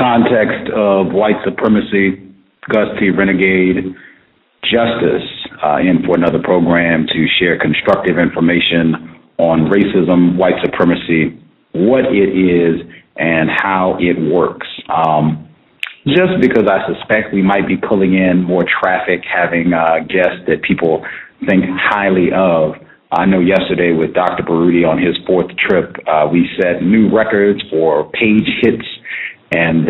Context of White Supremacy, Gus T Renegade, Justice, in for another program to share constructive information on racism, white supremacy, what it is, and how it works. Just because I suspect we might be pulling in more traffic, having guests that people think highly of. I know yesterday with Dr. Baruti on his fourth trip, we set new records for page hits and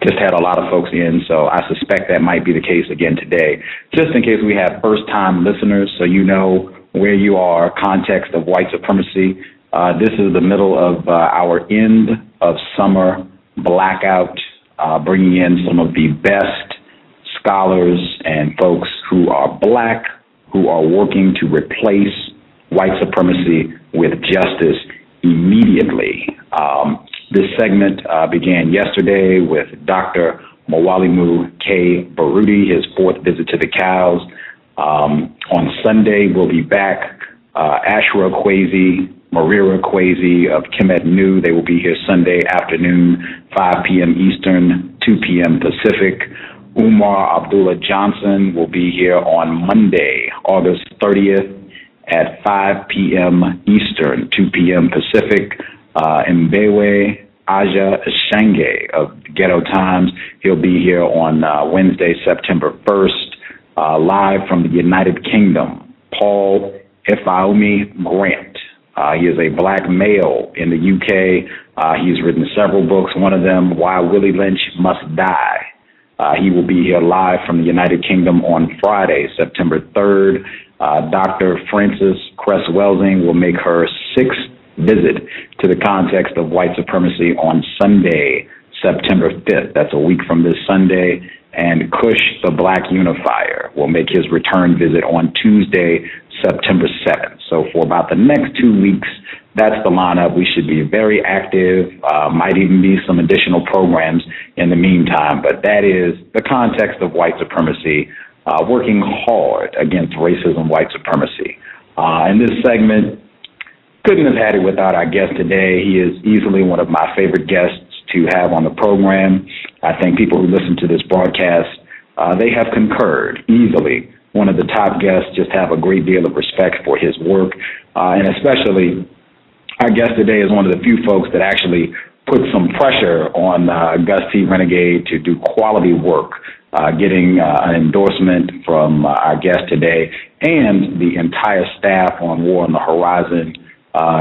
just had a lot of folks in, so I suspect that might be the case again today. Just in case we have first-time listeners, so you know where you are, Context of White Supremacy. This is the middle of our end of summer blackout, bringing in some of the best scholars and folks who are black, who are working to replace white supremacy with justice immediately. This segment began yesterday with Dr. Mawalimu K. Baruti, his fourth visit to the cows. On Sunday, we'll be back. Ashura Kwesi, Marira Kwesi of Kemet Nu, they will be here Sunday afternoon, 5 p.m. Eastern, 2 p.m. Pacific. Umar Abdullah Johnson will be here on Monday, August 30th at 5 p.m. Eastern, 2 p.m. Pacific. Mbewe Aja Shange of Ghetto Times, he'll be here on Wednesday, September 1st, live from the United Kingdom. Paul Ifeanyi Grant. He is a black male in the UK. He's written several books, one of them, Why Willie Lynch Must Die. He will be here live from the United Kingdom on Friday, September 3rd. Dr. Frances Cress-Welsing will make her sixth visit to the Context of White Supremacy on Sunday, September 5th. That's a week from this Sunday. And Kush the Black Unifier will make his return visit on Tuesday, September 7th. So for about the next 2 weeks, that's the lineup. We should be very active, might even be some additional programs in the meantime. But that is the Context of White Supremacy, working hard against racism, white supremacy. In this segment, couldn't have had it without our guest today. He is easily one of my favorite guests to have on the program. I think people who listen to this broadcast, they have concurred easily. One of the top guests, just have a great deal of respect for his work. And especially, our guest today is one of the few folks that actually put some pressure on Gus T Renegade to do quality work, getting an endorsement from our guest today and the entire staff on War on the Horizon.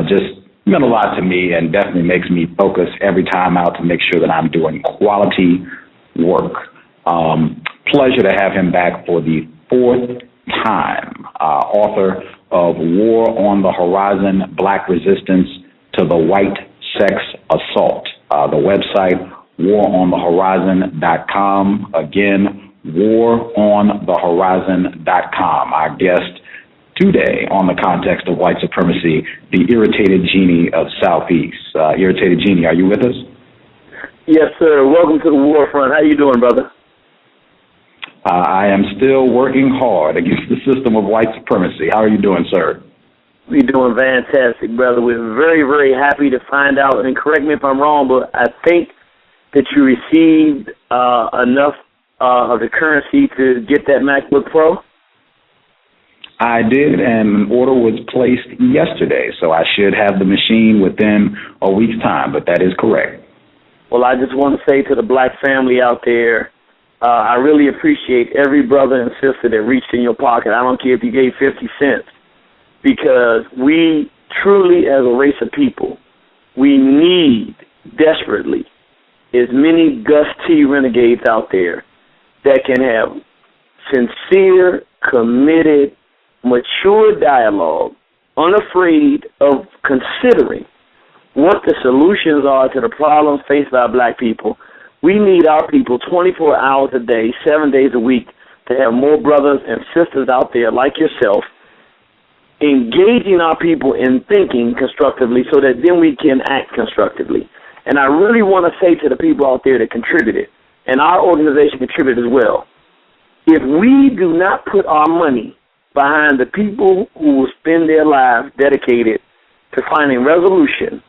Just meant a lot to me and definitely makes me focus every time out to make sure that I'm doing quality work. Pleasure to have him back for the fourth time. Author of War on the Horizon, Black Resistance to the White Sex Assault. The website, waronthehorizon.com. Again, waronthehorizon.com. Our guest today on the Context of White Supremacy, the Irritated Genie of Soufeese. Irritated Genie, are you with us? Yes, sir. Welcome to the Warfront. How you doing, brother? I am still working hard against the system of white supremacy. How are you doing, sir? We're doing fantastic, brother. We're very, very happy to find out, and correct me if I'm wrong, but I think that you received enough of the currency to get that MacBook Pro? I did, and an order was placed yesterday, so I should have the machine within a week's time, but that is correct. Well, I just want to say to the black family out there, I really appreciate every brother and sister that reached in your pocket. I don't care if you gave 50 cents, because we truly, as a race of people, we need desperately as many Gus T Renegades out there that can have sincere, committed, mature dialogue, unafraid of considering what the solutions are to the problems faced by black people. We need our people 24 hours a day, 7 days a week, to have more brothers and sisters out there like yourself, engaging our people in thinking constructively so that then we can act constructively. And I really want to say to the people out there that contributed, and our organization contributed as well, if we do not put our money behind the people who will spend their lives dedicated to finding resolution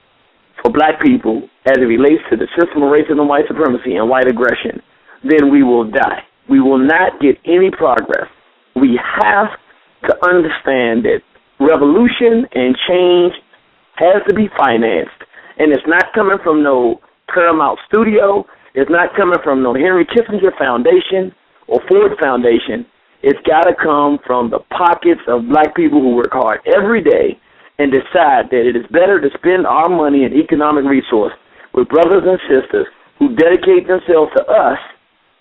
for black people as it relates to the system of racism, white supremacy, and white aggression, then we will die. We will not get any progress. We have to understand that revolution and change has to be financed, and it's not coming from no Paramount Studio. It's not coming from no Henry Kissinger Foundation or Ford Foundation. It's got to come from the pockets of black people who work hard every day and decide that it is better to spend our money and economic resource with brothers and sisters who dedicate themselves to us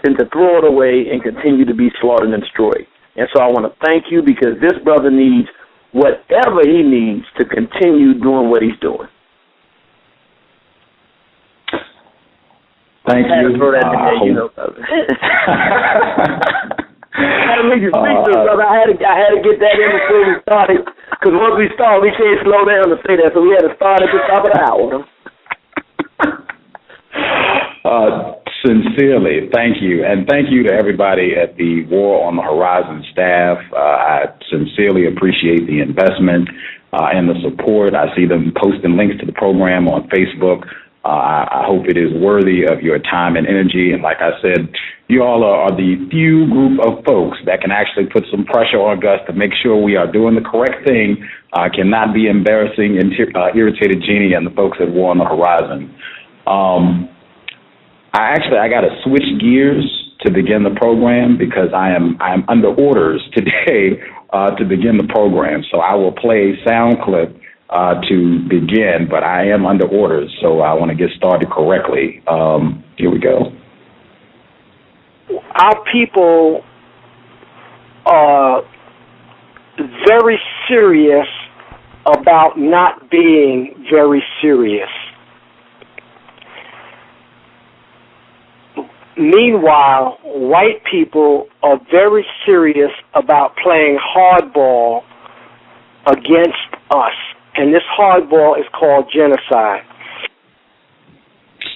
than to throw it away and continue to be slaughtered and destroyed. And so I want to thank you, because this brother needs whatever he needs to continue doing what he's doing. Thank you. Brother. I had to make you speak to it, brother. I had to get that in before we started, because once we start, we can't slow down to say that, so we had to start at the top of the hour. Sincerely, thank you. And thank you to everybody at the War on the Horizon staff. I sincerely appreciate the investment and the support. I see them posting links to the program on Facebook. I hope it is worthy of your time and energy. And like I said, you all are the few group of folks that can actually put some pressure on Gus to make sure we are doing the correct thing. Cannot be embarrassing Irritated Genie and the folks at War on the Horizon. I got to switch gears to begin the program, because I am under orders today to begin the program. So I will play a sound clip to begin, but I am under orders, so I want to get started correctly. Here we go. Our people are very serious about not being very serious. Meanwhile, white people are very serious about playing hardball against us, and this hardball is called genocide.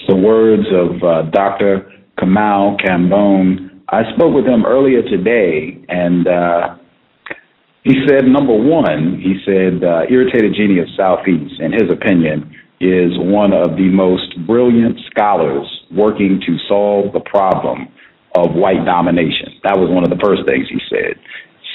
The words of Dr. Kamal Kambone. I spoke with him earlier today, and he said, number one, Irritated Genie of Soufeese, in his opinion, is one of the most brilliant scholars working to solve the problem of white domination. That was one of the first things he said.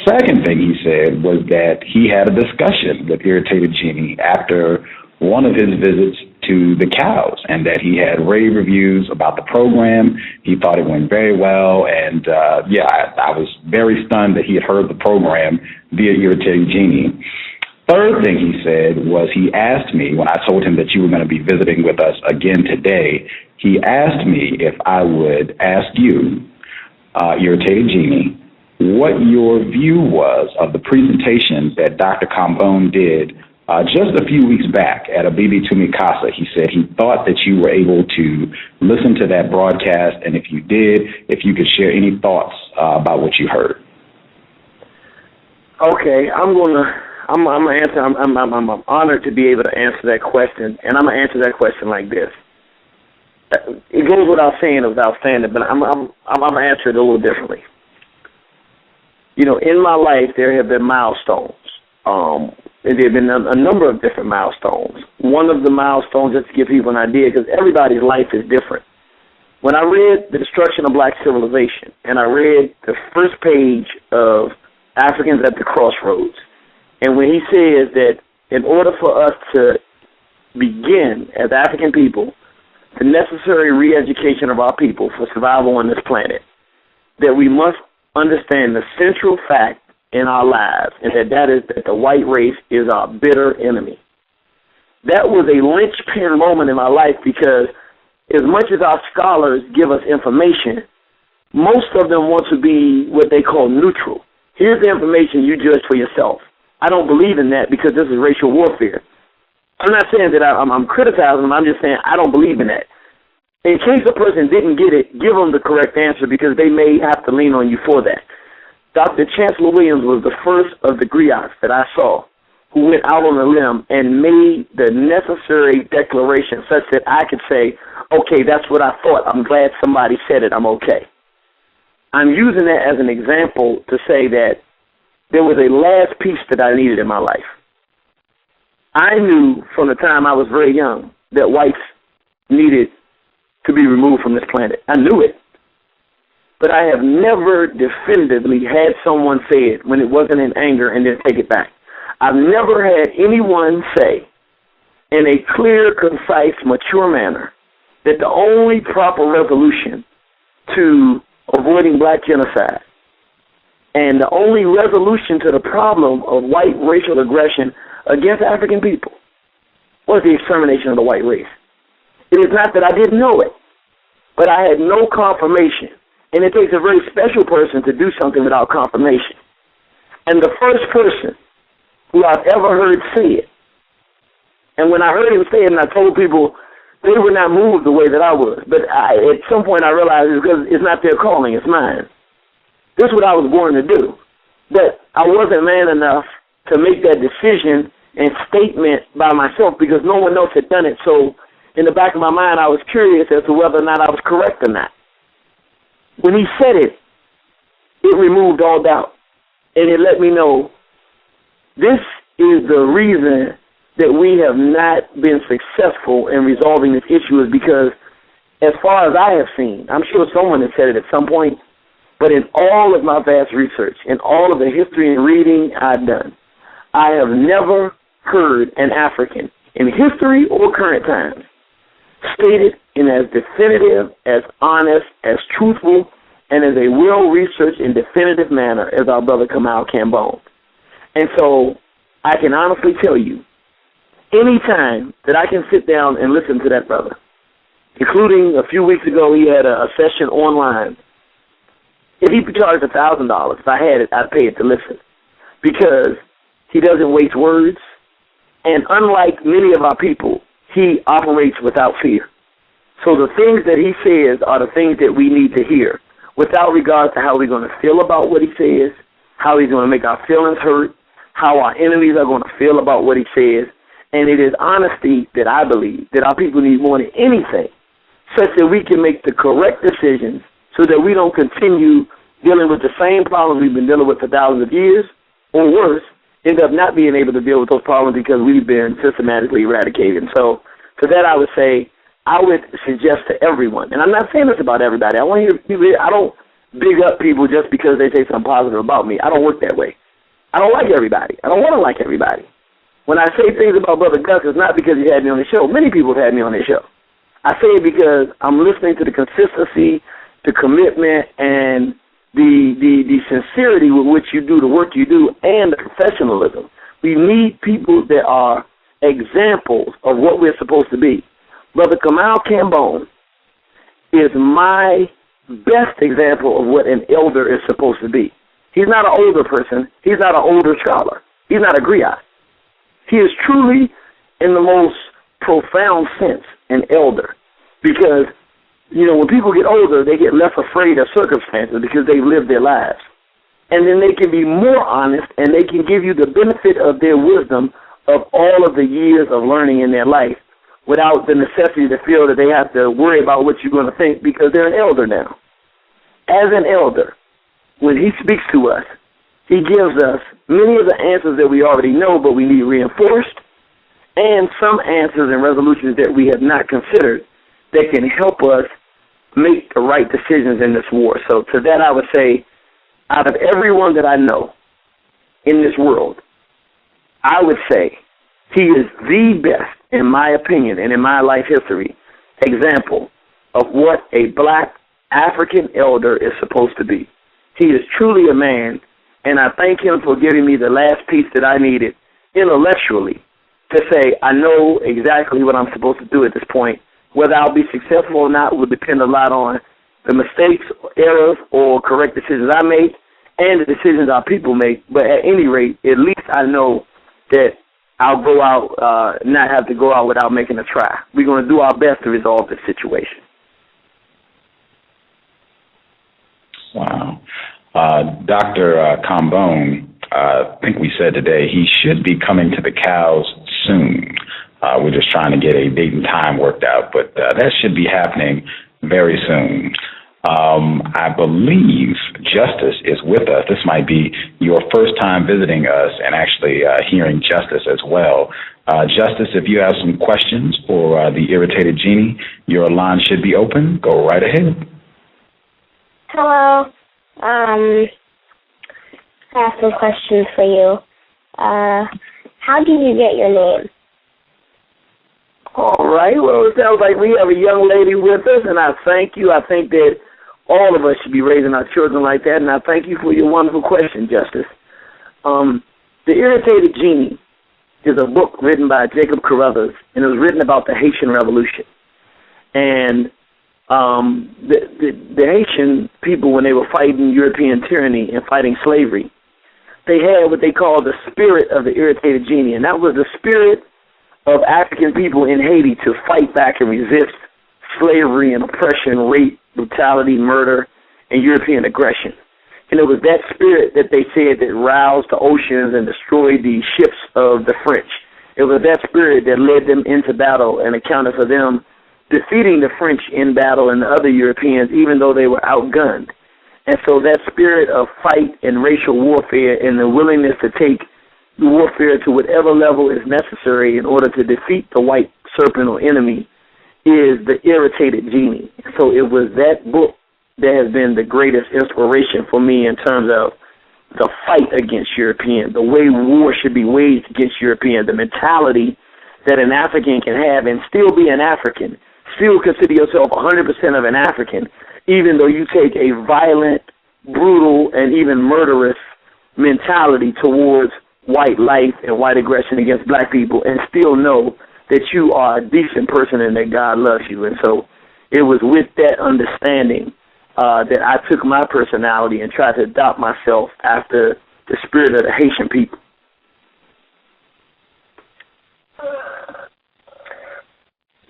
Second thing he said was that he had a discussion with Irritated Genie after one of his visits to the C.O.W.S, and that he had rave reviews about the program. He thought it went very well, and I was very stunned that he had heard the program via Irritated Genie. Third thing he said was, he asked me, when I told him that you were going to be visiting with us again today, he asked me if I would ask you, Irritated Genie, what your view was of the presentation that Dr. Kambone did just a few weeks back at a Bibi Tumikasa. He said he thought that you were able to listen to that broadcast, and if you did, if you could share any thoughts about what you heard. Okay, I'm honored to be able to answer that question, and I'm gonna answer that question like this. It goes without saying, but I'm gonna answer it a little differently. You know, in my life there have been milestones. There have been a number of different milestones. One of the milestones, just to give people an idea, because everybody's life is different. When I read The Destruction of Black Civilization, and I read the first page of Africans at the Crossroads, and when he says that in order for us to begin as African people the necessary re-education of our people for survival on this planet, that we must understand the central fact in our lives, and that is that the white race is our bitter enemy. That was a lynchpin moment in my life, because as much as our scholars give us information, most of them want to be what they call neutral. Here's the information, you judge for yourself. I don't believe in that, because this is racial warfare. I'm not saying that I'm criticizing them. I'm just saying I don't believe in that. In case a person didn't get it, give them the correct answer, because they may have to lean on you for that. Dr. Chancellor Williams was the first of the griots that I saw who went out on a limb and made the necessary declaration such that I could say, okay, that's what I thought. I'm glad somebody said it. I'm okay. I'm using that as an example to say that there was a last piece that I needed in my life. I knew from the time I was very young that whites needed to be removed from this planet. I knew it. But I have never definitively had someone say it when it wasn't in anger and then take it back. I've never had anyone say in a clear, concise, mature manner that the only proper resolution to avoiding black genocide and the only resolution to the problem of white racial aggression against African people was the extermination of the white race. It is not that I didn't know it, but I had no confirmation. And it takes a very special person to do something without confirmation. And the first person who I've ever heard say it, and when I heard him say it and I told people, they were not moved the way that I was. But at some point I realized it's because it's not their calling, it's mine. This is what I was born to do. But I wasn't man enough to make that decision and statement by myself because no one else had done it. So in the back of my mind, I was curious as to whether or not I was correct or not. When he said it, it removed all doubt. And it let me know this is the reason that we have not been successful in resolving this issue is because as far as I have seen, I'm sure someone has said it at some point, but in all of my vast research, in all of the history and reading I've done, I have never heard an African in history or current times stated in as definitive, as honest, as truthful, and as a well-researched and definitive manner as our brother Kamal Cambone. And so I can honestly tell you, any time that I can sit down and listen to that brother, including a few weeks ago he had a session online, if he charged $1,000, if I had it, I'd pay it to listen because he doesn't waste words. And unlike many of our people, he operates without fear. So the things that he says are the things that we need to hear without regard to how we're going to feel about what he says, how he's going to make our feelings hurt, how our enemies are going to feel about what he says. And it is honesty that I believe that our people need more than anything, such that we can make the correct decisions so that we don't continue dealing with the same problems we've been dealing with for thousands of years, or worse, end up not being able to deal with those problems because we've been systematically eradicated. So to that I would say, I would suggest to everyone, and I'm not saying this about everybody. I want to hear people. I don't big up people just because they say something positive about me. I don't work that way. I don't like everybody. I don't want to like everybody. When I say things about Brother Gus, it's not because he had me on the show. Many people have had me on their show. I say it because I'm listening to the consistency, the commitment, and the sincerity with which you do the work you do, and the professionalism. We need people that are examples of what we're supposed to be. Brother Kamal Cambone is my best example of what an elder is supposed to be. He's not an older person. He's not an older scholar. He's not a griot. He is truly, in the most profound sense, an elder. Because, you know, when people get older, they get less afraid of circumstances because they've lived their lives. And then they can be more honest and they can give you the benefit of their wisdom of all of the years of learning in their life without the necessity to feel that they have to worry about what you're going to think because they're an elder now. As an elder, when he speaks to us, he gives us many of the answers that we already know, but we need reinforced, and some answers and resolutions that we have not considered that can help us make the right decisions in this war. So to that I would say, out of everyone that I know in this world, I would say he is the best, in my opinion and in my life history, example of what a black African elder is supposed to be. He is truly a man, and I thank him for giving me the last piece that I needed intellectually to say I know exactly what I'm supposed to do at this point. Whether I'll be successful or not will depend a lot on the mistakes, errors, or correct decisions I make and the decisions our people make. But at any rate, at least I know that I'll go out, not have to go out without making a try. We're going to do our best to resolve this situation. Wow. Dr. Cambone, I think we said today he should be coming to the cows soon. We're just trying to get a date and time worked out, but that should be happening very soon. I believe Justice is with us. This might be your first time visiting us and actually hearing Justice as well. Justice, if you have some questions for the Irritated Genie, your line should be open. Go right ahead. Hello. I have some questions for you. How did you get your name? All right. Well, it sounds like we have a young lady with us, and I thank you. I think that all of us should be raising our children like that, and I thank you for your wonderful question, Justice. The Irritated Genie is a book written by Jacob Carruthers, and it was written about the Haitian Revolution. And the Haitian people, when they were fighting European tyranny and fighting slavery, they had what they called the spirit of the Irritated Genie, and that was the spirit of African people in Haiti to fight back and resist slavery and oppression, rape, brutality, murder, and European aggression. And it was that spirit that they said that roused the oceans and destroyed the ships of the French. It was that spirit that led them into battle and accounted for them defeating the French in battle and the other Europeans, even though they were outgunned. And so that spirit of fight and racial warfare and the willingness to take warfare to whatever level is necessary in order to defeat the white serpent or enemy is the Irritated Genie. So it was that book that has been the greatest inspiration for me in terms of the fight against Europeans, the way war should be waged against Europeans, the mentality that an African can have and still be an African, still consider yourself 100% of an African, even though you take a violent, brutal, and even murderous mentality towards white life and white aggression against black people and still know that you are a decent person and that God loves you. And so it was with that understanding that I took my personality and tried to adopt myself after the spirit of the Haitian people.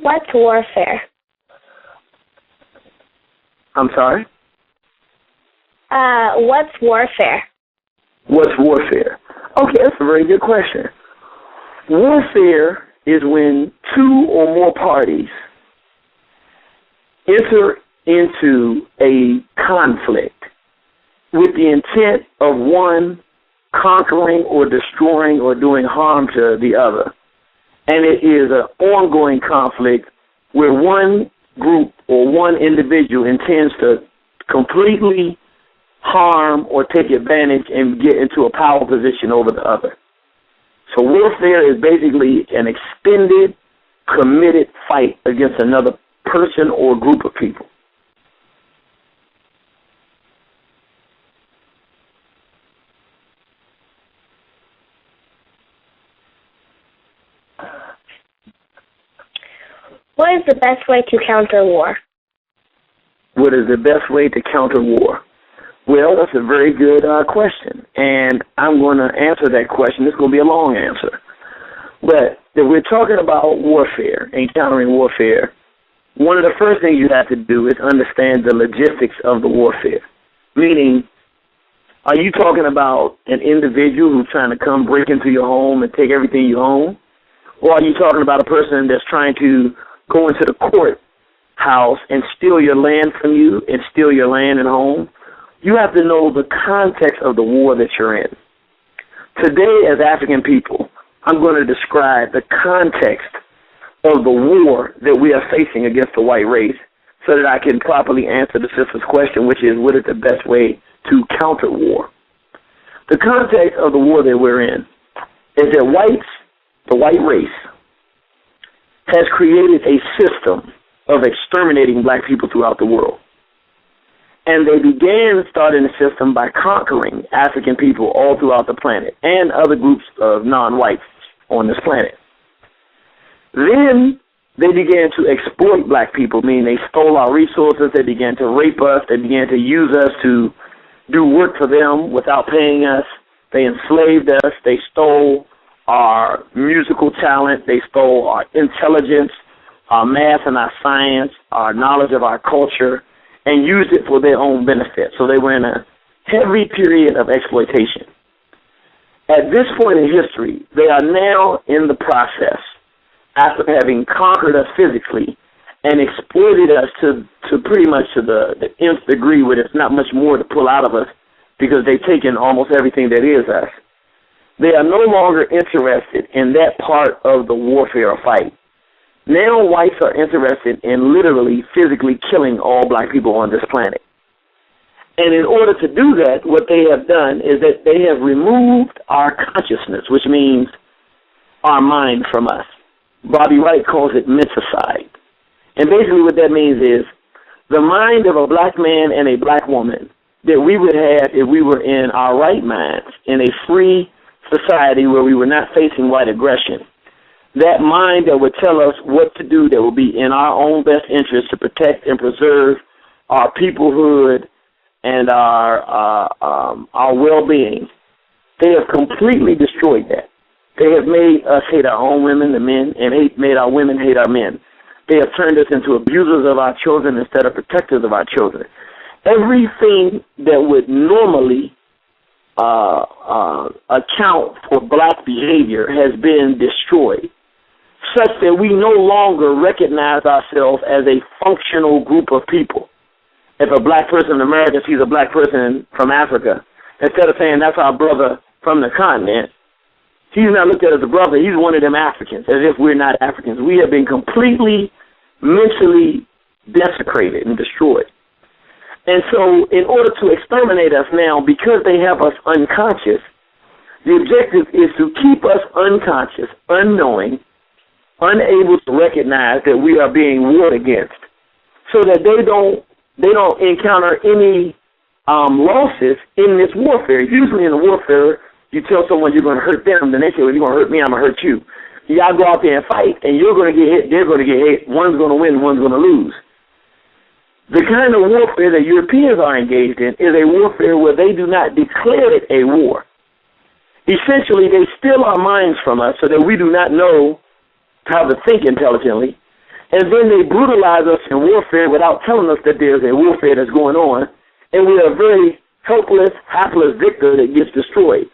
What's warfare? I'm sorry? What's warfare? What's warfare? Okay, that's a very good question. Warfare is when two or more parties enter into a conflict with the intent of one conquering or destroying or doing harm to the other. And it is an ongoing conflict where one group or one individual intends to completely harm or take advantage and get into a power position over the other. So warfare is basically an extended, committed fight against another person or group of people. What is the best way to counter war? What is the best way to counter war? Well, that's a very good question, and I'm going to answer that question. It's going to be a long answer. But if we're talking about warfare and countering warfare, one of the first things you have to do is understand the logistics of the warfare. Meaning, are you talking about an individual who's trying to come break into your home and take everything you own? Or are you talking about a person that's trying to go into the courthouse and steal your land from you and steal your land and home? You have to know the context of the war that you're in. Today, as African people, I'm going to describe the context of the war that we are facing against the white race so that I can properly answer the sister's question, which is, what is the best way to counter war? The context of the war that we're in is that the white race, has created a system of exterminating black people throughout the world. And they starting the system by conquering African people all throughout the planet and other groups of non-whites on this planet. Then they began to exploit black people, meaning they stole our resources, they began to rape us, they began to use us to do work for them without paying us, they enslaved us, they stole our musical talent, they stole our intelligence, our math and our science, our knowledge of our culture, and used it for their own benefit. So they were in a heavy period of exploitation. At this point in history, they are now in the process, after having conquered us physically and exploited us to pretty much to the nth degree where there's not much more to pull out of us because they've taken almost everything that is us. They are no longer interested in that part of the warfare or fight. Now whites are interested in literally, physically killing all black people on this planet. And in order to do that, what they have done is that they have removed our consciousness, which means our mind, from us. Bobby Wright calls it menticide. And basically what that means is the mind of a black man and a black woman that we would have if we were in our right minds, in a free society where we were not facing white aggression. That mind that would tell us what to do that would be in our own best interest to protect and preserve our peoplehood and our well-being. They have completely destroyed that. They have made us hate our own women, the men, and made our women hate our men. They have turned us into abusers of our children instead of protectors of our children. Everything that would normally account for black behavior has been destroyed, such that we no longer recognize ourselves as a functional group of people. If a black person in America sees a black person from Africa, instead of saying that's our brother from the continent, he's not looked at as a brother, he's one of them Africans, as if we're not Africans. We have been completely mentally desecrated and destroyed. And so in order to exterminate us now, because they have us unconscious, the objective is to keep us unconscious, unknowing, unable to recognize that we are being warred against, so that they don't encounter any losses in this warfare. Usually in a warfare, you tell someone you're going to hurt them, then they say, well, you're going to hurt me, I'm going to hurt you. Y'all go out there and fight, and you're going to get hit, they're going to get hit, one's going to win, one's going to lose. The kind of warfare that Europeans are engaged in is a warfare where they do not declare it a war. Essentially, they steal our minds from us so that we do not know how to think intelligently, and then they brutalize us in warfare without telling us that there's a warfare that's going on, and we are a very helpless, hapless victor that gets destroyed.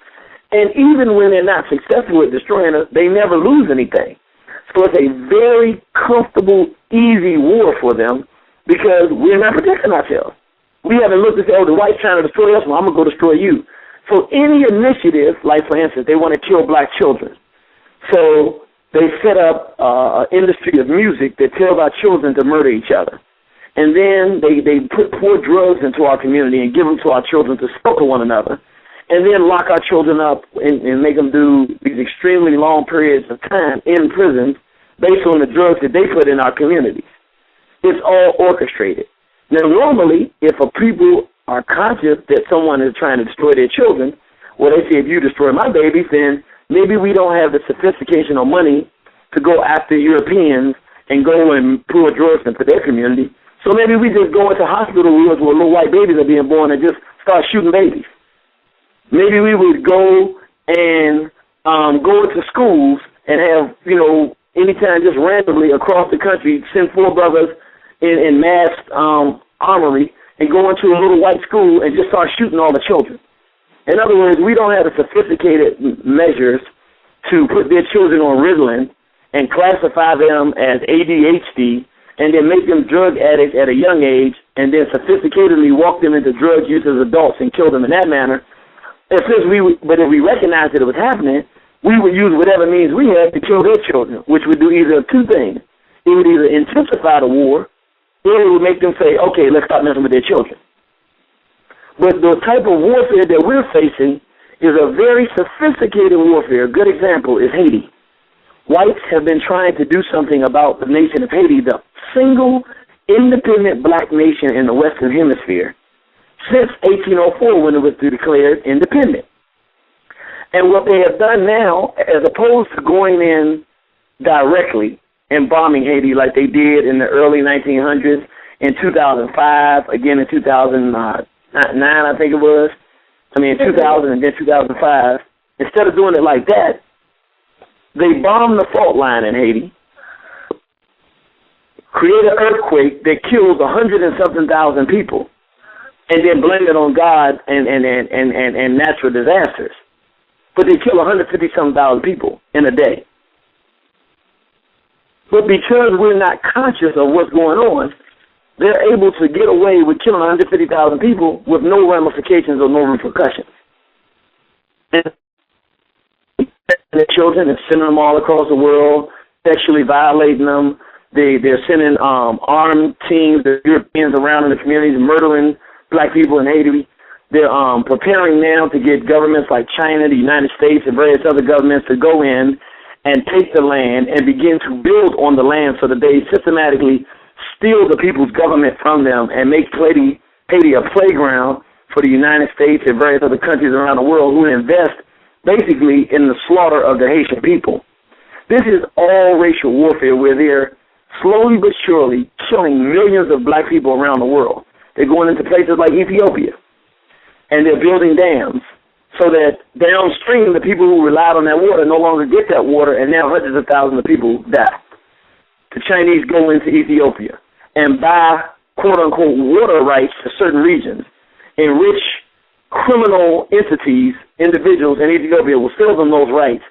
And even when they're not successful at destroying us, they never lose anything. So it's a very comfortable, easy war for them because we're not protecting ourselves. We haven't looked and said, oh, the white's trying to destroy us, well, I'm going to go destroy you. So any initiative, like for instance, they want to kill black children. So they set up an industry of music that tells our children to murder each other. And then they pour drugs into our community and give them to our children to sell to one another. And then lock our children up and make them do these extremely long periods of time in prison based on the drugs that they put in our communities. It's all orchestrated. Now, normally, if a people are conscious that someone is trying to destroy their children, well, they say, if you destroy my babies, then maybe we don't have the sophistication or money to go after Europeans and go and pour drugs into their community. So maybe we just go into hospital rooms where little white babies are being born and just start shooting babies. Maybe we would go and go into schools and have, anytime just randomly across the country, send 4 brothers in mass armory and go into a little white school and just start shooting all the children. In other words, we don't have the sophisticated measures to put their children on Ritalin and classify them as ADHD and then make them drug addicts at a young age and then sophisticatedly walk them into drug use as adults and kill them in that manner. But if we recognized that it was happening, we would use whatever means we had to kill their children, which would do either of two things. It would either intensify the war, or it would make them say, okay, let's stop messing with their children. But the type of warfare that we're facing is a very sophisticated warfare. A good example is Haiti. Whites have been trying to do something about the nation of Haiti, the single independent black nation in the Western Hemisphere, since 1804 when it was declared independent. And what they have done now, as opposed to going in directly and bombing Haiti like they did in the early 1900s, in 2005, again in 2009, I think it was, 2000 and then 2005, instead of doing it like that, they bombed the fault line in Haiti, create an earthquake that kills 100 and something thousand people, and then blame it on God and natural disasters. But they kill 150-something thousand people in a day. But because we're not conscious of what's going on, they're able to get away with killing 150,000 people with no ramifications or no repercussions. And the children and sending them all across the world, sexually violating them. They're sending armed teams, the Europeans around in the communities, murdering black people in Haiti. They're preparing now to get governments like China, the United States, and various other governments to go in and take the land and begin to build on the land so that they systematically steal the people's government from them and make Haiti a playground for the United States and various other countries around the world who invest basically in the slaughter of the Haitian people. This is all racial warfare where they're slowly but surely killing millions of black people around the world. They're going into places like Ethiopia, and they're building dams so that downstream the people who relied on that water no longer get that water, and now hundreds of thousands of people die. The Chinese go into Ethiopia and buy, quote-unquote, water rights to certain regions, in which criminal entities, individuals in Ethiopia will sell them those rights.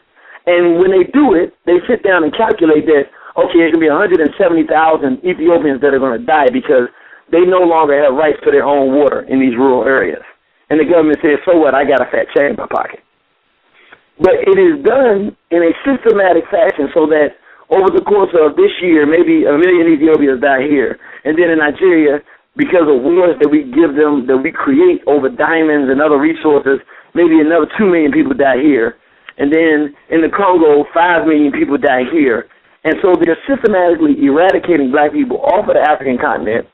And when they do it, they sit down and calculate that, okay, there's going to be 170,000 Ethiopians that are going to die because they no longer have rights to their own water in these rural areas. And the government says, so what, I got a fat check in my pocket. But it is done in a systematic fashion so that over the course of this year, maybe 1 million Ethiopians die here. And then in Nigeria, because of wars that we give them, that we create over diamonds and other resources, maybe another 2 million people die here. And then in the Congo, 5 million people die here. And so they're systematically eradicating black people off of the African continent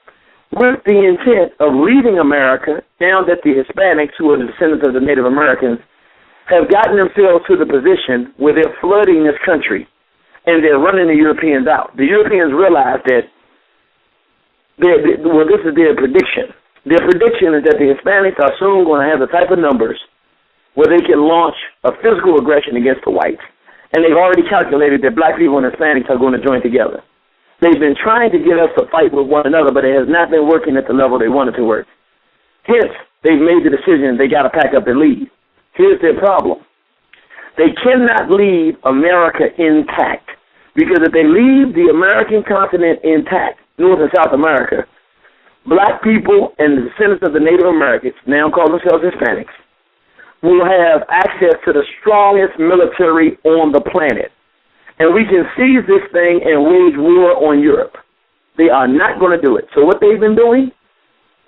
with the intent of leaving America, now that the Hispanics, who are the descendants of the Native Americans, have gotten themselves to the position where they're flooding this country and they're running the Europeans out. The Europeans realize that, well, this is their prediction. Their prediction is that the Hispanics are soon going to have the type of numbers where they can launch a physical aggression against the whites. And they've already calculated that black people and Hispanics are going to join together. They've been trying to get us to fight with one another, but it has not been working at the level they wanted to work. Hence, they've made the decision they got to pack up and leave. Here's their problem. They cannot leave America intact, because if they leave the American continent intact, North and South America, black people and the descendants of the Native Americans, now call themselves Hispanics, will have access to the strongest military on the planet. And we can seize this thing and wage war on Europe. They are not going to do it. So what they've been doing,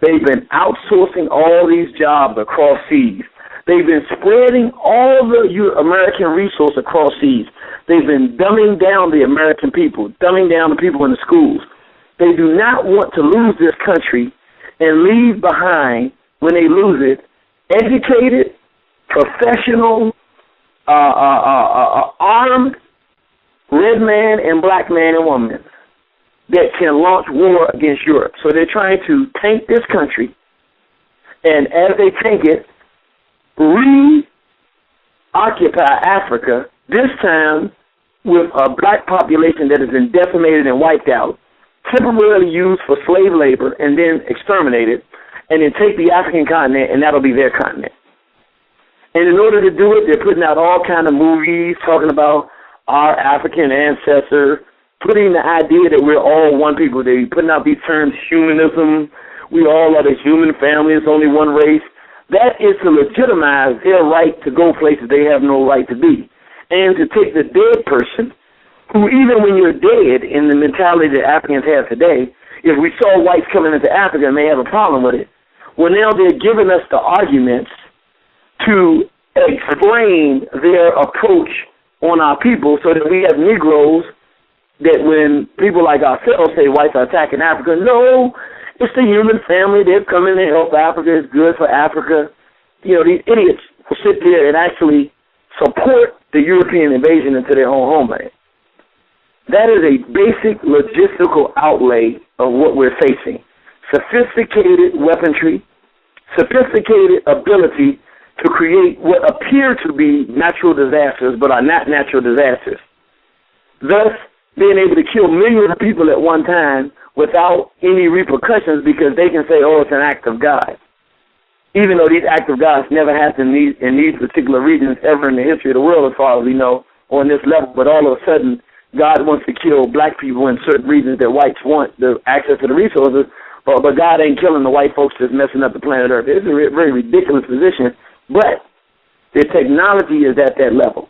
they've been outsourcing all these jobs across seas. They've been spreading all the American resource across seas. They've been dumbing down the American people, dumbing down the people in the schools. They do not want to lose this country and leave behind, when they lose it, educated, professional, armed, red man and black man and woman that can launch war against Europe. So they're trying to tank this country, and as they tank it, reoccupy Africa, this time with a black population that has been decimated and wiped out, temporarily used for slave labor and then exterminated, and then take the African continent, and that'll be their continent. And in order to do it, they're putting out all kind of movies talking about our African ancestor, putting the idea that we're all one people. They're putting out these terms, humanism, we all are the human family, it's only one race. That is to legitimize their right to go places they have no right to be. And to take the dead person, who even when you're dead, in the mentality that Africans have today, if we saw whites coming into Africa, may have a problem with it. Well, now they're giving us the arguments to explain their approach on our people, so that we have Negroes that when people like ourselves say whites are attacking Africa, no, it's the human family. They've come in to help Africa. It's good for Africa. You know, these idiots will sit there and actually support the European invasion into their own homeland. That is a basic logistical outlay of what we're facing. Sophisticated weaponry, sophisticated ability to create what appear to be natural disasters but are not natural disasters. Thus, being able to kill millions of people at one time without any repercussions, because they can say, oh, it's an act of God. Even though these acts of God never happened in these particular regions ever in the history of the world, as far as we know, on this level, but all of a sudden, God wants to kill black people in certain regions that whites want the access to the resources, but God ain't killing the white folks that's messing up the planet Earth. It's a very ridiculous position. But the technology is at that level.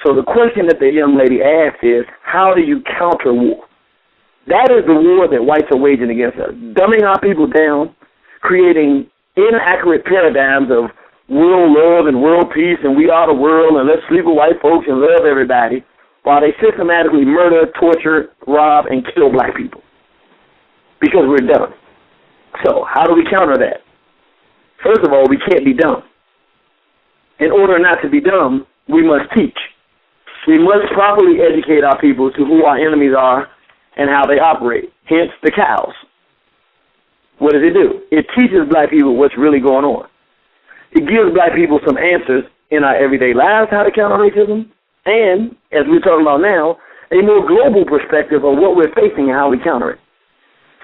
So the question that the young lady asked is, how do you counter war? That is the war that whites are waging against us, dumbing our people down, creating inaccurate paradigms of world love and world peace and we are the world and let's sleep with white folks and love everybody, while they systematically murder, torture, rob, and kill black people because we're dumb. So how do we counter that? First of all, we can't be dumb. In order not to be dumb, we must teach. We must properly educate our people to who our enemies are and how they operate, hence the cows. What does it do? It teaches black people what's really going on. It gives black people some answers in our everyday lives how to counter racism, and, as we're talking about now, a more global perspective of what we're facing and how we counter it.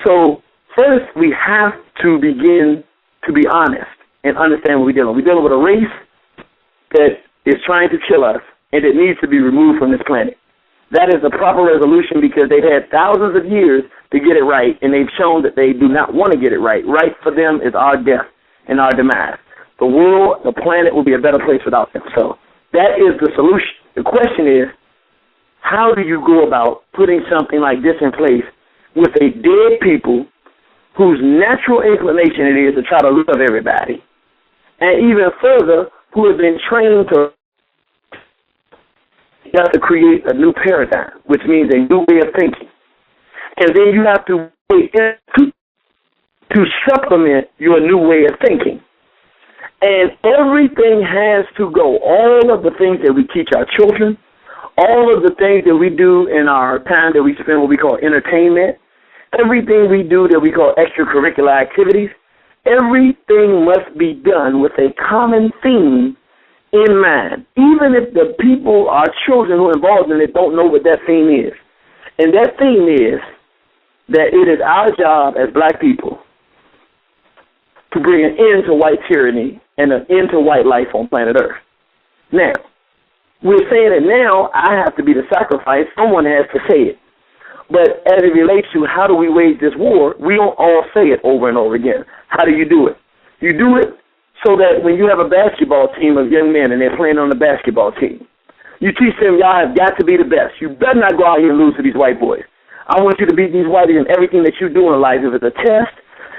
So, first, we have to begin to be honest and understand what we're dealing with. We're dealing with a race that is trying to kill us and it needs to be removed from this planet. That is a proper resolution because they've had thousands of years to get it right, and they've shown that they do not want to get it right. Right for them is our death and our demise. The world, the planet will be a better place without them. So that is the solution. The question is, how do you go about putting something like this in place with a dead people whose natural inclination it is to try to love everybody, and even further, who have been trained to you have to create a new paradigm, which means a new way of thinking. And then you have to wait to supplement your new way of thinking. And everything has to go. All of the things that we teach our children, all of the things that we do in our time that we spend what we call entertainment, everything we do that we call extracurricular activities, everything must be done with a common theme in mind, even if the people, our children who are involved in it, don't know what that theme is. And that theme is that it is our job as black people to bring an end to white tyranny and an end to white life on planet Earth. Now, we're saying that now I have to be the sacrifice. Someone has to say it. But as it relates to how do we wage this war, we don't all say it over and over again. How do you do it? You do it so that when you have a basketball team of young men and they're playing on the basketball team, you teach them y'all have got to be the best. You better not go out here and lose to these white boys. I want you to beat these whiteys in everything that you do in life. If it's a test,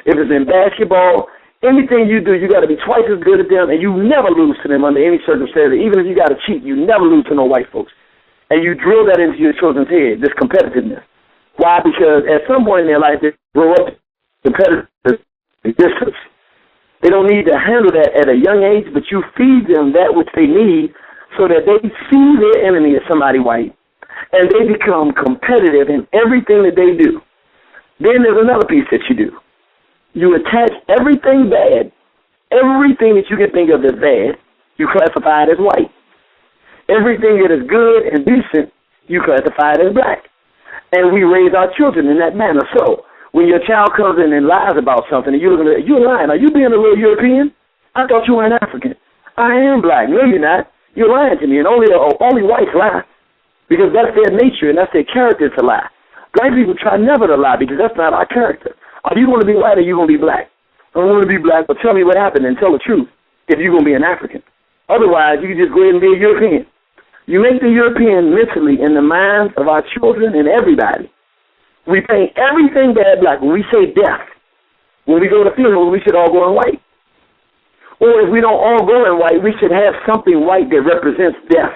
if it's in basketball, anything you do, you got to be twice as good at them, and you never lose to them under any circumstance. Even if you got to cheat, you never lose to no white folks. And you drill that into your children's head, this competitiveness. Why? Because at some point in their life, they grow up competitive existence. They don't need to handle that at a young age, but you feed them that which they need so that they see their enemy as somebody white, and they become competitive in everything that they do. Then there's another piece that you do. You attach everything bad, everything that you can think of as bad, you classify it as white. Everything that is good and decent, you classify it as black. And we raise our children in that manner. So when your child comes in and lies about something, and you're looking at, you're lying. Are you being a little European? I thought you were an African. I am black. No, you're not. You're lying to me. And only whites lie because that's their nature and that's their character to lie. Black people try never to lie because that's not our character. Are you going to be white or are you going to be black? I want to be black, but tell me what happened and tell the truth if you're going to be an African. Otherwise, you can just go ahead and be a European. You make the European mentally in the minds of our children and everybody. We paint everything bad black. When we say death, when we go to funerals, we should all go in white. Or if we don't all go in white, we should have something white that represents death.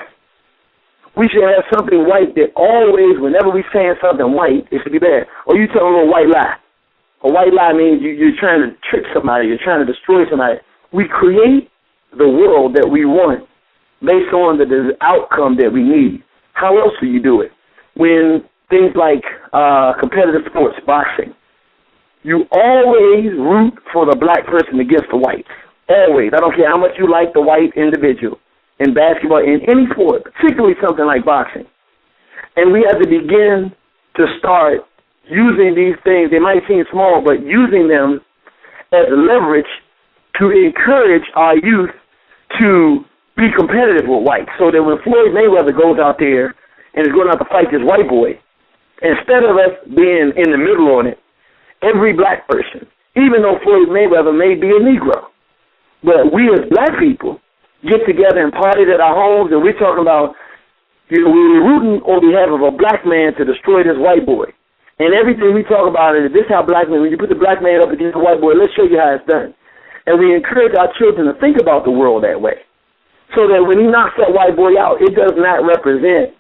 We should have something white that always, whenever we saying something white, it should be bad. Or you tell a little white lie. A white lie means you're trying to trick somebody. You're trying to destroy somebody. We create the world that we want based on the outcome that we need. How else do you do it? When things like competitive sports, boxing, you always root for the black person against the whites. Always. I don't care how much you like the white individual in basketball, in any sport, particularly something like boxing. And we have to begin to start using these things. They might seem small, but using them as leverage to encourage our youth to be competitive with whites. So that when Floyd Mayweather goes out there and is going out to fight this white boy, instead of us being in the middle on it, every black person, even though Floyd Mayweather may be a Negro, but we as black people get together and party at our homes, and we're talking about We were rooting on behalf of a black man to destroy this white boy. And everything we talk about is this how black men, when you put the black man up against the white boy, let's show you how it's done. And we encourage our children to think about the world that way. So that when he knocks that white boy out, it does not represent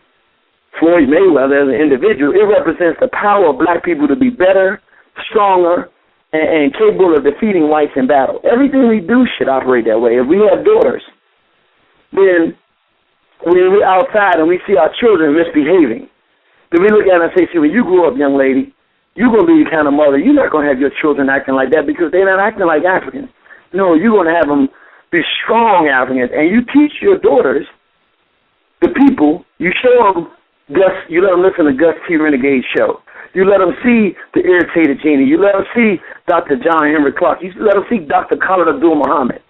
Floyd Mayweather as an individual. It represents the power of black people to be better, stronger, and capable of defeating whites in battle. Everything we do should operate that way. If we have daughters, then when we're outside and we see our children misbehaving, then we look at them and say, see, when you grow up, young lady, you're going to be the kind of mother, you're not going to have your children acting like that because they're not acting like Africans. No, you're going to have them be strong Africans. And you teach your daughters, the people, you show them you let them listen to Gus T Renegade show. You let them see the Irritated Genie. You let them see Dr. John Henry Clark. You let them see Dr. Khalid Abdul Muhammad.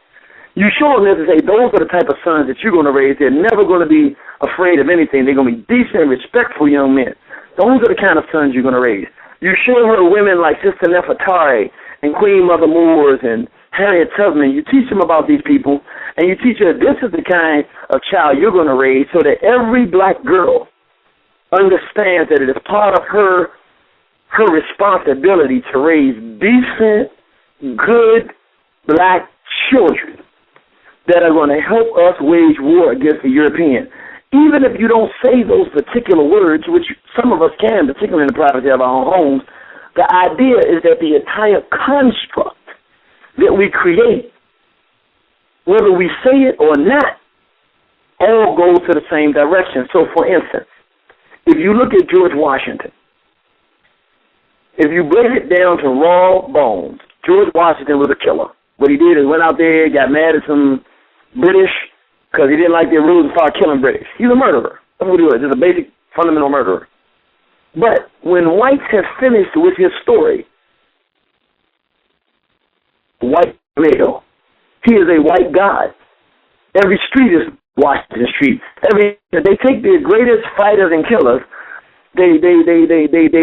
You show them this and say, those are the type of sons that you're going to raise. They're never going to be afraid of anything. They're going to be decent, respectful young men. Those are the kind of sons you're going to raise. You show her women like Sister Nefertari and Queen Mother Moores and Harriet Tubman. You teach them about these people, and you teach her this is the kind of child you're going to raise so that every black girl understands that it is part of her responsibility to raise decent, good black children that are going to help us wage war against the European. Even if you don't say those particular words, which some of us can, particularly in the privacy of our own homes, the idea is that the entire construct that we create, whether we say it or not, all goes to the same direction. So, for instance, if you look at George Washington, if you break it down to raw bones, George Washington was a killer. What he did is went out there, got mad at some British because he didn't like their rules and started killing British. He's a murderer. That's what he was. Just a basic, fundamental murderer. But when whites have finished with his story, white male, he is a white god. Every street is Washington Street. They take the greatest fighters and killers. They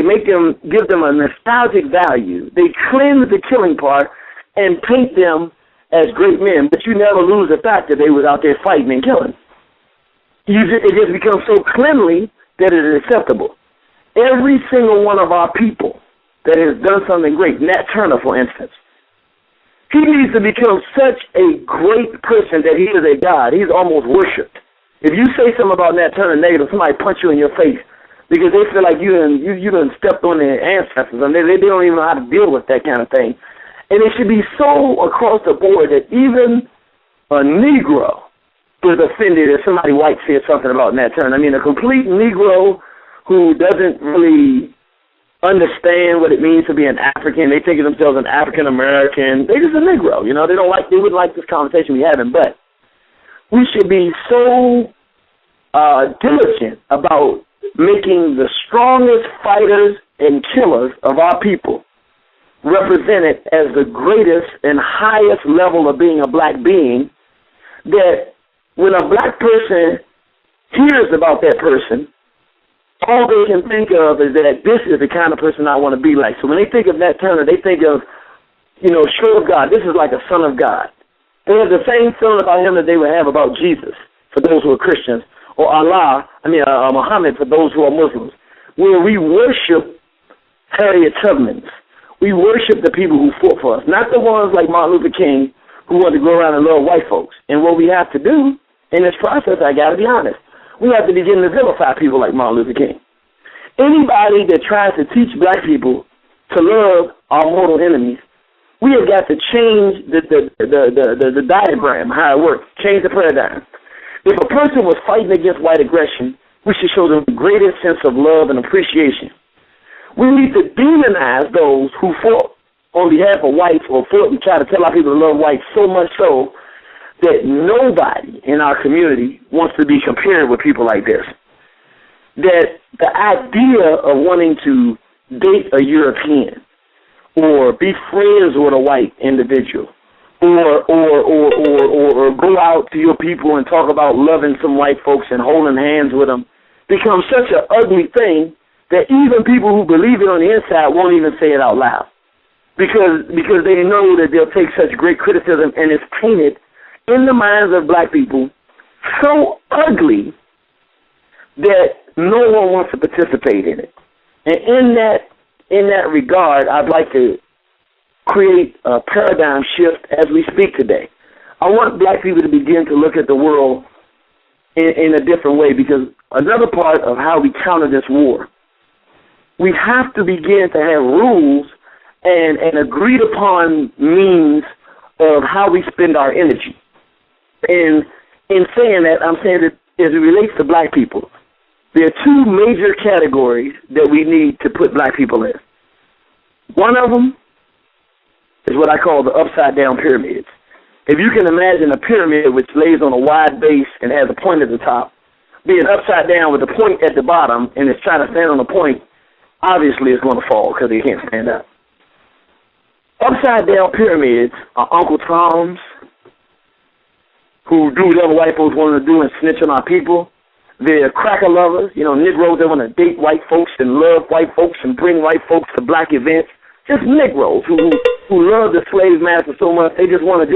make them, give them a nostalgic value. They cleanse the killing part and paint them as great men, but you never lose the fact that they was out there fighting and killing. It just becomes so cleanly that it is acceptable. Every single one of our people that has done something great, Nat Turner, for instance, he needs to become such a great person that he is a god. He's almost worshipped. If you say something about Nat Turner negative, somebody punch you in your face because they feel like you done stepped on their ancestors, and they don't even know how to deal with that kind of thing. And it should be so across the board that even a Negro was offended if somebody white said something about Nat Turner. I mean, a complete Negro who doesn't really understand what it means to be an African. They think of themselves an African American. They're just a Negro, you know. They wouldn't like this conversation we're having. But we should be so diligent about making the strongest fighters and killers of our people represented as the greatest and highest level of being a black being, that when a black person hears about that person, all they can think of is that this is the kind of person I want to be like. So when they think of Nat Turner, they think of, short of God. This is like a son of God. They have the same feeling about him that they would have about Jesus for those who are Christians, or Muhammad for those who are Muslims, where we worship Harriet Tubmans. We worship the people who fought for us, not the ones like Martin Luther King who want to go around and love white folks. And what we have to do in this process, I got to be honest, we have to begin to vilify people like Martin Luther King. Anybody that tries to teach black people to love our mortal enemies, we have got to change the diagram, how it works, change the paradigm. If a person was fighting against white aggression, we should show them the greatest sense of love and appreciation. We need to demonize those who fought on behalf of whites or fought and try to tell our people to love whites so much so that nobody in our community wants to be compared with people like this. That the idea of wanting to date a European or be friends with a white individual or go out to your people and talk about loving some white folks and holding hands with them becomes such an ugly thing that even people who believe it on the inside won't even say it out loud because they know that they'll take such great criticism, and it's painted in the minds of black people so ugly that no one wants to participate in it. And in that regard, I'd like to create a paradigm shift as we speak today. I want black people to begin to look at the world in a different way, because another part of how we counter this war, we have to begin to have rules and agreed upon means of how we spend our energy. And in saying that, I'm saying that as it relates to black people, there are two major categories that we need to put black people in. One of them is what I call the upside-down pyramids. If you can imagine a pyramid which lays on a wide base and has a point at the top, being upside down with a point at the bottom and it's trying to stand on a point, obviously it's going to fall because it can't stand up. Upside-down pyramids are Uncle Toms who do whatever white folks want to do and snitch on our people. They're cracker lovers, Negroes that want to date white folks and love white folks and bring white folks to black events. Just Negroes who love the slave master so much they just want to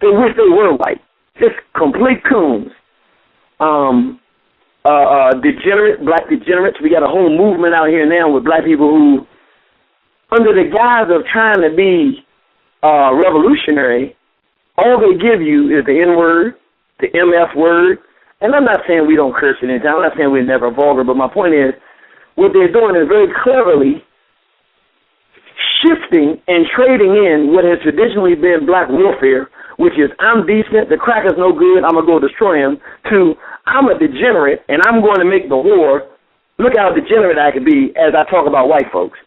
they wish they were white. Just complete coons. Black degenerates. We got a whole movement out here now with black people who, under the guise of trying to be revolutionary, all they give you is the N-word, the MF word. And I'm not saying we don't curse at any time. I'm not saying we're never vulgar, but my point is, what they're doing is very cleverly shifting and trading in what has traditionally been black warfare, which is I'm decent, the cracker's no good, I'm going to go destroy him, to I'm a degenerate and I'm going to make the war. Look how degenerate I can be as I talk about white folks.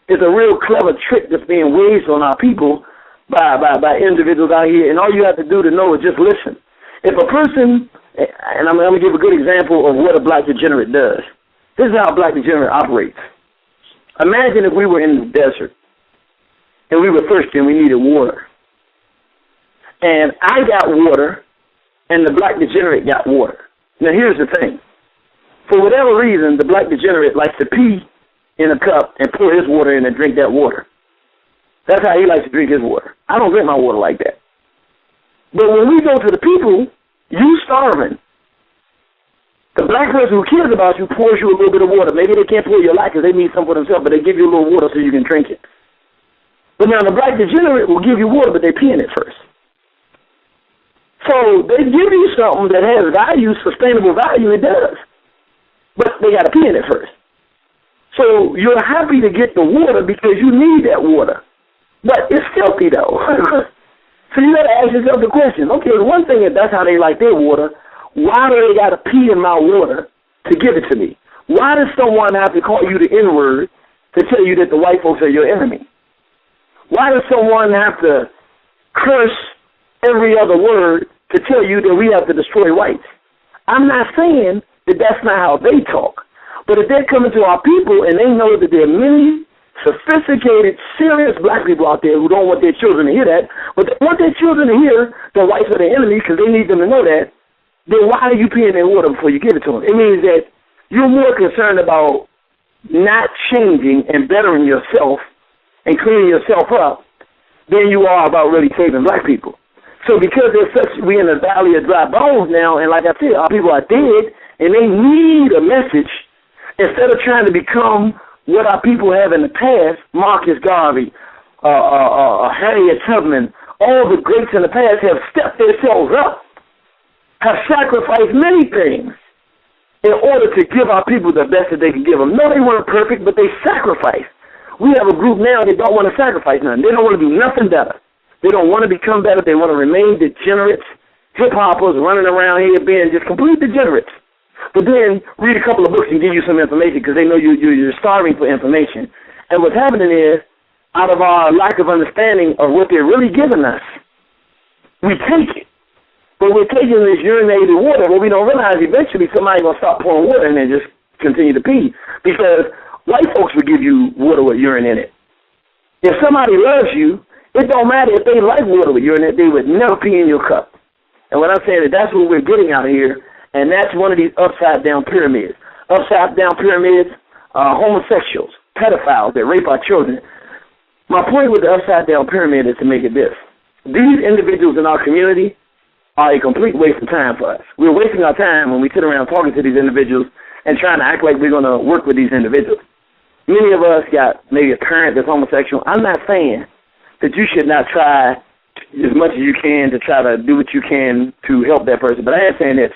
It's a real clever trick that's being waged on our people by individuals out here, and all you have to do to know is just listen. If a person, and I'm going to give a good example of what a black degenerate does. This is how a black degenerate operates. Imagine if we were in the desert and we were thirsty and we needed water. And I got water, and the black degenerate got water. Now, here's the thing. For whatever reason, the black degenerate likes to pee in a cup and pour his water in and drink that water. That's how he likes to drink his water. I don't drink my water like that. But when we go to the people, you starving. The black person who cares about you pours you a little bit of water. Maybe they can't pour you a lot because they need some for themselves, but they give you a little water so you can drink it. But now the black degenerate will give you water, but they pee in it first. So they give you something that has value, sustainable value, it does. But they got to pee in it first. So you're happy to get the water because you need that water. But it's filthy, though. So you got to ask yourself the question, okay, the one thing is that's how they like their water. Why do they got to pee in my water to give it to me? Why does someone have to call you the N-word to tell you that the white folks are your enemy? Why does someone have to curse every other word to tell you that we have to destroy whites? I'm not saying that that's not how they talk. But if they're coming to our people and they know that there are many sophisticated, serious black people out there who don't want their children to hear that, but they want their children to hear the whites are the enemy because they need them to know that, then why are you peeing in water before you give it to them? It means that you're more concerned about not changing and bettering yourself and cleaning yourself up than you are about really saving black people. So because we're in a valley of dry bones now, and like I said, our people are dead, and they need a message. Instead of trying to become what our people have in the past, Marcus Garvey, Harriet Tubman, all the greats in the past have stepped themselves up, have sacrificed many things in order to give our people the best that they can give them. No, they weren't perfect, but they sacrificed. We have a group now that don't want to sacrifice nothing. They don't want to do nothing better. They don't want to become better. They want to remain degenerates, hip-hoppers running around here being just complete degenerates. But then read a couple of books and give you some information because they know you're starving for information. And what's happening is, out of our lack of understanding of what they're really giving us, we take it. But we're taking this urinated water, but we don't realize eventually somebody's going to stop pouring water in and just continue to pee. Because white folks will give you water with urine in it. If somebody loves you, it don't matter if they like water with urine in it, they would never pee in your cup. And what I'm saying is that's what we're getting out of here. And that's one of these upside-down pyramids. Upside-down pyramids, homosexuals, pedophiles that rape our children. My point with the upside-down pyramid is to make it this. These individuals in our community are a complete waste of time for us. We're wasting our time when we sit around talking to these individuals and trying to act like we're going to work with these individuals. Many of us got maybe a parent that's homosexual. I'm not saying that you should not try as much as you can to try to do what you can to help that person. But I am saying this.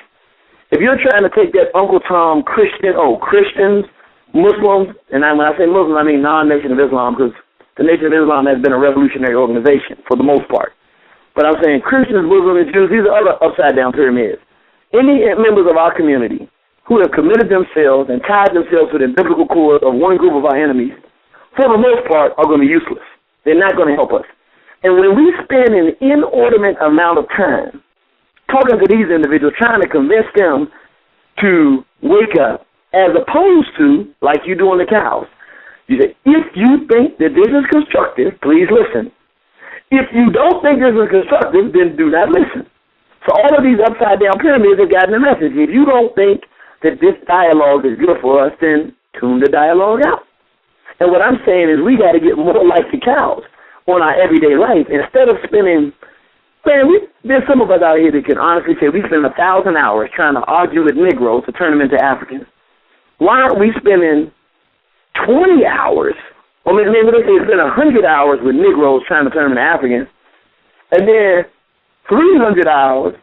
If you're trying to take that Uncle Tom Christians, Muslims, and when I say Muslims, I mean non-Nation of Islam, because the Nation of Islam has been a revolutionary organization for the most part. But I'm saying Christians, Muslims, and Jews, these are other upside-down pyramids. Any members of our community who have committed themselves and tied themselves to the biblical cord of one group of our enemies, for the most part, are going to be useless. They're not going to help us. And when we spend an inordinate amount of time talking to these individuals, trying to convince them to wake up, as opposed to, like you do on the cows, you say, if you think that this is constructive, please listen. If you don't think this is constructive, then do not listen. So all of these upside-down pyramids have gotten a message. If you don't think that this dialogue is good for us, then tune the dialogue out. And what I'm saying is we got to get more like the cows on our everyday life. Instead of spending, there's some of us out here that can honestly say we spend 1,000 hours trying to argue with Negroes to turn them into Africans. Why aren't we spending 20 hours, or maybe they say spend 100 hours with Negroes trying to turn them into Africans, and then 300 hours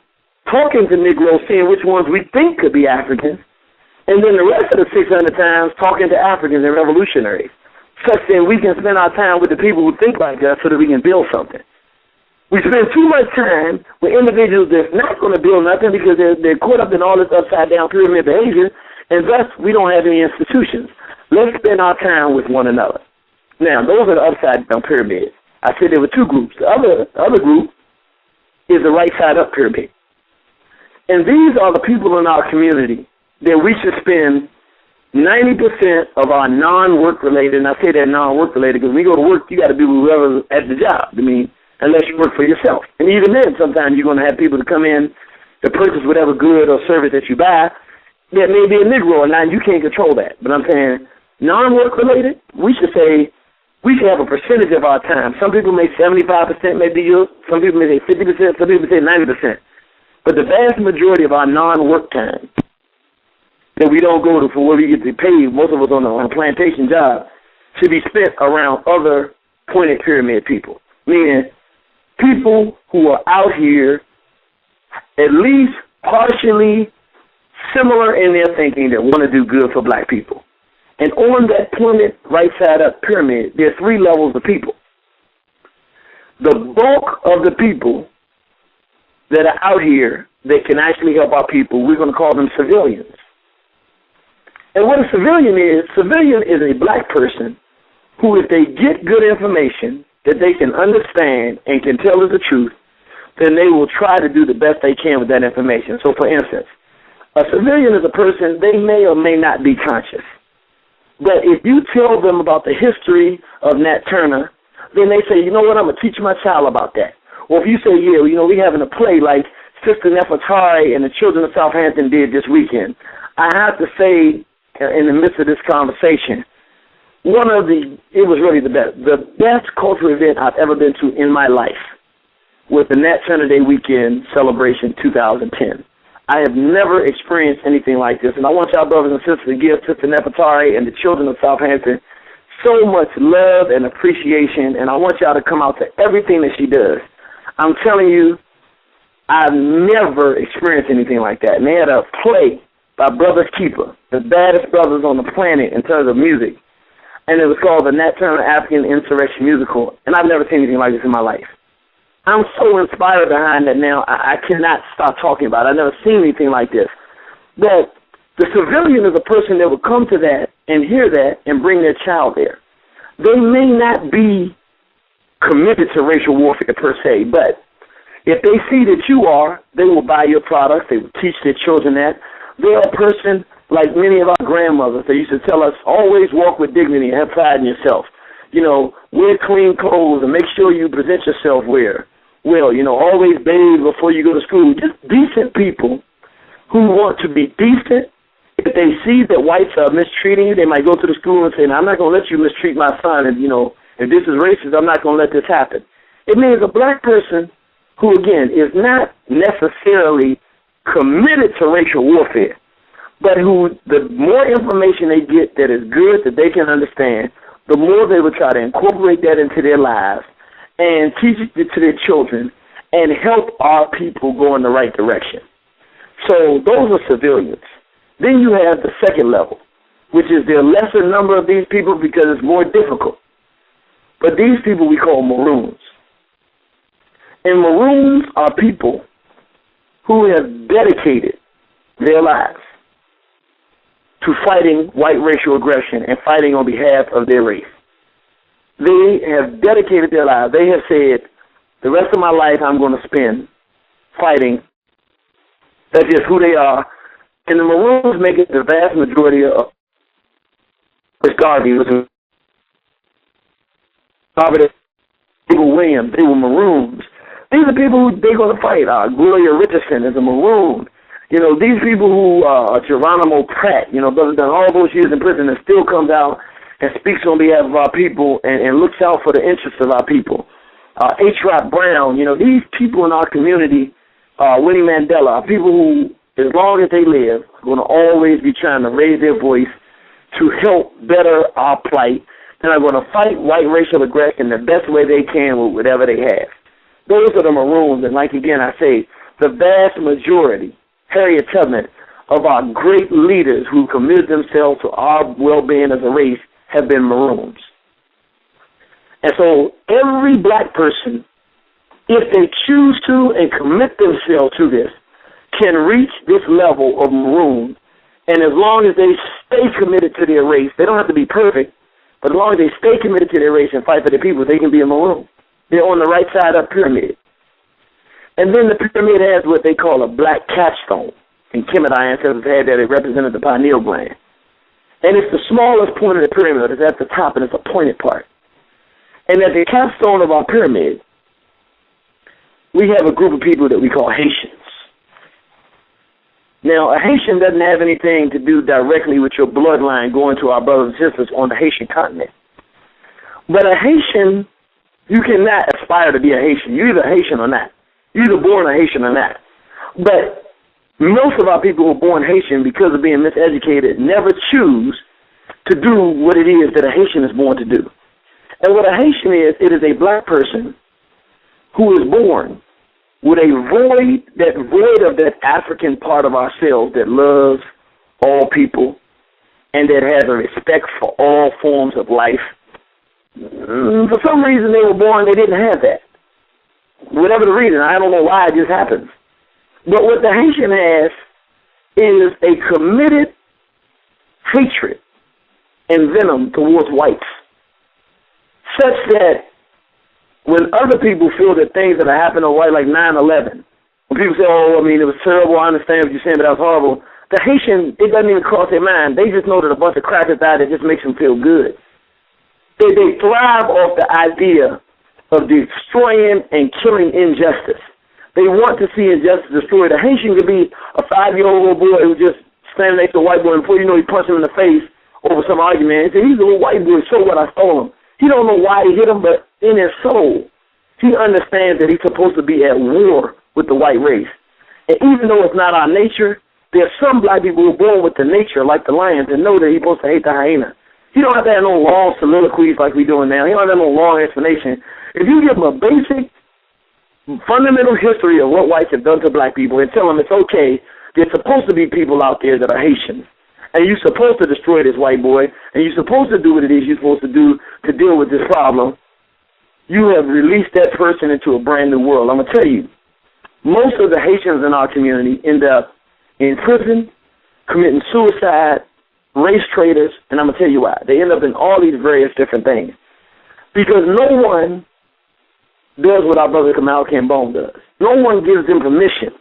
talking to Negroes, seeing which ones we think could be Africans, and then the rest of the 600 times talking to Africans and revolutionaries, such that we can spend our time with the people who think like us so that we can build something. We spend too much time with individuals that's not going to build nothing because they're caught up in all this upside-down pyramid behavior, and thus we don't have any institutions. Let's spend our time with one another. Now, those are the upside-down pyramids. I said there were two groups. The other group is the right-side-up pyramid. And these are the people in our community that we should spend 90% of our non-work related, and I say that non-work related because when you go to work, you got to be with whoever's at the job. I mean, unless you work for yourself. And even then, sometimes you're going to have people to come in to purchase whatever good or service that you buy that may be a Negro, and now you can't control that. But I'm saying non-work related, we should say we should have a percentage of our time. Some people may 75% may be yours. Some people may say 50%. Some people say 90%. But the vast majority of our non-work time that we don't go to for where we get paid, most of us on a plantation job, should be spent around other pointed pyramid people, meaning people who are out here at least partially similar in their thinking that want to do good for black people. And on that pointed right side up pyramid, there are three levels of people. The bulk of the people that are out here that can actually help our people, we're going to call them civilians. And what a civilian is a black person who, if they get good information that they can understand and can tell us the truth, then they will try to do the best they can with that information. So, for instance, a civilian is a person, they may or may not be conscious. But if you tell them about the history of Nat Turner, then they say, you know what, I'm going to teach my child about that. Or if you say, yeah, you know, we having a play like Sister Nefertari and the children of Southampton did this weekend, I have to say in the midst of this conversation, it was really the best cultural event I've ever been to in my life was the Nat Turner Day Weekend Celebration 2010. I have never experienced anything like this, and I want y'all brothers and sisters to give Sister Nefertari and the children of Southampton so much love and appreciation, and I want y'all to come out to everything that she does. I'm telling you, I've never experienced anything like that. And they had a play by Brothers Keeper, the baddest brothers on the planet in terms of music, and it was called the Nat Turner African Insurrection Musical, and I've never seen anything like this in my life. I'm so inspired behind that now, I cannot stop talking about it. I've never seen anything like this. But the civilian is a person that will come to that and hear that and bring their child there. They may not be committed to racial warfare per se, but if they see that you are, they will buy your products. They will teach their children that. They're a person like many of our grandmothers. They used to tell us, always walk with dignity and have pride in yourself. You know, wear clean clothes and make sure you present yourself well, you know, always bathe before you go to school. Just decent people who want to be decent. If they see that whites are mistreating you, they might go to the school and say, I'm not going to let you mistreat my son. And, you know, if this is racist, I'm not going to let this happen. It means a black person who, again, is not necessarily committed to racial warfare, but who the more information they get that is good, that they can understand, the more they will try to incorporate that into their lives and teach it to their children and help our people go in the right direction. So those are civilians. Then you have the second level, which is the lesser number of these people because it's more difficult. But these people we call Maroons. And Maroons are people who have dedicated their lives to fighting white racial aggression and fighting on behalf of their race. They have dedicated their lives. They have said, the rest of my life I'm going to spend fighting. That's just who they are. And the Maroons make it the vast majority of Garvey was Robert Williams. They were Maroons. These are people who they're going to fight. Gloria Richardson is a Maroon. You know, these people who Geronimo Pratt, you know, done all those years in prison and still comes out and speaks on behalf of our people and looks out for the interests of our people. H. Rod Brown, you know, these people in our community, Winnie Mandela, are people who, as long as they live, are going to always be trying to raise their voice to help better our plight, and are going to fight white racial aggression the best way they can with whatever they have. Those are the Maroons, and like again I say, the vast majority, Harriet Tubman, of our great leaders who committed themselves to our well-being as a race have been Maroons. And so every black person, if they choose to and commit themselves to this, can reach this level of Maroon. And as long as they stay committed to their race, they don't have to be perfect, but as long as they stay committed to their race and fight for their people, they can be a Maroon. They're on the right side of the pyramid. And then the pyramid has what they call a black capstone. And Kemet, our ancestors had that. It represented the pineal gland. And it's the smallest point of the pyramid. It's at the top, and it's a pointed part. And at the capstone of our pyramid, we have a group of people that we call Haitians. Now, a Haitian doesn't have anything to do directly with your bloodline going to our brothers and sisters on the Haitian continent. But a Haitian, you cannot aspire to be a Haitian. You're either Haitian or not. You're either born a Haitian or not. But most of our people who are born Haitian, because of being miseducated, never choose to do what it is that a Haitian is born to do. And what a Haitian is, it is a black person who is born with a void of that African part of ourselves that loves all people and that has a respect for all forms of life. For some reason they were born, they didn't have that. Whatever the reason, I don't know why it just happens. But what the Haitian has is a committed hatred and venom towards whites, such that when other people feel that things that are happening to white, like 9/11, when people say, oh, I mean, it was terrible, I understand what you're saying, but that was horrible, the Haitian, it doesn't even cross their mind. They just know that a bunch of crackers died that just makes them feel good. They thrive off the idea of destroying and killing injustice. They want to see injustice destroyed. The Haitian could be a 5-year-old little boy who just standing next to a white boy, and before you know, he punched him in the face over some argument. He said, he's a little white boy, so what, I stole him. He don't know why he hit him, but in his soul, he understands that he's supposed to be at war with the white race. And even though it's not our nature, there are some black people who are born with the nature, like the lions, and know that he's supposed to hate the hyena. He don't have to have no long soliloquies like we're doing now. He don't have no long explanation. If you give him a basic, fundamental history of what whites have done to black people and tell them it's okay, there's supposed to be people out there that are Haitians. And you're supposed to destroy this white boy, and you're supposed to do what it is you're supposed to do to deal with this problem, you have released that person into a brand new world. I'm going to tell you, most of the Haitians in our community end up in prison, committing suicide, race traitors, and I'm going to tell you why. They end up in all these various different things. Because no one does what our brother Kamal Cambone does. No one gives them permission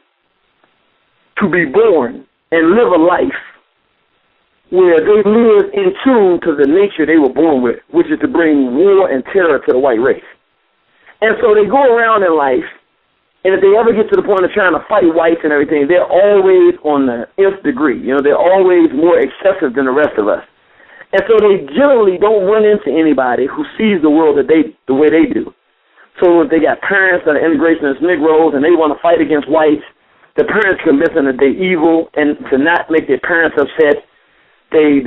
to be born and live a life where they live in tune to the nature they were born with, which is to bring war and terror to the white race. And so they go around in life, and if they ever get to the point of trying to fight whites and everything, they're always on the nth degree. You know, they're always more excessive than the rest of us. And so they generally don't run into anybody who sees the world the way they do. So if they got parents that are integrationist Negroes and they want to fight against whites, the parents convince them that they're evil, and to not make their parents upset, they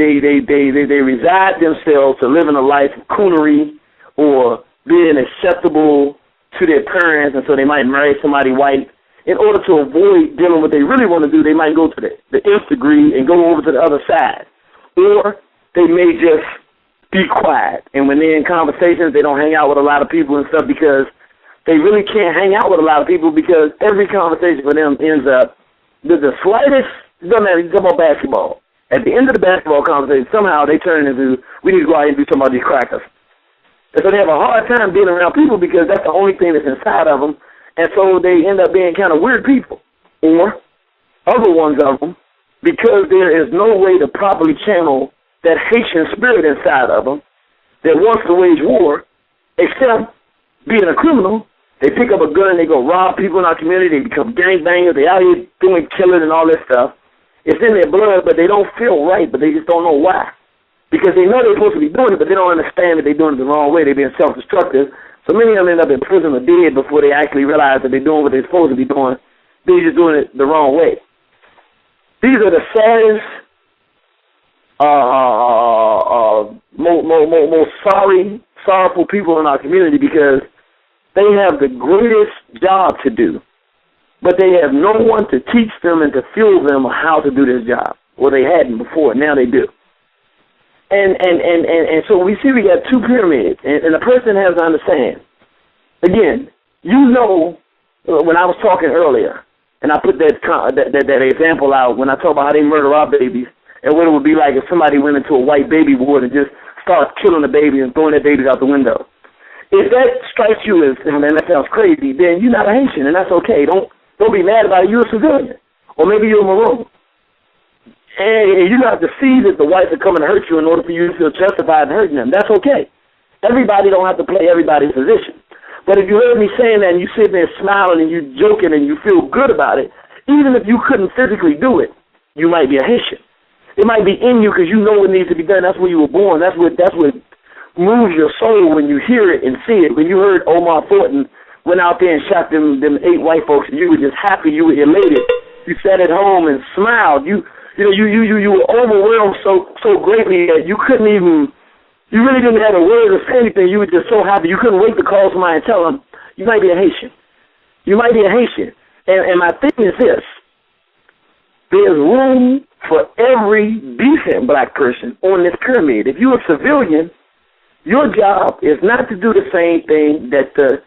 reside themselves to living a life of coonery or being acceptable to their parents, and so they might marry somebody white. In order to avoid dealing with what they really want to do, they might go to the nth degree and go over to the other side. Or they may just be quiet, and when they're in conversations, they don't hang out with a lot of people and stuff because they really can't hang out with a lot of people because every conversation for them ends up with the slightest, it doesn't matter, you talk about basketball. At the end of the basketball conversation, somehow they turn into, we need to go out and do something about these crackers. And so they have a hard time being around people because that's the only thing that's inside of them, and so they end up being kind of weird people. Or other ones of them, because there is no way to properly channel that Haitian spirit inside of them that wants to wage war, except being a criminal. They pick up a gun and they go rob people in our community. They become gangbangers. They out here doing killing and all this stuff. It's in their blood, but they don't feel right, but they just don't know why. Because they know they're supposed to be doing it, but they don't understand that they're doing it the wrong way. They're being self-destructive. So many of them end up in prison or dead before they actually realize that they're doing what they're supposed to be doing. They're just doing it the wrong way. These are the saddest, most sorrowful people in our community because they have the greatest job to do, but they have no one to teach them and to fuel them how to do this job. Well, they hadn't before. Now they do. And so we see we got two pyramids, and the person has to understand. Again, you know, when I was talking earlier, and I put that example out when I talk about how they murder our babies, and what it would be like if somebody went into a white baby ward and just started killing the baby and throwing their babies out the window. If that strikes you as, man, that sounds crazy, then you're not a Haitian, and that's okay. Don't be mad about it. You're a civilian, or maybe you're a Maroon. And you don't have to see that the whites are coming to hurt you in order for you to feel justified in hurting them. That's okay. Everybody don't have to play everybody's position. But if you heard me saying that and you sit there smiling and you joking and you feel good about it, even if you couldn't physically do it, you might be a Haitian. It might be in you because you know what needs to be done. That's where you were born. That's what moves your soul when you hear it and see it. When you heard Omar Thornton went out there and shot them 8 white folks, and you were just happy, you were elated. You sat at home and smiled. You were overwhelmed so greatly that you couldn't even, you really didn't have a word to say anything. You were just so happy. You couldn't wait to call somebody and tell them, you might be a Haitian. You might be a Haitian. And my thing is this. There's room for every decent black person on this pyramid. If you're a civilian, your job is not to do the same thing that the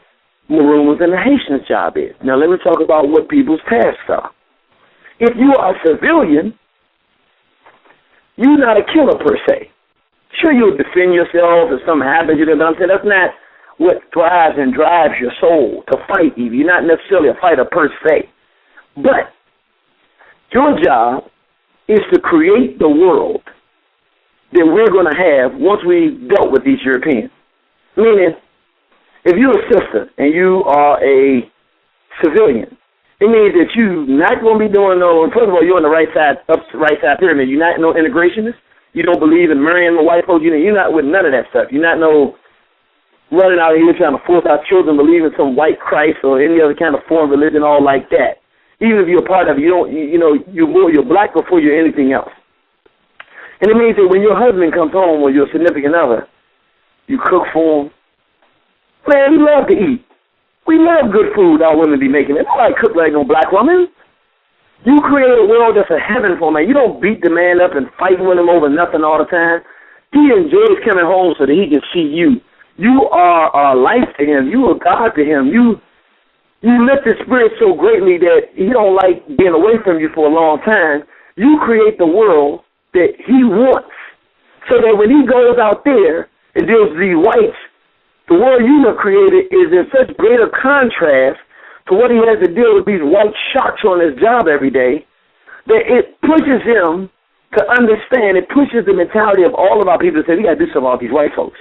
Maroons and the Haitians' job is. Now, let me talk about what people's tasks are. If you are a civilian, you're not a killer per se. Sure, you'll defend yourself if something happens. That's not what thrives and drives your soul to fight even. You're not necessarily a fighter per se. But your job is to create the world that we're going to have once we've dealt with these Europeans. Meaning, if you're a sister and you are a civilian, it means that you're not going to be doing first of all, you're on the right side pyramid. You're not no integrationist. You don't believe in marrying the white folks. You're not with none of that stuff. You're not running out here trying to force our children to believe in some white Christ or any other kind of form of religion, all like that. Even if you're a part of it, you're black before you're anything else. And it means that when your husband comes home or your significant other, you cook for him. Man, we love to eat. We love good food our women be making. They don't like cook like no black woman. You create a world that's a heaven for man. You don't beat the man up and fight with him over nothing all the time. He enjoys coming home so that he can see you. You are life to him. You are God to him. You lift his spirit so greatly that he don't like being away from you for a long time. You create the world that he wants so that when he goes out there and deals with these whites, the world you have created is in such greater contrast to what he has to deal with these white sharks on his job every day that it pushes him to understand, it pushes the mentality of all of our people to say, we got to do something about these white folks.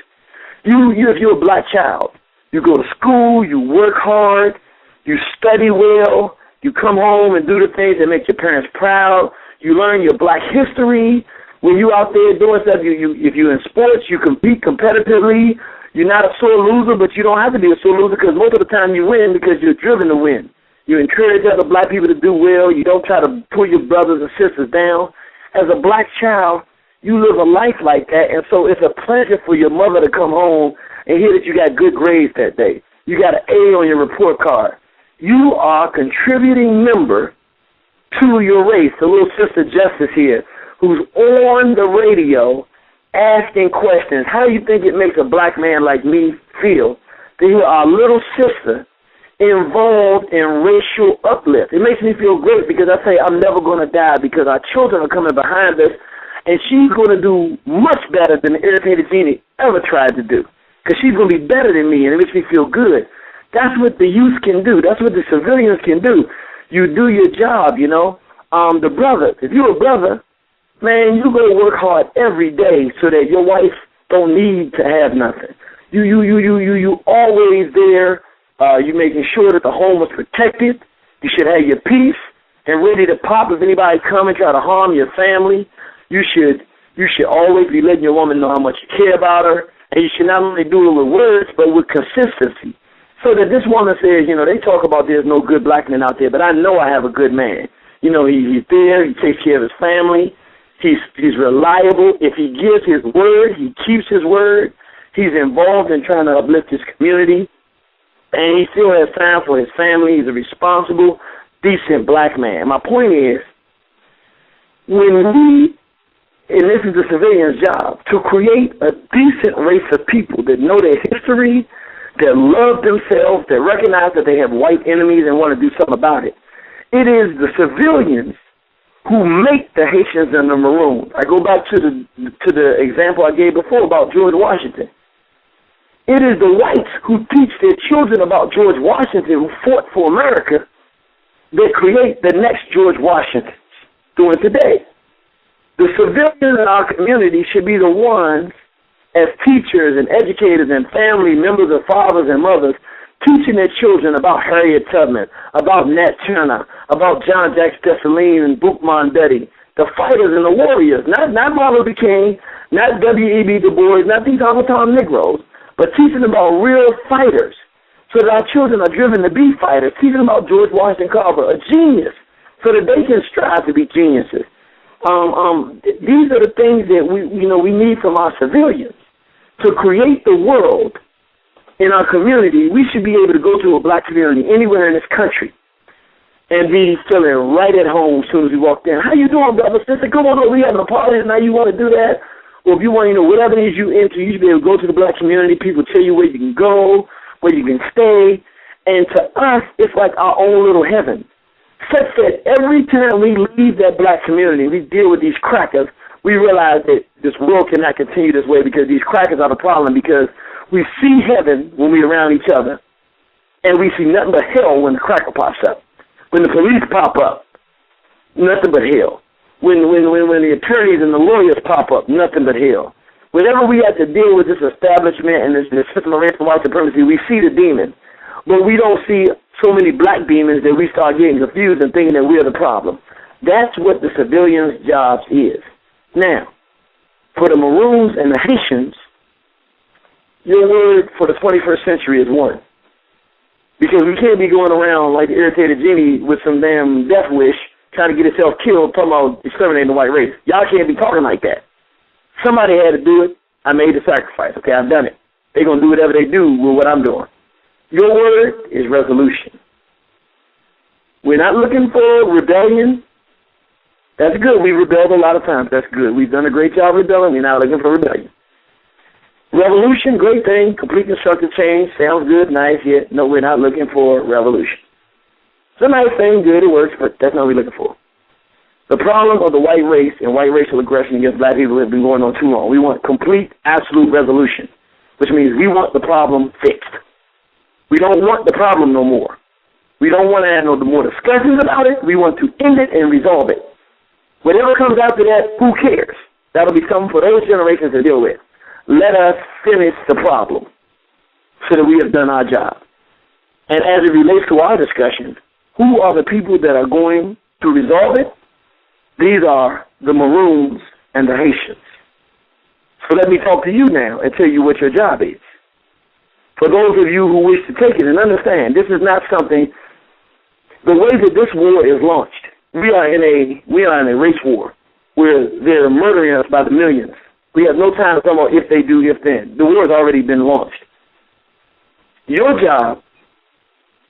If you're a black child, you go to school, you work hard, you study well, you come home and do the things that make your parents proud, you learn your black history. When you're out there doing stuff, if you're in sports, you compete competitively. You're not a sore loser, but you don't have to be a sore loser because most of the time you win because you're driven to win. You encourage other black people to do well. You don't try to pull your brothers and sisters down. As a black child, you live a life like that, and so it's a pleasure for your mother to come home and hear that you got good grades that day. You got an A on your report card. You are a contributing member to your race. The little sister Justice here, who's on the radio asking questions. How do you think it makes a black man like me feel to hear our little sister involved in racial uplift? It makes me feel great because I say I'm never going to die because our children are coming behind us, and she's going to do much better than the Irritated Genie ever tried to do because she's going to be better than me, and it makes me feel good. That's what the youth can do. That's what the civilians can do. You do your job, you know. The brothers, if you're a brother, man, you go to work hard every day so that your wife don't need to have nothing. You always there. You making sure that the home is protected. You should have your peace and ready to pop if anybody come and try to harm your family. You should always be letting your woman know how much you care about her, and you should not only do it with words but with consistency. So that this woman says, you know, they talk about there's no good black men out there, but I know I have a good man. You know, he's there. He takes care of his family. He's reliable. If he gives his word, he keeps his word. He's involved in trying to uplift his community. And he still has time for his family. He's a responsible, decent black man. My point is, when we, and this is the civilian's job, to create a decent race of people that know their history, that love themselves, that recognize that they have white enemies and want to do something about it. It is the civilians who make the Haitians and the Maroons. I go back to the example I gave before about George Washington. It is the whites who teach their children about George Washington, who fought for America, that create the next George Washingtons doing today. The civilians in our community should be the ones, as teachers and educators and family members of fathers and mothers, teaching their children about Harriet Tubman, about Nat Turner, about John Jacques Dessalines and Boukman Betty, the fighters and the warriors, not Martin Luther King, not W.E.B. Du Bois, not these Tom Negroes, but teaching about real fighters so that our children are driven to be fighters, teaching about George Washington Carver, a genius, so that they can strive to be geniuses. These are the things that we need from our civilians. To create the world in our community, we should be able to go to a black community anywhere in this country and be feeling right at home as soon as we walk in. How you doing, brother, sister? Come on over, we having a party tonight. You want to do that? Or if you want, whatever it is you into, you should be able to go to the black community. People tell you where you can go, where you can stay. And to us, it's like our own little heaven. Such that every time we leave that black community, we deal with these crackers, we realize that this world cannot continue this way because these crackers are the problem, because we see heaven when we're around each other, and we see nothing but hell when the cracker pops up. When the police pop up, nothing but hell. When the attorneys and the lawyers pop up, nothing but hell. Whenever we have to deal with this establishment and this system of white supremacy, we see the demon, but we don't see so many black demons that we start getting confused and thinking that we're the problem. That's what the civilian's job is. Now, for the Maroons and the Haitians, your word for the 21st century is one. Because we can't be going around like the Irritated Genie with some damn death wish trying to get himself killed talking about exterminating the white race. Y'all can't be talking like that. Somebody had to do it. I made the sacrifice. Okay, I've done it. They're going to do whatever they do with what I'm doing. Your word is resolution. We're not looking for rebellion. That's good. We rebelled a lot of times. That's good. We've done a great job rebelling. We're not looking for rebellion. Revolution, great thing. Complete constructive change. Sounds good. Nice. Yet, no, we're not looking for revolution. It's a nice thing. Good. It works, but that's not what we're looking for. The problem of the white race and white racial aggression against black people has been going on too long. We want complete, absolute resolution, which means we want the problem fixed. We don't want the problem no more. We don't want to have no more discussions about it. We want to end it and resolve it. Whatever comes after that, who cares? That'll be something for those generations to deal with. Let us finish the problem so that we have done our job. And as it relates to our discussion, who are the people that are going to resolve it? These are the Maroons and the Haitians. So let me talk to you now and tell you what your job is. For those of you who wish to take it and understand, this is not something, the way that this war is launched, we are in a race war where they're murdering us by the millions. We have no time to talk about if they do, if then. The war has already been launched. Your job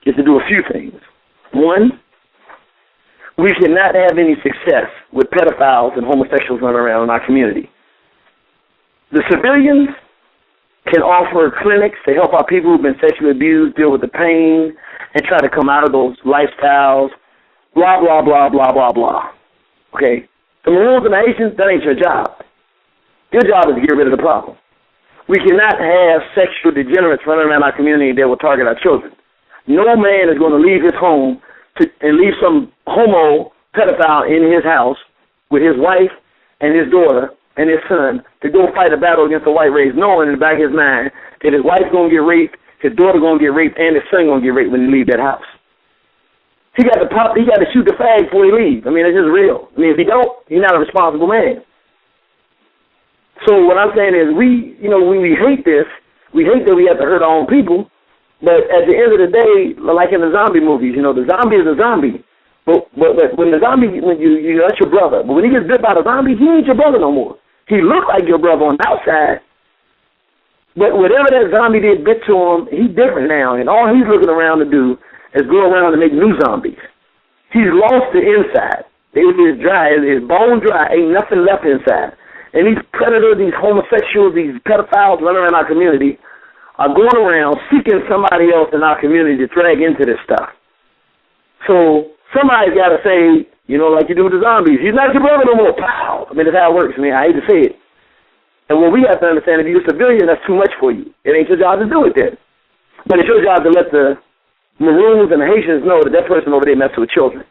is to do a few things. One, we cannot have any success with pedophiles and homosexuals running around in our community. The civilians can offer clinics to help our people who've been sexually abused deal with the pain and try to come out of those lifestyles, blah, blah, blah, blah, blah, blah. Okay? The Maroons and the Haitians, that ain't your job. Your job is to get rid of the problem. We cannot have sexual degenerates running around our community that will target our children. No man is going to leave his home and leave some homo pedophile in his house with his wife and his daughter and his son to go fight a battle against the white race, knowing in the back of his mind that his wife's going to get raped, his daughter going to get raped, and his son going to get raped when he leave that house. He got to shoot the fag before he leaves. I mean, it's just real. I mean, if he don't, he's not a responsible man. So what I'm saying is we hate this. We hate that we have to hurt our own people. But at the end of the day, like in the zombie movies, the zombie is a zombie. But when the zombie, that's your brother. But when he gets bit by the zombie, he ain't your brother no more. He looked like your brother on the outside. But whatever that zombie did bit to him, he's different now. And all he's looking around to do is go around and make new zombies. He's lost the inside. It is dry. It's bone dry. Ain't nothing left inside. And these predators, these homosexuals, these pedophiles running around our community are going around seeking somebody else in our community to drag into this stuff. So somebody's got to say, like you do with the zombies, he's not your brother no more. Pow! I mean, that's how it works. I mean, I hate to say it. And what we have to understand, if you're a civilian, that's too much for you. It ain't your job to do it then. But it's your job to let the Maroons and the Haitians know that person over there messes with children.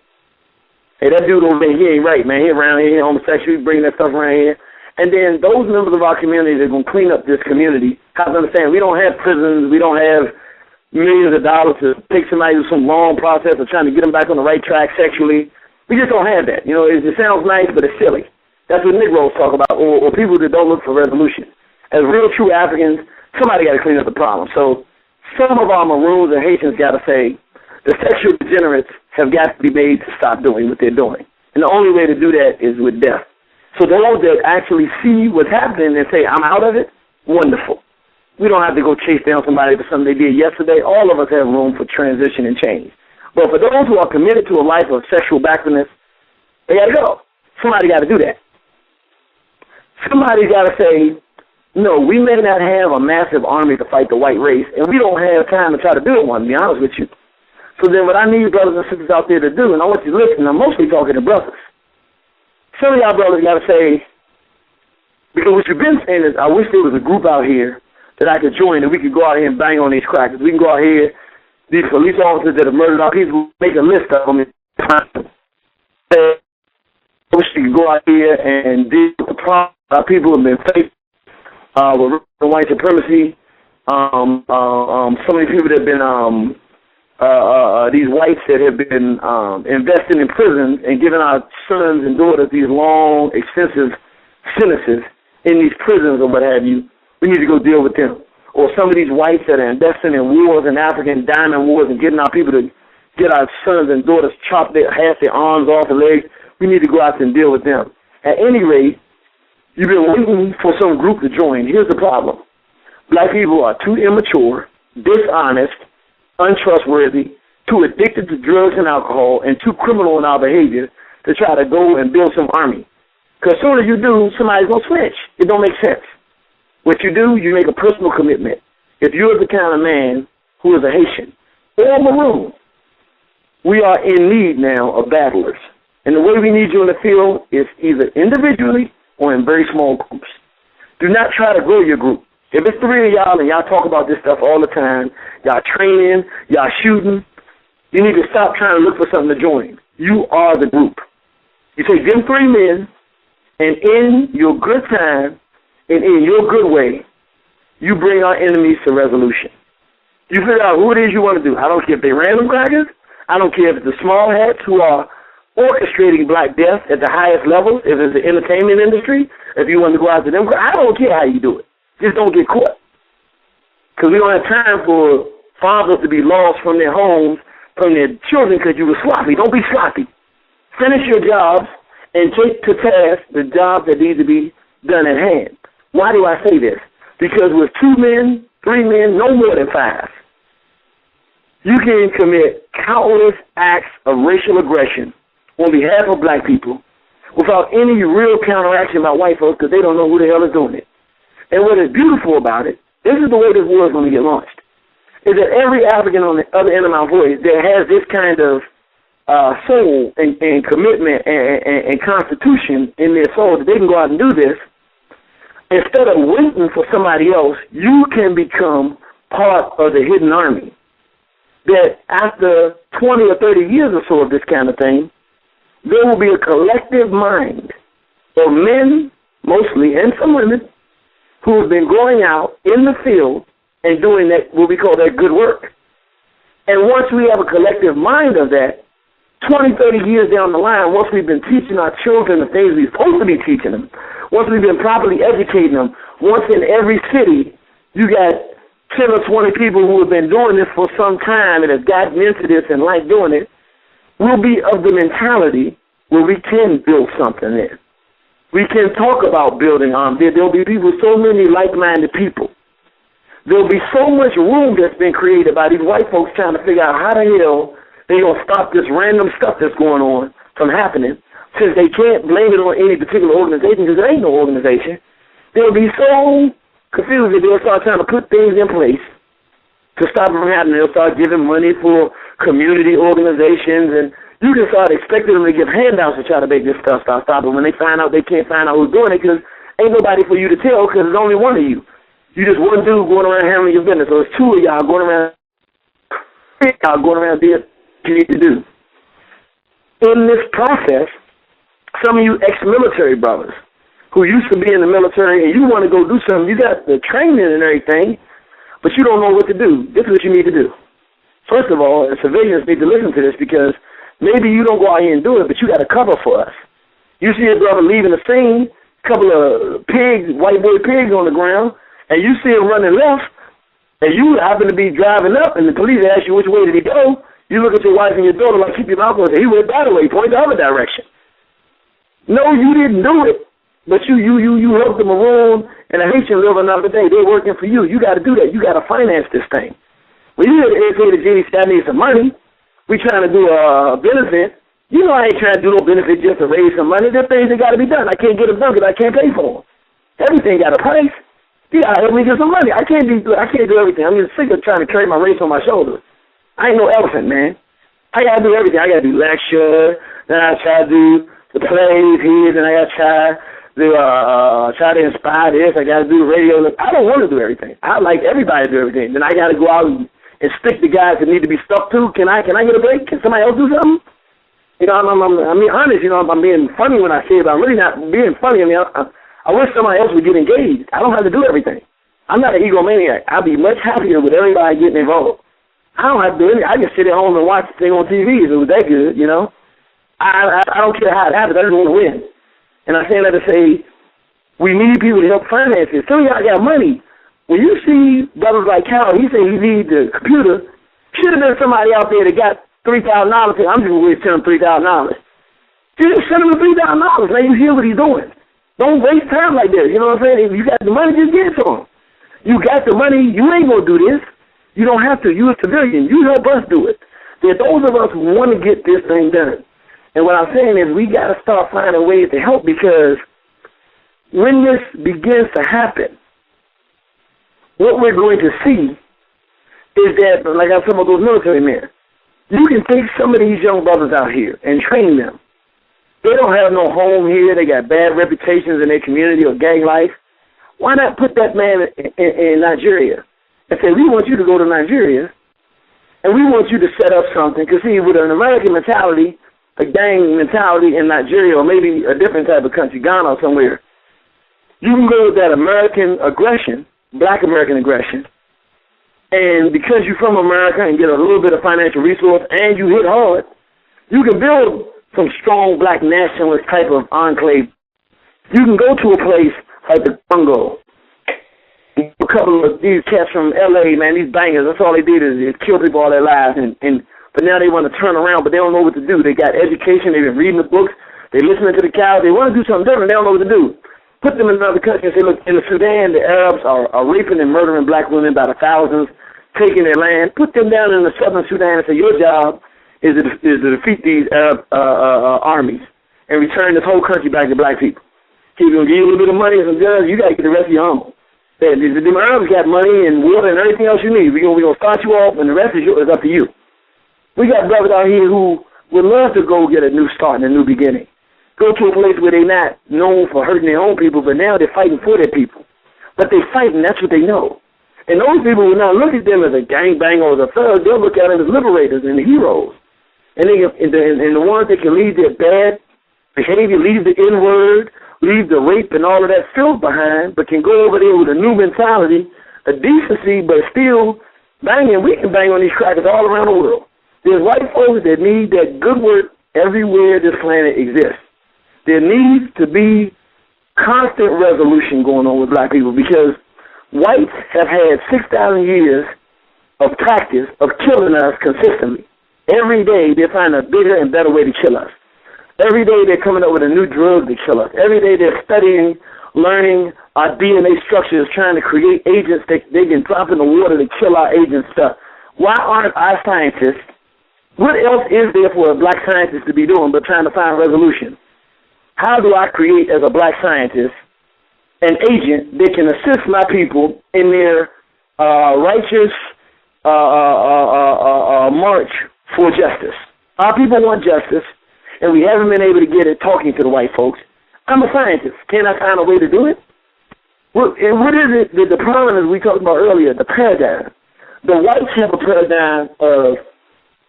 Hey, that dude over there, he ain't right, man. He around here, he homosexual, he bringing that stuff around here. And then those members of our community that are going to clean up this community have to understand we don't have prisons, we don't have millions of dollars to take somebody through some long process of trying to get them back on the right track sexually. We just don't have that. It sounds nice, but it's silly. That's what Negroes talk about, or people that don't look for resolution. As real true Africans, somebody got to clean up the problem. So some of our Maroons and Haitians got to say the sexual degenerates have got to be made to stop doing what they're doing. And the only way to do that is with death. So those that actually see what's happening and say, I'm out of it, wonderful. We don't have to go chase down somebody for something they did yesterday. All of us have room for transition and change. But for those who are committed to a life of sexual backwardness, they got to go. Somebody got to do that. Somebody's got to say, no, we may not have a massive army to fight the white race, and we don't have time to try to build one, to be honest with you. So then what I need brothers and sisters out there to do, and I want you to listen, I'm mostly talking to brothers. Some of y'all brothers got to say, because what you've been saying is, I wish there was a group out here that I could join and we could go out here and bang on these crackers. We can go out here, these police officers that have murdered our people, make a list of them. I wish we could go out here and deal with the problem our people have been faced with white supremacy. Some of these people that have been, these whites that have been investing in prisons and giving our sons and daughters these long, expensive sentences in these prisons or what have you, we need to go deal with them. Or some of these whites that are investing in wars in Africa and diamond wars and getting our people to get our sons and daughters chopped half their arms off and legs, we need to go out and deal with them. At any rate, you've been waiting for some group to join. Here's the problem. Black people are too immature, dishonest, untrustworthy, too addicted to drugs and alcohol, and too criminal in our behavior to try to go and build some army. Because as soon as you do, somebody's going to switch. It don't make sense. What you do, you make a personal commitment. If you're the kind of man who is a Haitian or Maroon, we are in need now of battlers. And the way we need you in the field is either individually or in very small groups. Do not try to grow your group. If it's 3 of y'all and y'all talk about this stuff all the time, y'all training, y'all shooting, you need to stop trying to look for something to join. You are the group. You take them 3 men, and in your good time and in your good way, you bring our enemies to resolution. You figure out who it is you want to do. I don't care if they're random crackers. I don't care if it's the small hats who are orchestrating black death at the highest levels, if it's the entertainment industry, if you want to go after them. I don't care how you do it. Just don't get caught. Because we don't have time for fathers to be lost from their homes from their children because you were sloppy. Don't be sloppy. Finish your jobs and take to task the jobs that need to be done at hand. Why do I say this? Because with 2 men, 3 men, no more than 5, you can commit countless acts of racial aggression on behalf of black people without any real counteraction by white folks because they don't know who the hell is doing it. And what is beautiful about it, this is the way this war is going to get launched, is that every African on the other end of my voice that has this kind of soul and commitment and constitution in their soul that they can go out and do this, instead of waiting for somebody else, you can become part of the hidden army. That after 20 or 30 years or so of this kind of thing, there will be a collective mind of men, mostly, and some women, who have been going out in the field and doing that, what we call that good work. And once we have a collective mind of that, 20, 30 years down the line, once we've been teaching our children the things we're supposed to be teaching them, once we've been properly educating them, once in every city you got 10 or 20 people who have been doing this for some time and have gotten into this and like doing it, we'll be of the mentality where we can build something there. We can talk about building arms. There'll be people, so many like-minded people. There'll be so much room that's been created by these white folks trying to figure out how the hell they're going to stop this random stuff that's going on from happening, since they can't blame it on any particular organization because there ain't no organization. They'll be so confused that they'll start trying to put things in place to stop it from happening. They'll start giving money for community organizations, and you can start expecting them to give handouts to try to make this stuff stop it. When they find out, they can't find out who's doing it because ain't nobody for you to tell because there's only one of you. You just one dude going around handling your business. So it's 2 of y'all going around doing what you need to do. In this process, some of you ex-military brothers who used to be in the military and you want to go do something, you got the training and everything, but you don't know what to do. This is what you need to do. First of all, civilians need to listen to this because maybe you don't go out here and do it, but you got to cover for us. You see a brother leaving the scene, a couple of pigs, white boy pigs on the ground, and you see him running left, and you happen to be driving up, and the police ask you which way did he go. You look at your wife and your daughter like, keep your mouth closed. He went that way, point the other direction. No, you didn't do it, but you helped the Maroon and the Haitian live another day. They're working for you. You got to do that. You got to finance this thing. When you hear the Irritated Genie say, I need some money, we trying to do a benefit. You know I ain't trying to do no benefit just to raise some money. There's things that got to be done. I can't get them done because I can't pay for them. Everything got a price. You got to help me get some money. I can't do everything. I'm just sick of trying to carry my race on my shoulders. I ain't no elephant, man. I got to do everything. I got to do lecture, then I try to do the plays here, then I got to try to inspire this. I got to do the radio. I don't want to do everything. I like everybody to do everything. Then I got to go out and stick the guys that need to be stuck to. Can I get a break? Can somebody else do something? You know, I'm being honest. You know, I'm being funny when I say it, but I'm really not being funny. I mean, I wish somebody else would get engaged. I don't have to do everything. I'm not an egomaniac. I'd be much happier with everybody getting involved. I don't have to do anything. I can sit at home and watch the thing on TV if it was that good, you know. I don't care how it happens. I just want to win. And I say that to say we need people to help finance it. Some of y'all got money. When you see brothers like Cal, he said he needs the computer. Should have been somebody out there that got $3,000. I'm just going to send him $3,000. Just send him $3,000. Let him hear what he's doing. Don't waste time like this. You know what I'm saying? If you got the money, just give it to him. You got the money. You ain't going to do this. You don't have to. You're a civilian. You help us do it. There are those of us who want to get this thing done. And what I'm saying is we got to start finding ways to help because when this begins to happen, what we're going to see is that, like I said about those military men, you can take some of these young brothers out here and train them. They don't have no home here. They got bad reputations in their community or gang life. Why not put that man in Nigeria and say, we want you to go to Nigeria and we want you to set up something? Because, see, with an American mentality, a gang mentality in Nigeria or maybe a different type of country, Ghana or somewhere, you can go with that American aggression, black American aggression, and because you're from America and get a little bit of financial resource and you hit hard, you can build some strong black nationalist type of enclave. You can go to a place like the Congo. A couple of these cats from L.A., man, these bangers, that's all they did is kill people all their lives and but now they want to turn around, but they don't know what to do. They got education, they've been reading the books, they're listening to the cows, they want to do something different, they don't know what to do. Put them in another country and say, look, in the Sudan, the Arabs are raping and murdering black women by the thousands, taking their land. Put them down in the southern Sudan and say, your job is to defeat these Arab armies and return this whole country back to black people. He's going to give you a little bit of money and some guns, you got to get the rest of your own. The Arabs got money and water and everything else you need. We're going to start you off, and the rest is up to you. We got brothers out here who would love to go get a new start and a new beginning. Go to a place where they're not known for hurting their own people, but now they're fighting for their people. But they're fighting, that's what they know. And those people will not look at them as a gangbanger or as a thug. They'll look at them as liberators and heroes. And the ones that can leave their bad behavior, leave the N-word, leave the rape and all of that filth behind, but can go over there with a new mentality, a decency, but still banging. We can bang on these crackers all around the world. There's white folks that need that good work everywhere this planet exists. There needs to be constant resolution going on with black people because whites have had 6,000 years of practice of killing us consistently. Every day they're finding a bigger and better way to kill us. Every day they're coming up with a new drug to kill us. Every day they're studying, learning our DNA structures, trying to create agents that they can drop in the water to kill our agent stuff. Why aren't our scientists, what else is there for a black scientist to be doing but trying to find resolution? How do I create as a black scientist an agent that can assist my people in their righteous march for justice? Our people want justice, and we haven't been able to get it talking to the white folks. I'm a scientist. Can I find a way to do it? What is it that the problem is we talked about earlier, the paradigm? The whites have a paradigm of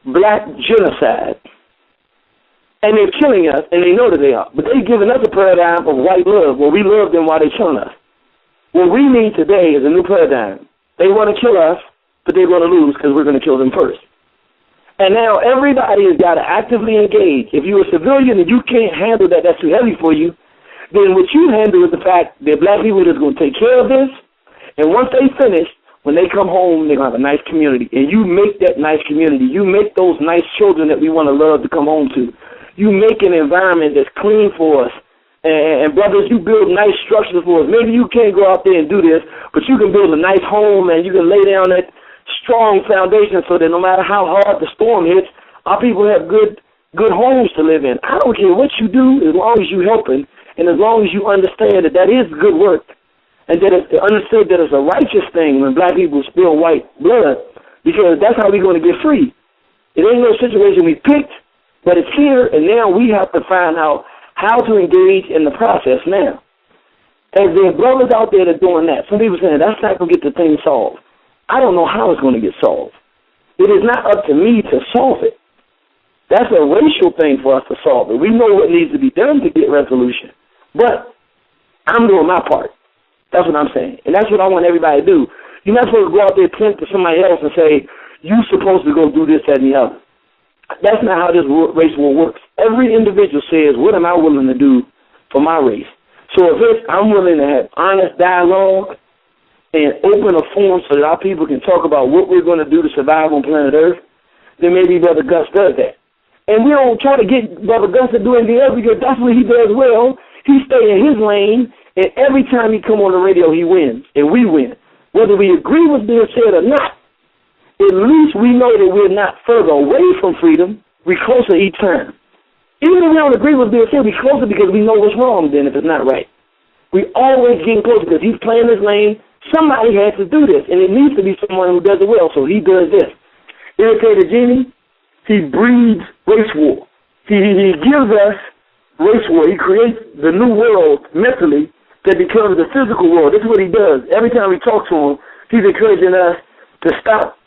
black genocide, and they're killing us, and they know that they are. But they've given us a paradigm of white love, where we love them while they're killing us. What we need today is a new paradigm. They want to kill us, but they're going to lose because we're going to kill them first. And now everybody has got to actively engage. If you're a civilian and you can't handle that, that's too heavy for you, then what you handle is the fact that black people are going to take care of this, and once they finish, when they come home, they're going to have a nice community. And you make that nice community. You make those nice children that we want to love to come home to. You make an environment that's clean for us. And brothers, you build nice structures for us. Maybe you can't go out there and do this, but you can build a nice home and you can lay down that strong foundation so that no matter how hard the storm hits, our people have good homes to live in. I don't care what you do as long as you're helping and as long as you understand that that is good work and that it's understood that it's a righteous thing when black people spill white blood, because that's how we're going to get free. It ain't no situation we picked, but it's here, and now we have to find out how to engage in the process now. As there are brothers out there that are doing that. Some people saying that's not going to get the thing solved. I don't know how it's going to get solved. It is not up to me to solve it. That's a racial thing for us to solve it. We know what needs to be done to get resolution. But I'm doing my part. That's what I'm saying. And that's what I want everybody to do. You're not supposed to go out there and point to somebody else and say, you're supposed to go do this, that, and the other. That's not how this race war works. Every individual says, what am I willing to do for my race? So if I'm willing to have honest dialogue and open a forum so that our people can talk about what we're going to do to survive on planet Earth, then maybe Brother Gus does that. And we don't try to get Brother Gus to do anything else because that's what he does well. He stays in his lane, and every time he come on the radio, he wins, and we win. Whether we agree with being said or not, at least we know that we're not further away from freedom. We're closer each time. Even if we don't agree with being said, we're closer because we know what's wrong then if it's not right. We always getting closer because he's playing his lane. Somebody has to do this, and it needs to be someone who does it well, so he does this. Irritated Genie, he breeds race war. He gives us race war. He creates the new world mentally that becomes the physical world. This is what he does. Every time we talk to him, he's encouraging us to stop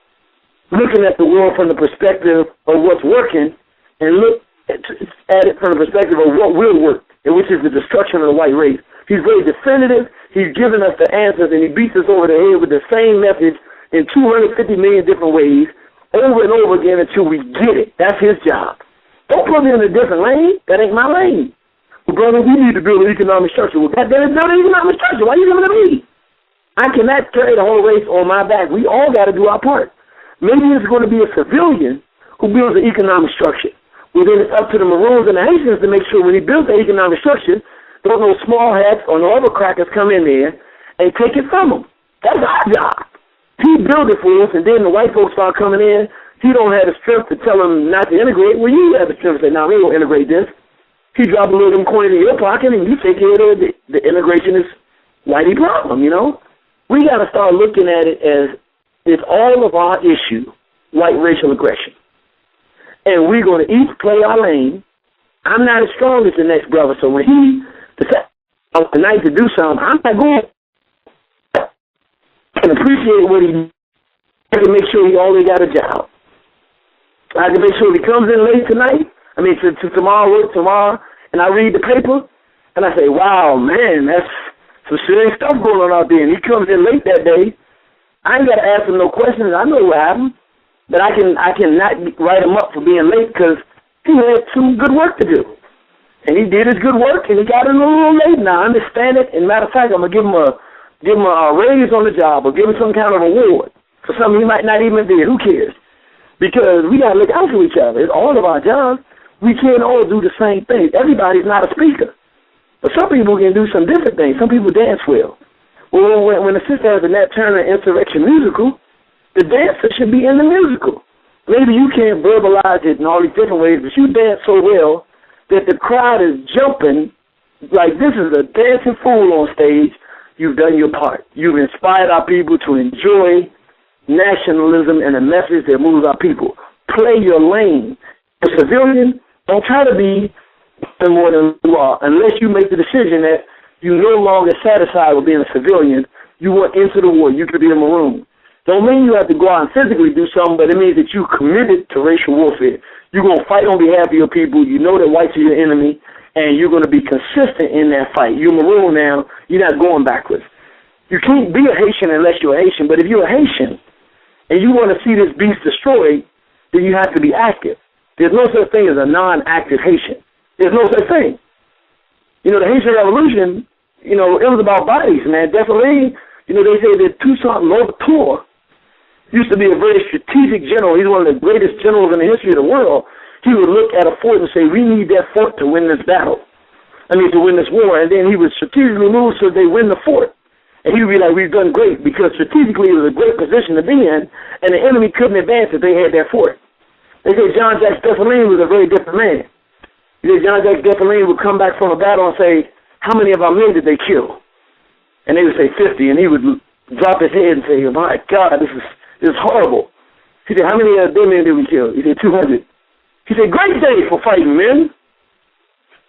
looking at the world from the perspective of what's working and look at it from the perspective of what will work, and which is the destruction of the white race. He's very definitive. He's giving us the answers, and he beats us over the head with the same message in 250 million different ways over and over again until we get it. That's his job. Don't put me in a different lane. That ain't my lane. Well, brother, we need to build an economic structure. Well, God damn it, build an economic structure. Why are you giving it to me? I cannot carry the whole race on my back. We all got to do our part. Maybe it's going to be a civilian who builds the economic structure. Well, then it's up to the Maroons and the Haitians to make sure when he builds the economic structure, don't no small hats or no other crackers come in there and take it from him. That's our job. He built it for us, and then the white folks start coming in. He don't have the strength to tell them not to integrate. Well, you have the strength to say, "Now we don't integrate this." He drop a little of them coin in your pocket, and you take care of the integrationist whitey problem. You know, we got to start looking at it as it's all of our issue, white racial aggression, and we're going to each play our lane. I'm not as strong as the next brother, so when he decides tonight to do something, I'm not going to appreciate what he did to make sure he always got a job. I can make sure if he comes in late tonight, to tomorrow, and I read the paper, and I say, wow, man, that's some serious stuff going on out there. And he comes in late that day. I ain't got to ask him no questions. I know what happened. But I can not write him up for being late because he had some good work to do. And he did his good work, and he got in a little late now. I understand it. And matter of fact, I'm going to give him a raise on the job or give him some kind of award for something he might not even did. Who cares? Because we got to look out for each other. It's all of our jobs. We can't all do the same thing. Everybody's not a speaker. But some people can do some different things. Some people dance well. Well, when the sister has a Nat Turner Insurrection musical, the dancer should be in the musical. Maybe you can't verbalize it in all these different ways, but you dance so well that the crowd is jumping like this is a dancing fool on stage. You've done your part. You've inspired our people to enjoy nationalism and a message that moves our people. Play your lane. A civilian, don't try to be more than you are unless you make the decision that you're no longer satisfied with being a civilian. You want into the war. You could be a Maroon. Don't mean you have to go out and physically do something, but it means that you committed to racial warfare. You're going to fight on behalf of your people. You know that whites are your enemy, and you're going to be consistent in that fight. You're Maroon now. You're not going backwards. You can't be a Haitian unless you're a Haitian, but if you're a Haitian and you want to see this beast destroyed, then you have to be active. There's no such thing as a non-active Haitian. There's no such thing. You know, the Haitian Revolution, it was about bodies, man. Definitely, they say that Toussaint Louverture used to be a very strategic general. He's one of the greatest generals in the history of the world. He would look at a fort and say, we need that fort to win this battle. To win this war. And then he would strategically move so they win the fort. And he would be like, we've done great, because strategically it was a great position to be in, and the enemy couldn't advance if they had that fort. They say John Jacques Dessalines was a very different man. John Jacques Dessalines would come back from a battle and say, how many of our men did they kill? And they would say 50, and he would drop his head and say, my God, this is horrible. He said, how many of their men did we kill? He said, 200. He said, great day for fighting men.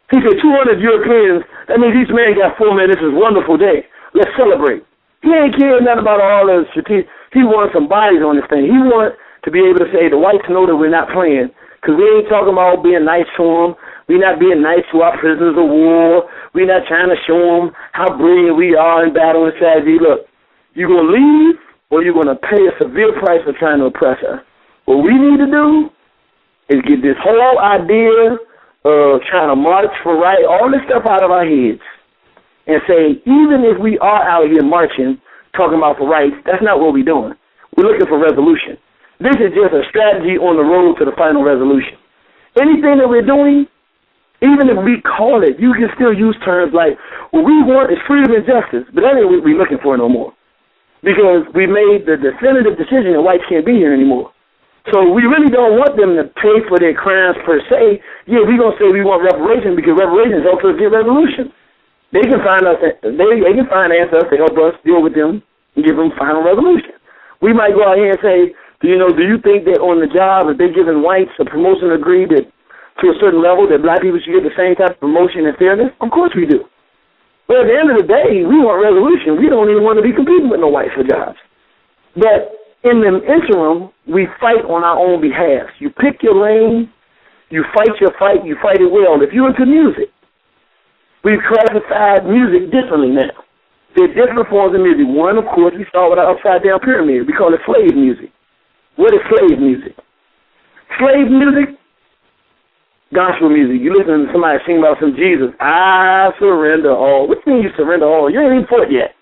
He said, 200 Europeans, that means each man got 4 men. This is a wonderful day. Let's celebrate. He ain't caring nothing about all the strategic. He wants some bodies on this thing. He wants to be able to say the whites know that we're not playing, because we ain't talking about being nice to them. We're not being nice to our prisoners of war. We're not trying to show them how brilliant we are in battle and strategy. Look, you're going to leave or you're going to pay a severe price for trying to oppress us. What we need to do is get this whole idea of trying to march for right, all this stuff out of our heads, and say, even if we are out here marching, talking about for rights, that's not what we're doing. We're looking for resolution. This is just a strategy on the road to the final resolution. Anything that we're doing, even if we call it, you can still use terms like, what we want is freedom and justice, but that ain't what we're looking for no more. Because we made the definitive decision that whites can't be here anymore. So we really don't want them to pay for their crimes per se. Yeah, we're going to say we want reparations because reparations help us get resolution. They can find us. They can finance us to help us deal with them and give them final resolution. We might go out here and say, do you think that on the job, if they're giving whites a promotion degree that to a certain level that black people should get the same type of promotion and fairness? Of course we do. But at the end of the day, we want resolution. We don't even want to be competing with no whites for jobs. But in the interim, we fight on our own behalf. You pick your lane, you fight your fight, you fight it well. If you're into music, we've classified music differently now. There are different forms of music. One, of course, we start with our upside-down pyramid. We call it slave music. What is slave music? Slave music, gospel music. You listen to somebody sing about some Jesus. I surrender all. What do you mean you surrender all? You ain't even fought yet.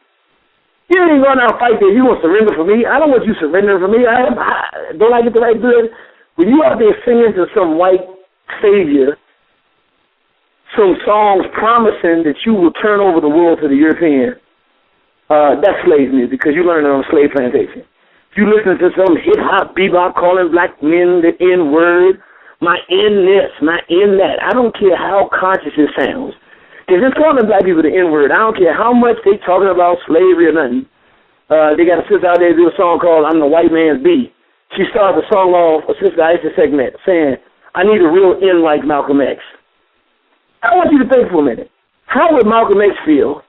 You ain't going out and fight there. You want to surrender for me? I don't want you surrendering for me. Don't I get the right good? When you out there singing to some white savior, some songs promising that you will turn over the world to the European, that's slave music because you learned it on a slave plantation. If you listen to some hip-hop, bebop calling black men the N-word, my N this, my N that, I don't care how conscious it sounds. If it's calling black people the N-word, I don't care how much they talking about slavery or nothing. They got a sister out there do a song called I'm the White Man's B. She started the song off, a sister Aisha segment, saying, I need a real N like Malcolm X. I want you to think for a minute. How would Malcolm X feel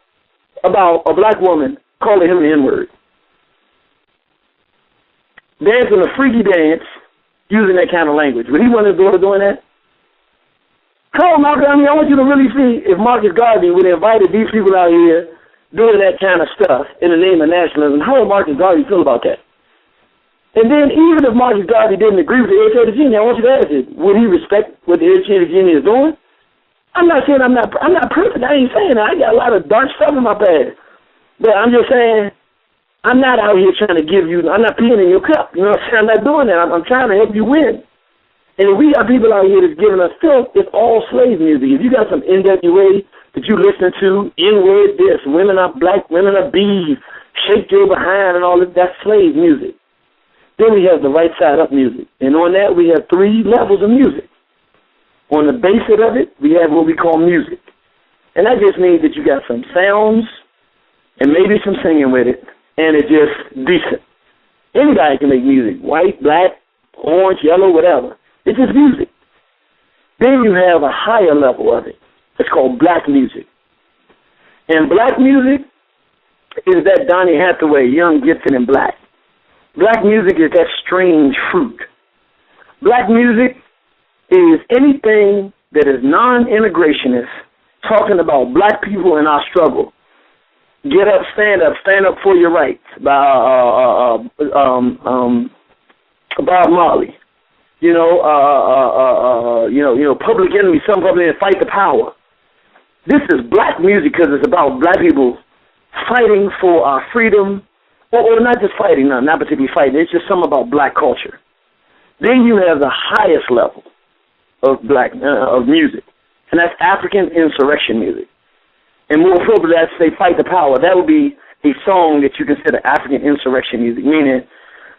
about a black woman calling him the N-word? Dancing a freaky dance using that kind of language. Would he want his daughter doing that? How, Malcolm, I want you to really see if Marcus Garvey would have invited these people out here doing that kind of stuff in the name of nationalism. How would Marcus Garvey feel about that? And then even if Marcus Garvey didn't agree with the Irritated Genie, I want you to ask it, would he respect what the Irritated Genie is doing? I'm not saying I'm not perfect. I ain't saying that. I got a lot of dark stuff in my past. But I'm just saying, I'm not out here trying to give you, I'm not peeing in your cup. You know what I'm saying? I'm not doing that. I'm trying to help you win. And if we got people out here that's giving us filth, it's all slave music. If you got some NWA that you listen to, N-word this, women are black, women are bees, shake your behind and all that, that's slave music. Then we have the right side up music. And on that we have 3 levels of music. On the basic of it, we have what we call music. And that just means that you got some sounds and maybe some singing with it, and it's just decent. Anybody can make music, white, black, orange, yellow, whatever. It's just music. Then you have a higher level of it. It's called black music. And black music is that Donny Hathaway, young, gifted, and black. Black music is that strange fruit. Black music is anything that is non-integrationist, talking about black people and our struggle. Get up, stand up for your rights by Bob Marley. Public Enemy, some public enemy, fight the power. This is black music because it's about black people fighting for our freedom, or not just fighting, not particularly fighting. It's just something about black culture. Then you have the highest level of of music, and that's African insurrection music. And more appropriately, I'd say fight the power. That would be a song that you consider African insurrection music, meaning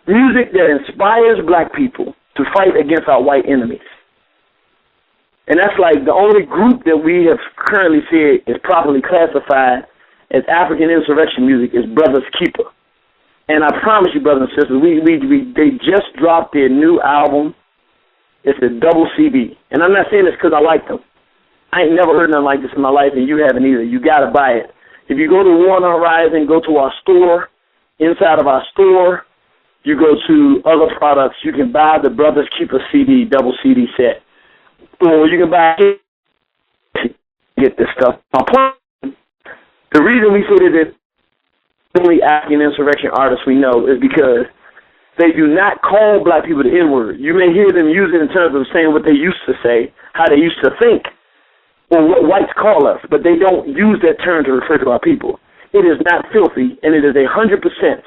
music that inspires black people to fight against our white enemies. And that's like the only group that we have currently said is properly classified as African insurrection music is Brothers Keeper. And I promise you, brothers and sisters, they just dropped their new album. It's a double CD. And I'm not saying this because I like them. I ain't never heard nothing like this in my life, and you haven't either. You got to buy it. If you go to Warner Horizon, go to our store. Inside of our store, you go to other products. You can buy the Brothers Keeper CD, double CD set. Or you can buy it. Get this stuff. The reason we say that the only African insurrection artists we know is because they do not call black people the N-word. You may hear them use it in terms of saying what they used to say, how they used to think, or what whites call us, but they don't use that term to refer to our people. It is not filthy, and it is 100%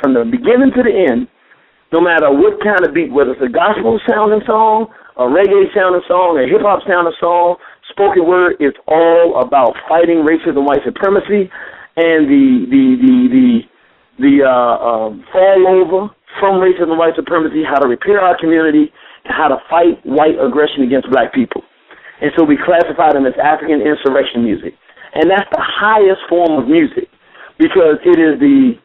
from the beginning to the end, no matter what kind of beat, whether it's a gospel-sounding song, a reggae-sounding song, a hip-hop-sounding song, spoken word, it's all about fighting racism, white supremacy, and the fall over from racism, white supremacy, how to repair our community, and how to fight white aggression against black people. And so we classify them as African insurrection music. And that's the highest form of music because it is the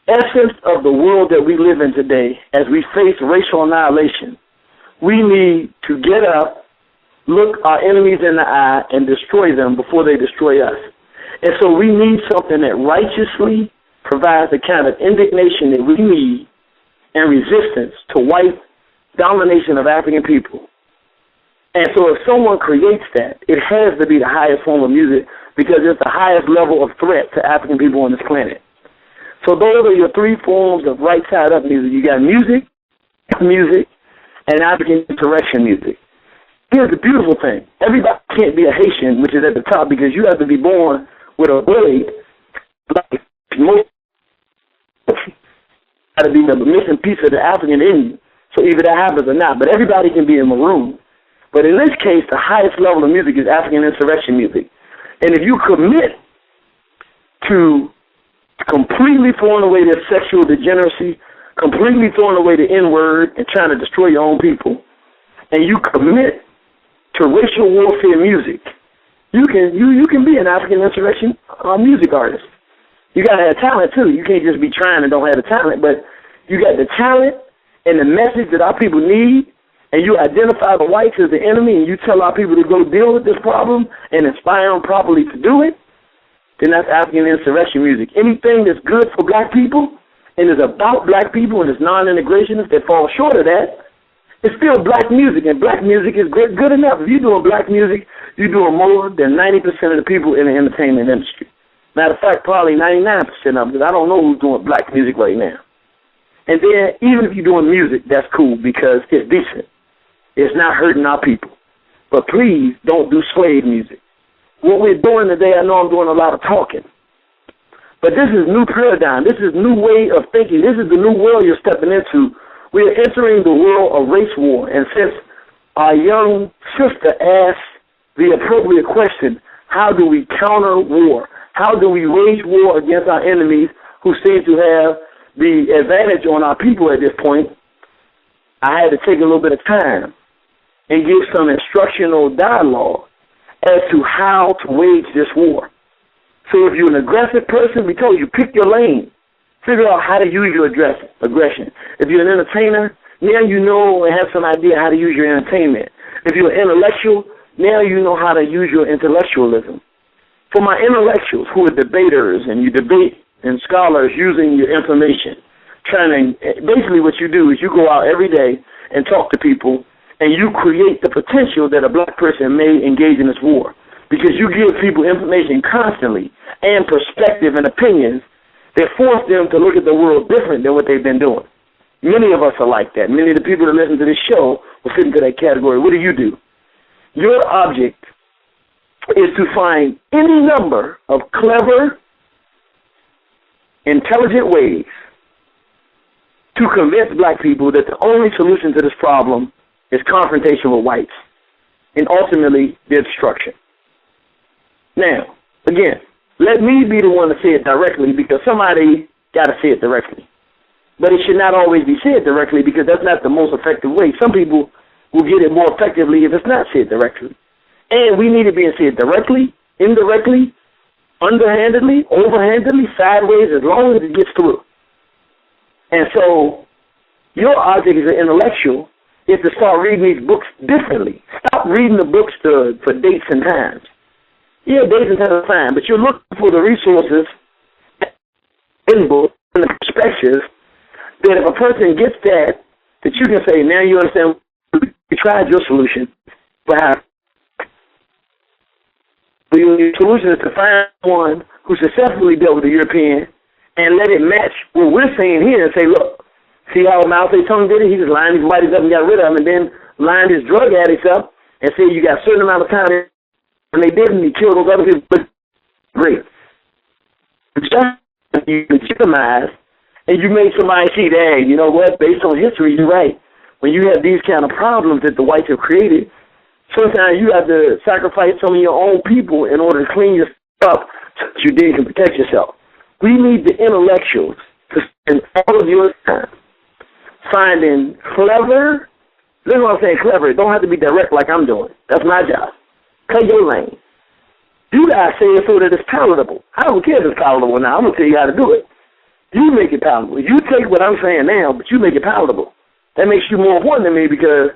essence of the world that we live in today as we face racial annihilation. We need to get up, look our enemies in the eye, and destroy them before they destroy us. And so we need something that righteously provides the kind of indignation that we need and resistance to white domination of African people. And so if someone creates that, it has to be the highest form of music because it's the highest level of threat to African people on this planet. So those are your 3 forms of right side up music. You got music, and African insurrection music. Here's the beautiful thing. Everybody can't be a Haitian, which is at the top, because you have to be born with a blade. Like most got to be the missing piece of the African in you. So either that happens or not. But everybody can be in maroon. But in this case, the highest level of music is African insurrection music. And if you commit to completely throwing away their sexual degeneracy, completely throwing away the N-word and trying to destroy your own people, and you commit to racial warfare music, you can be an African insurrection music artist. You got to have talent, too. You can't just be trying and don't have the talent, but you got the talent and the message that our people need, and you identify the whites as the enemy, and you tell our people to go deal with this problem and inspire them properly to do it, then that's African insurrection music. Anything that's good for black people and is about black people and is non-integrationist that falls short of that, it's still black music, and black music is good enough. If you're doing black music, you're doing more than 90% of the people in the entertainment industry. Matter of fact, probably 99% of them, because I don't know who's doing black music right now. And then, even if you're doing music, that's cool because it's decent. It's not hurting our people. But please don't do slave music. What we're doing today, I know I'm doing a lot of talking, but this is new paradigm. This is new way of thinking. This is the new world you're stepping into. We are entering the world of race war. And since our young sister asked the appropriate question, how do we counter war? How do we wage war against our enemies who seem to have the advantage on our people at this point? I had to take a little bit of time and give some instructional dialogue as to how to wage this war. So if you're an aggressive person, we told you, pick your lane. Figure out how to use your aggression. If you're an entertainer, now you know and have some idea how to use your entertainment. If you're an intellectual, now you know how to use your intellectualism. For my intellectuals who are debaters and you debate and scholars using your information, basically what you do is you go out every day and talk to people and you create the potential that a black person may engage in this war. Because you give people information constantly and perspective and opinions that force them to look at the world different than what they've been doing. Many of us are like that. Many of the people that listen to this show will fit into that category. What do? Your object is to find any number of clever, intelligent ways to convince black people that the only solution to this problem is confrontation with whites and ultimately their destruction. Now, again, let me be the one to say it directly because somebody got to say it directly. But it should not always be said directly because that's not the most effective way. Some people will get it more effectively if it's not said directly. And we need it being said directly, indirectly, underhandedly, overhandedly, sideways, as long as it gets through. And so your object as an intellectual is to start reading these books differently. Stop reading the books for dates and times. Yeah, days and times are fine, but you're looking for the resources in books and the perspectives that if a person gets that you can say, now you understand, we tried your solution, but your solution is to find one who successfully dealt with the European and let it match what we're saying here and say, look, see how Mao Zedong did it? He just lined these whiteys up and got rid of them and then lined his drug addicts up and said you got a certain amount of time. And they didn't. He killed those other people. But great. You legitimize, and you make somebody see that, hey, you know what, based on history, you're right. When you have these kind of problems that the whites have created, sometimes you have to sacrifice some of your own people in order to clean yourself up so that you then can protect yourself. We need the intellectuals to spend all of your time finding clever, this is what I'm saying, clever. It don't have to be direct like I'm doing. That's my job. Cut your lane. You guys say it so that it's palatable. I don't care if it's palatable now. I'm going to tell you how to do it. You make it palatable. You take what I'm saying now, but you make it palatable. That makes you more important than me because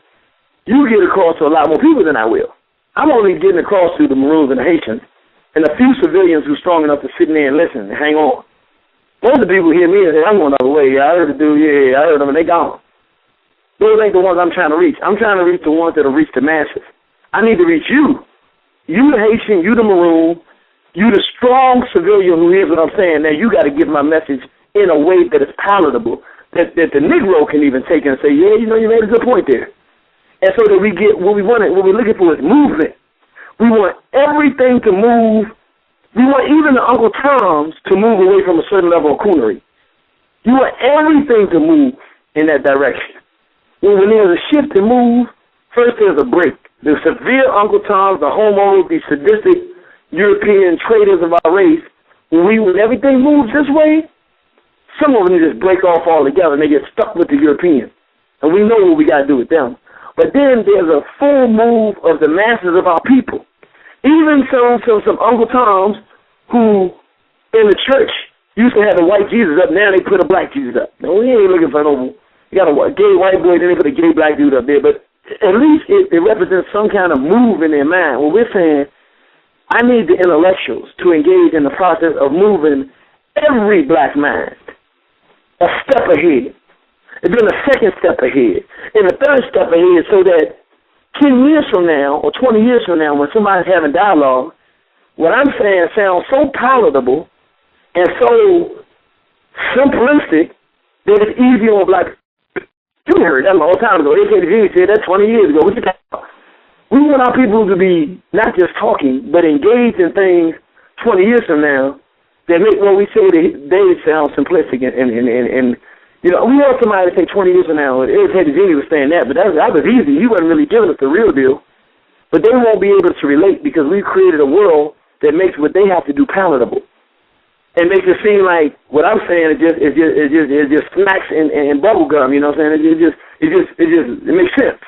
you get across to a lot more people than I will. I'm only getting across to the Maroons and the Haitians and a few civilians who's strong enough to sit in there and listen and hang on. Most of the people hear me and say, I'm going the other way. Yeah, I heard the dude. Yeah, I heard them, and they gone. Those ain't the ones I'm trying to reach. I'm trying to reach the ones that will reach the masses. I need to reach you. You the Haitian, you the Maroon, you the strong civilian who hears what I'm saying. Now you got to give my message in a way that is palatable, that the Negro can even take and say, yeah, you know, you made a good point there. And so that we get what we want, what we're looking for is movement. We want everything to move. We want even the Uncle Toms to move away from a certain level of coonery. You want everything to move in that direction. when there's a shift and move, first there's a break. The severe Uncle Toms, the homos, the sadistic European traitors of our race, when everything moves this way, some of them just break off altogether and they get stuck with the Europeans. And we know what we got to do with them. But then there's a full move of the masses of our people. Even some Uncle Toms who in the church used to have a white Jesus up, now they put a black Jesus up. Now, we ain't looking for no, you got a gay white boy, then they put a gay black dude up there. But at least it represents some kind of move in their mind. Well, we're saying, I need the intellectuals to engage in the process of moving every black mind a step ahead, and then a second step ahead, and a third step ahead, so that 10 years from now or 20 years from now, when somebody's having dialogue, what I'm saying sounds so palatable and so simplistic that it's easy on black people. You heard that a long time ago. Irritated Genie said that 20 years ago. We want our people to be not just talking, but engaged in things 20 years from now that make what we say they sound simplistic. And you know, we want somebody to say 20 years from now, Irritated Genie was saying that, but that was easy. He wasn't really giving us the real deal. But they won't be able to relate because we've created a world that makes what they have to do palatable. It makes it seem like what I'm saying is just snacks and bubble gum. You know what I'm saying? It makes sense.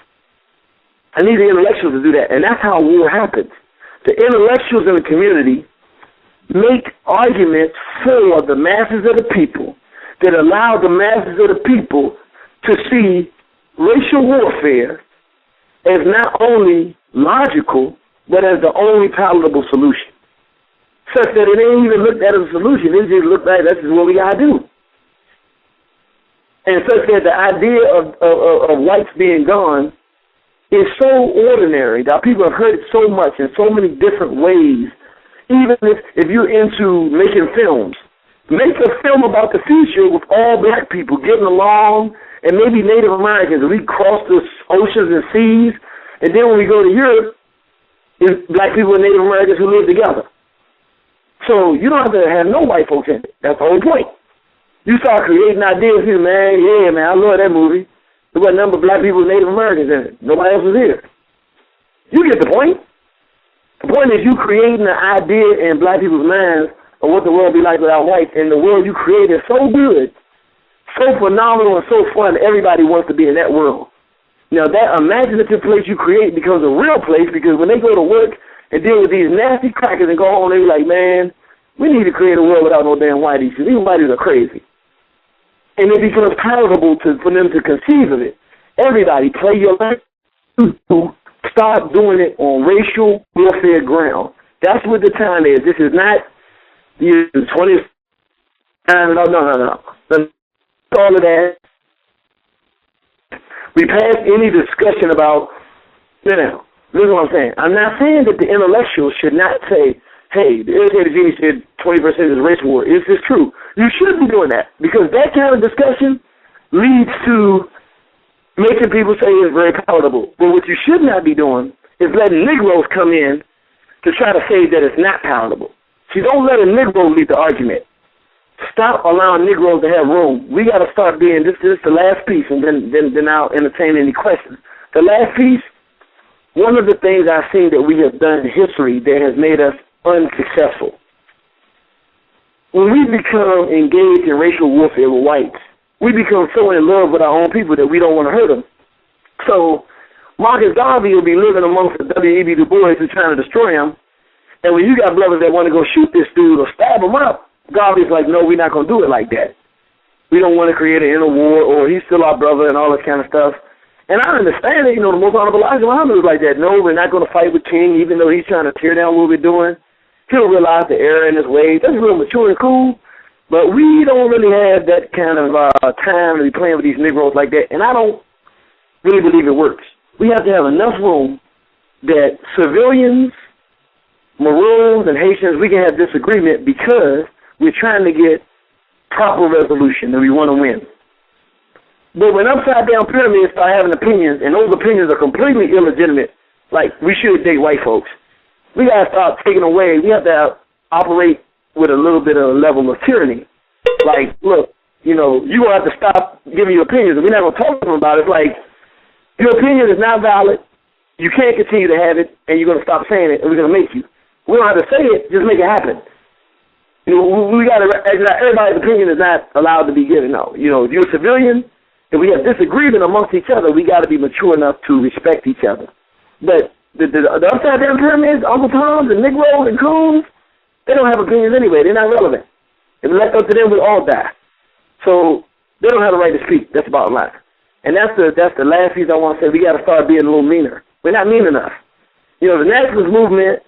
I need the intellectuals to do that, and that's how war happens. The intellectuals in the community make arguments for the masses of the people that allow the masses of the people to see racial warfare as not only logical, but as the only palatable solution. Such that it ain't even looked at as a solution. It just looked like that's just what we got to do. And such that the idea of whites being gone is so ordinary that people have heard it so much in so many different ways. Even if you're into making films, make a film about the future with all black people getting along and maybe Native Americans. We cross the oceans and seas, and then when we go to Europe, it's black people and Native Americans who live together. So you don't have to have no white folks in it. That's the whole point. You start creating ideas here, man. Yeah, man, I love that movie. There was a number of black people and Native Americans in it. Nobody else was here. You get the point. The point is you creating an idea in black people's minds of what the world would be like without whites, and the world you created is so good, so phenomenal and so fun, everybody wants to be in that world. Now, that imaginative place you create becomes a real place because when they go to work and deal with these nasty crackers and go home, they be like, man, we need to create a world without no damn whiteys because these whiteys are crazy. And it becomes palatable for them to conceive of it. Everybody, play your life. Start doing it on racial warfare ground. That's what the time is. This is not the 20th. No. All of that. We passed any discussion about, now, this is what I'm saying. I'm not saying that the intellectuals should not say, hey, the Irritated Genie said 20% is race war. Is this true? You should be doing that because that kind of discussion leads to making people say it's very palatable. But what you should not be doing is letting Negroes come in to try to say that it's not palatable. So don't let a Negro lead the argument. Stop allowing Negroes to have room. We got to start being, this is the last piece, and then I'll entertain any questions. The last piece, one of the things I've seen that we have done in history that has made us unsuccessful. When we become engaged in racial warfare with whites, we become so in love with our own people that we don't want to hurt them. So Marcus Garvey will be living amongst the W.E.B. Du Bois who's trying to destroy him, and when you got brothers that want to go shoot this dude or stab him up, Garvey's like, no, we're not going to do it like that. We don't want to create an inner war, or he's still our brother and all this kind of stuff. And I understand it. You know, the most honorable Elijah Muhammad was like that. No, we're not going to fight with King, even though he's trying to tear down what we're doing. He'll realize the error in his ways. That's real mature and cool. But we don't really have that kind of time to be playing with these Negroes like that. And I don't really believe it works. We have to have enough room that civilians, Maroons, and Haitians, we can have disagreement because we're trying to get proper resolution and we want to win. But when upside-down pyramids start having opinions, and those opinions are completely illegitimate, like we should date white folks, we got to start taking away, we have to operate with a little bit of a level of tyranny. Like, look, you know, you going to have to stop giving your opinions, and we're not going to talk to them about it. It's like, Your opinion is not valid. You can't continue to have it, and you're going to stop saying it, and we're going to make you. We don't have to say it, just make it happen. You know, we got to, everybody's opinion is not allowed to be given, no. You know, if you're a civilian, if we have disagreement amongst each other, we got to be mature enough to respect each other. But the upside down pyramids, Uncle Toms and Negroes and Coons, they don't have opinions anyway. They're not relevant. If left up to them, we'll all die. So they don't have the right to speak. That's the bottom line. And that's the last piece I want to say. We got to start being a little meaner. We're not mean enough. You know, the nationalist movement,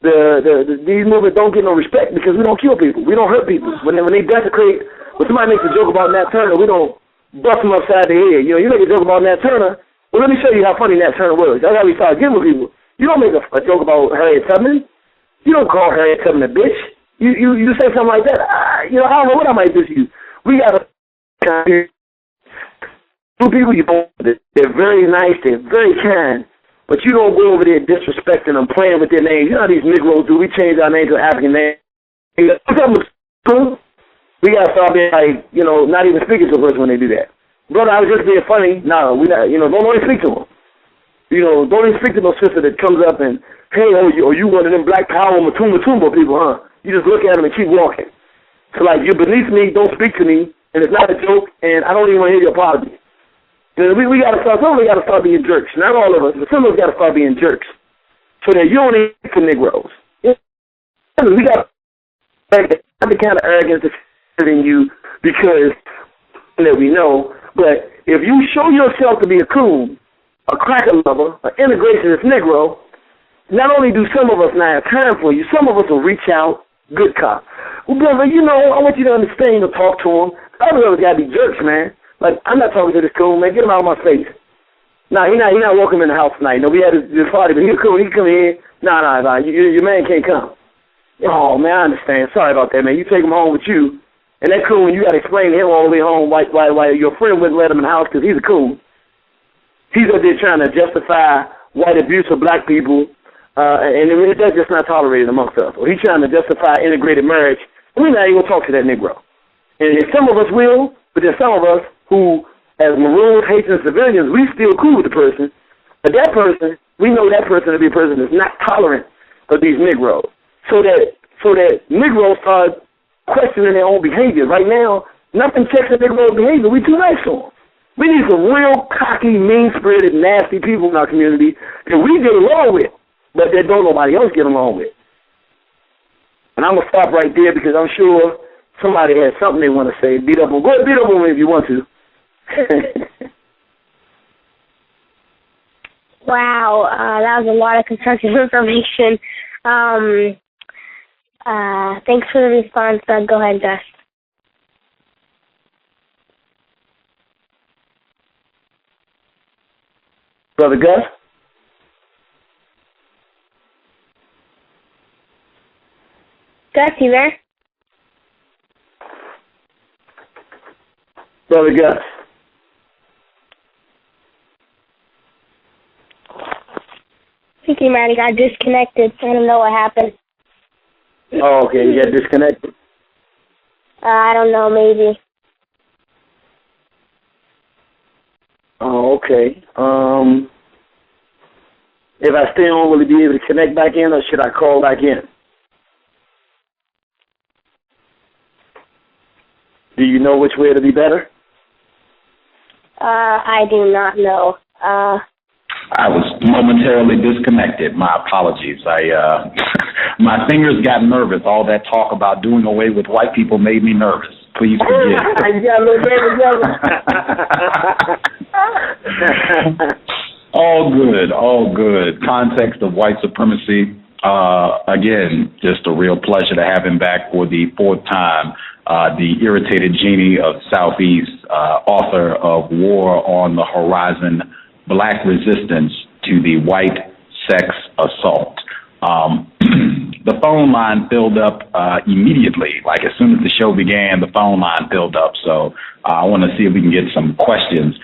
these movements don't get no respect because we don't kill people. We don't hurt people. When they desecrate, when somebody makes a joke about Nat Turner, we don't bust them upside the head. You know, you make a joke about Nat Turner, well, let me show you how funny Nat Turner was. That's how we start getting with people. You don't make a joke about Harriet Tubman. You don't call Harriet Tubman a bitch. You say something like that. You know, I don't know what I might do to you. We got to two people you don't, they're very nice, they're very kind, but you don't go over there disrespecting them, playing with their names. You know how these Negroes do. We change our name to African name. We got to start being like, you know, not even speaking to a person when they do that. Brother, I was just being funny. No, we not. You know, don't only speak to them. You know, don't even speak to no sister that comes up and, hey, you one of them Black Power Matumba people, huh? You just look at them and keep walking. So, like, you're beneath me, don't speak to me, and it's not a joke, and I don't even want to hear your apology. You know, we got to start, some of us got to start being jerks. Not all of us, but some of us got to start being jerks. So that you don't need for Negroes. We got to have the kind of arrogance that's in you because that we know, but if you show yourself to be a coon, a cracker lover, an integrationist Negro, not only do some of us not have time for you, some of us will reach out, good cop. Well, brother, you know, I want you to understand or talk to him. Other of us got to be jerks, man. Like, I'm not talking to this coon, man. Get him out of my face. Nah, he not welcome in the house tonight. No, we had this party, but he's cool. He can come in. Nah, your man can't come. Oh, man, I understand. Sorry about that, man. You take him home with you. And that coon, you got to explain to him all the way home why your friend wouldn't let him in the house because he's a coon. He's up there trying to justify white abuse of black people, and that's just not tolerated amongst us. Or he's trying to justify integrated marriage, and we're not even going to talk to that Negro. And some of us will, but there's some of us who, as maroons, Haitian civilians, we still cool with the person, but that person, we know that person to be a person that's not tolerant of these Negroes. So that Negroes start questioning their own behavior. Right now, nothing checks the Negro behavior. We too nice to them. We need some real cocky, mean-spirited, nasty people in our community that we get along with, but that don't nobody else get along with. And I'm going to stop right there because I'm sure somebody has something they want to say. Beat up on me if you want to. Wow, that was a lot of constructive information. Thanks for the response. Go ahead, Gus. Brother Gus? Gus, you there? Brother Gus. I think he might have got disconnected. I don't know what happened. Oh, okay. You got disconnected? I don't know, maybe. Oh, okay. If I stay on, will he be able to connect back in, or should I call back in? Do you know which way it'll be better? I do not know. I was momentarily disconnected. My apologies. My fingers got nervous. All that talk about doing away with white people made me nervous. Please forgive. You got a little nervous, brother. All good. Context of White Supremacy. Again, just a real pleasure to have him back for the fourth time. The Irritated Genie of Soufeese, author of War on the Horizon, Black Resistance to the White Sex Assault. The phone line filled up immediately. Like as soon as the show began, the phone line filled up. So I want to see if we can get some questions.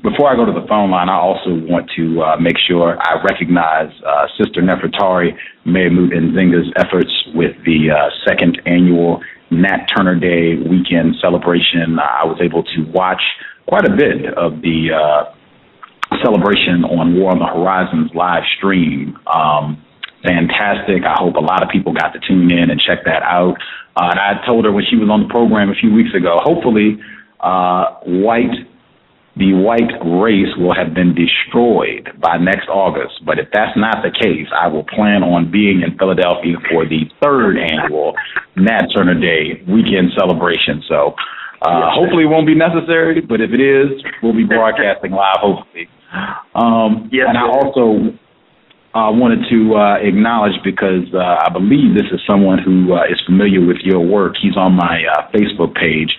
Before I go to the phone line, I also want to make sure I recognize Sister Nefertari Mehmood Nzinga's efforts with the second annual Nat Turner Day weekend celebration. I was able to watch quite a bit of the celebration on War on the Horizons live stream. Fantastic. I hope a lot of people got to tune in and check that out. And I told her when she was on the program a few weeks ago, hopefully the white race will have been destroyed by next August. But if that's not the case, I will plan on being in Philadelphia for the 3rd annual Nat Turner Day weekend celebration. So hopefully it won't be necessary, but if it is, we'll be broadcasting live, hopefully. And I also wanted to acknowledge, because I believe this is someone who is familiar with your work. He's on my Facebook page.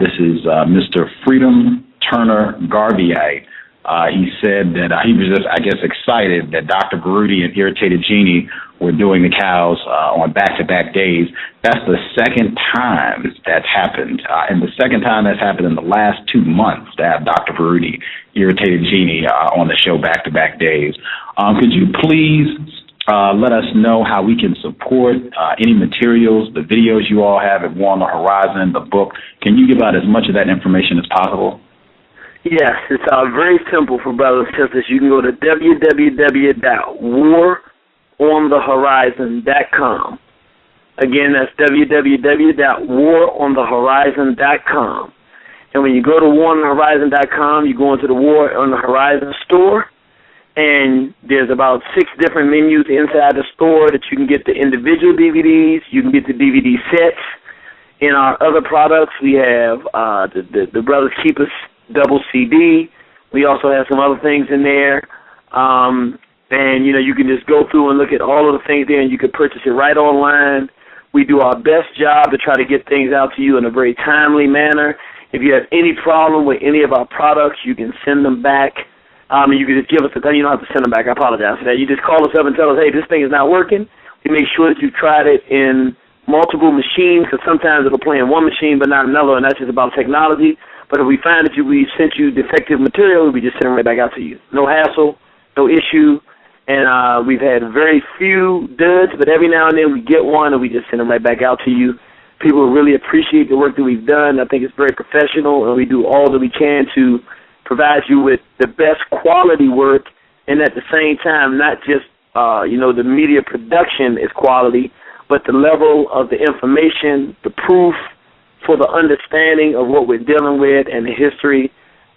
This is Mr. Freedom Turner Garvey. He said that he was just, I guess, excited that Dr. Baruti and Irritated Genie were doing the cows on back-to-back days. That's the second time that's happened, and the second time that's happened in the last 2 months to have Dr. Baruti, Irritated Genie on the show back-to-back days. Could you please let us know how we can support any materials, the videos you all have at War on the Horizon, the book? Can you give out as much of that information as possible? Yes, it's very simple for brothers and sisters. You can go to www.waronthehorizon.com. Again, that's www.waronthehorizon.com. And when you go to waronthehorizon.com, you go into the War on the Horizon store, and there's about 6 different menus inside the store that you can get the individual DVDs, you can get the DVD sets. In our other products, we have the Brothers Keepers double CD. We also have some other things in there. And, you can just go through and look at all of the things there, and you can purchase it right online. We do our best job to try to get things out to you in a very timely manner. If you have any problem with any of our products, you can send them back. You can just give us a call. You don't have to send them back. I apologize for that. You just call us up and tell us, hey, this thing is not working. We make sure that you've tried it in multiple machines, because sometimes it'll play in one machine but not another, and that's just about technology. But if we find that we sent you defective material, we just send it right back out to you. No hassle, no issue. And we've had very few duds, but every now and then we get one and we just send them right back out to you. People really appreciate the work that we've done. I think it's very professional, and we do all that we can to provide you with the best quality work, and at the same time, not just, the media production is quality, but the level of the information, the proof, for the understanding of what we're dealing with and the history.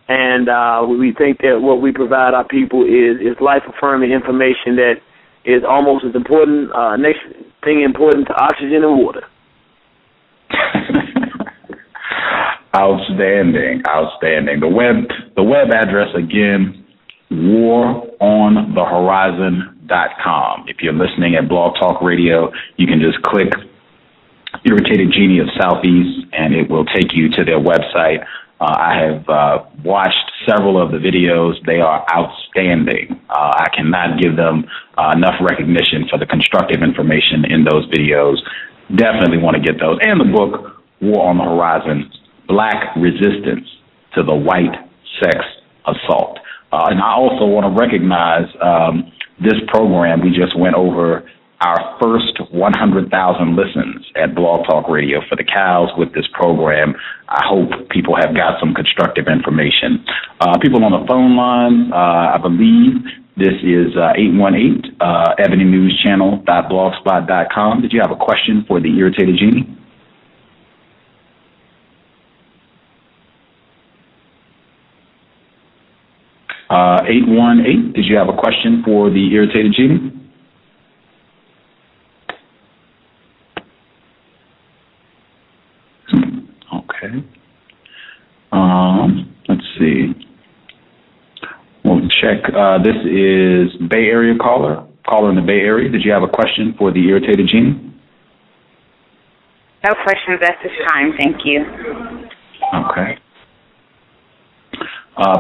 And we think that what we provide our people is life-affirming information that is almost as important, next thing important to oxygen and water. Outstanding. The web address again, waronthehorizon.com. If you're listening at Blog Talk Radio, you can just click Irritated Genie of Soufeese, and it will take you to their website. I have watched several of the videos. They are outstanding. I cannot give them enough recognition for the constructive information in those videos. Definitely want to get those. And the book, War on the Horizon, Black Resistance to the White Sex Assault. And I also want to recognize this program. We just went over our first 100,000 listens at Blog Talk Radio for the cows with this program. I hope people have got some constructive information. People on the phone line, I believe this is 818 ebonynewschannel.blogspot.com. Did you have a question for the Irritated Genie? Uh, 818, did you have a question for the Irritated Genie? Okay. Let's see. We'll check. This is Bay Area caller in the Bay Area. Did you have a question for the Irritated Genie? No questions at this time. Thank you. Okay.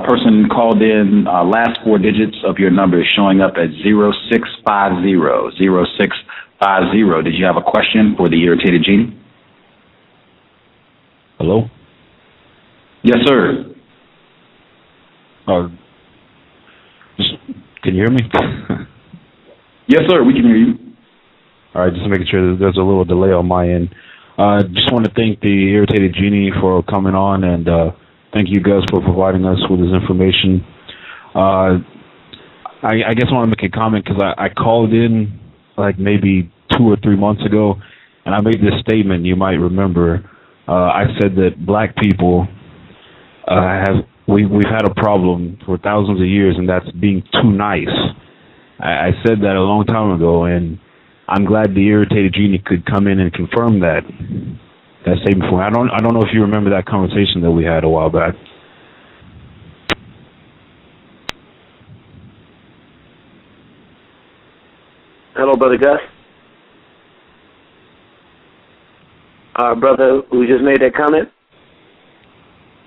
Person called in, last 4 digits of your number is showing up as 0650. 0650. Did you have a question for the Irritated Genie? Hello? Yes, sir. Can you hear me? Yes, sir. We can hear you. All right, just making sure that there's a little delay on my end. Just want to thank the Irritated Genie for coming on, and thank you guys for providing us with this information. I guess I want to make a comment because I called in like maybe 2 or 3 months ago, and I made this statement. You might remember. I said that black people we've had a problem for thousands of years, and that's being too nice. I said that a long time ago, and I'm glad the Irritated Genie could come in and confirm that statement for me. I don't know if you remember that conversation that we had a while back. Hello, Brother Gus. Brother who just made that comment?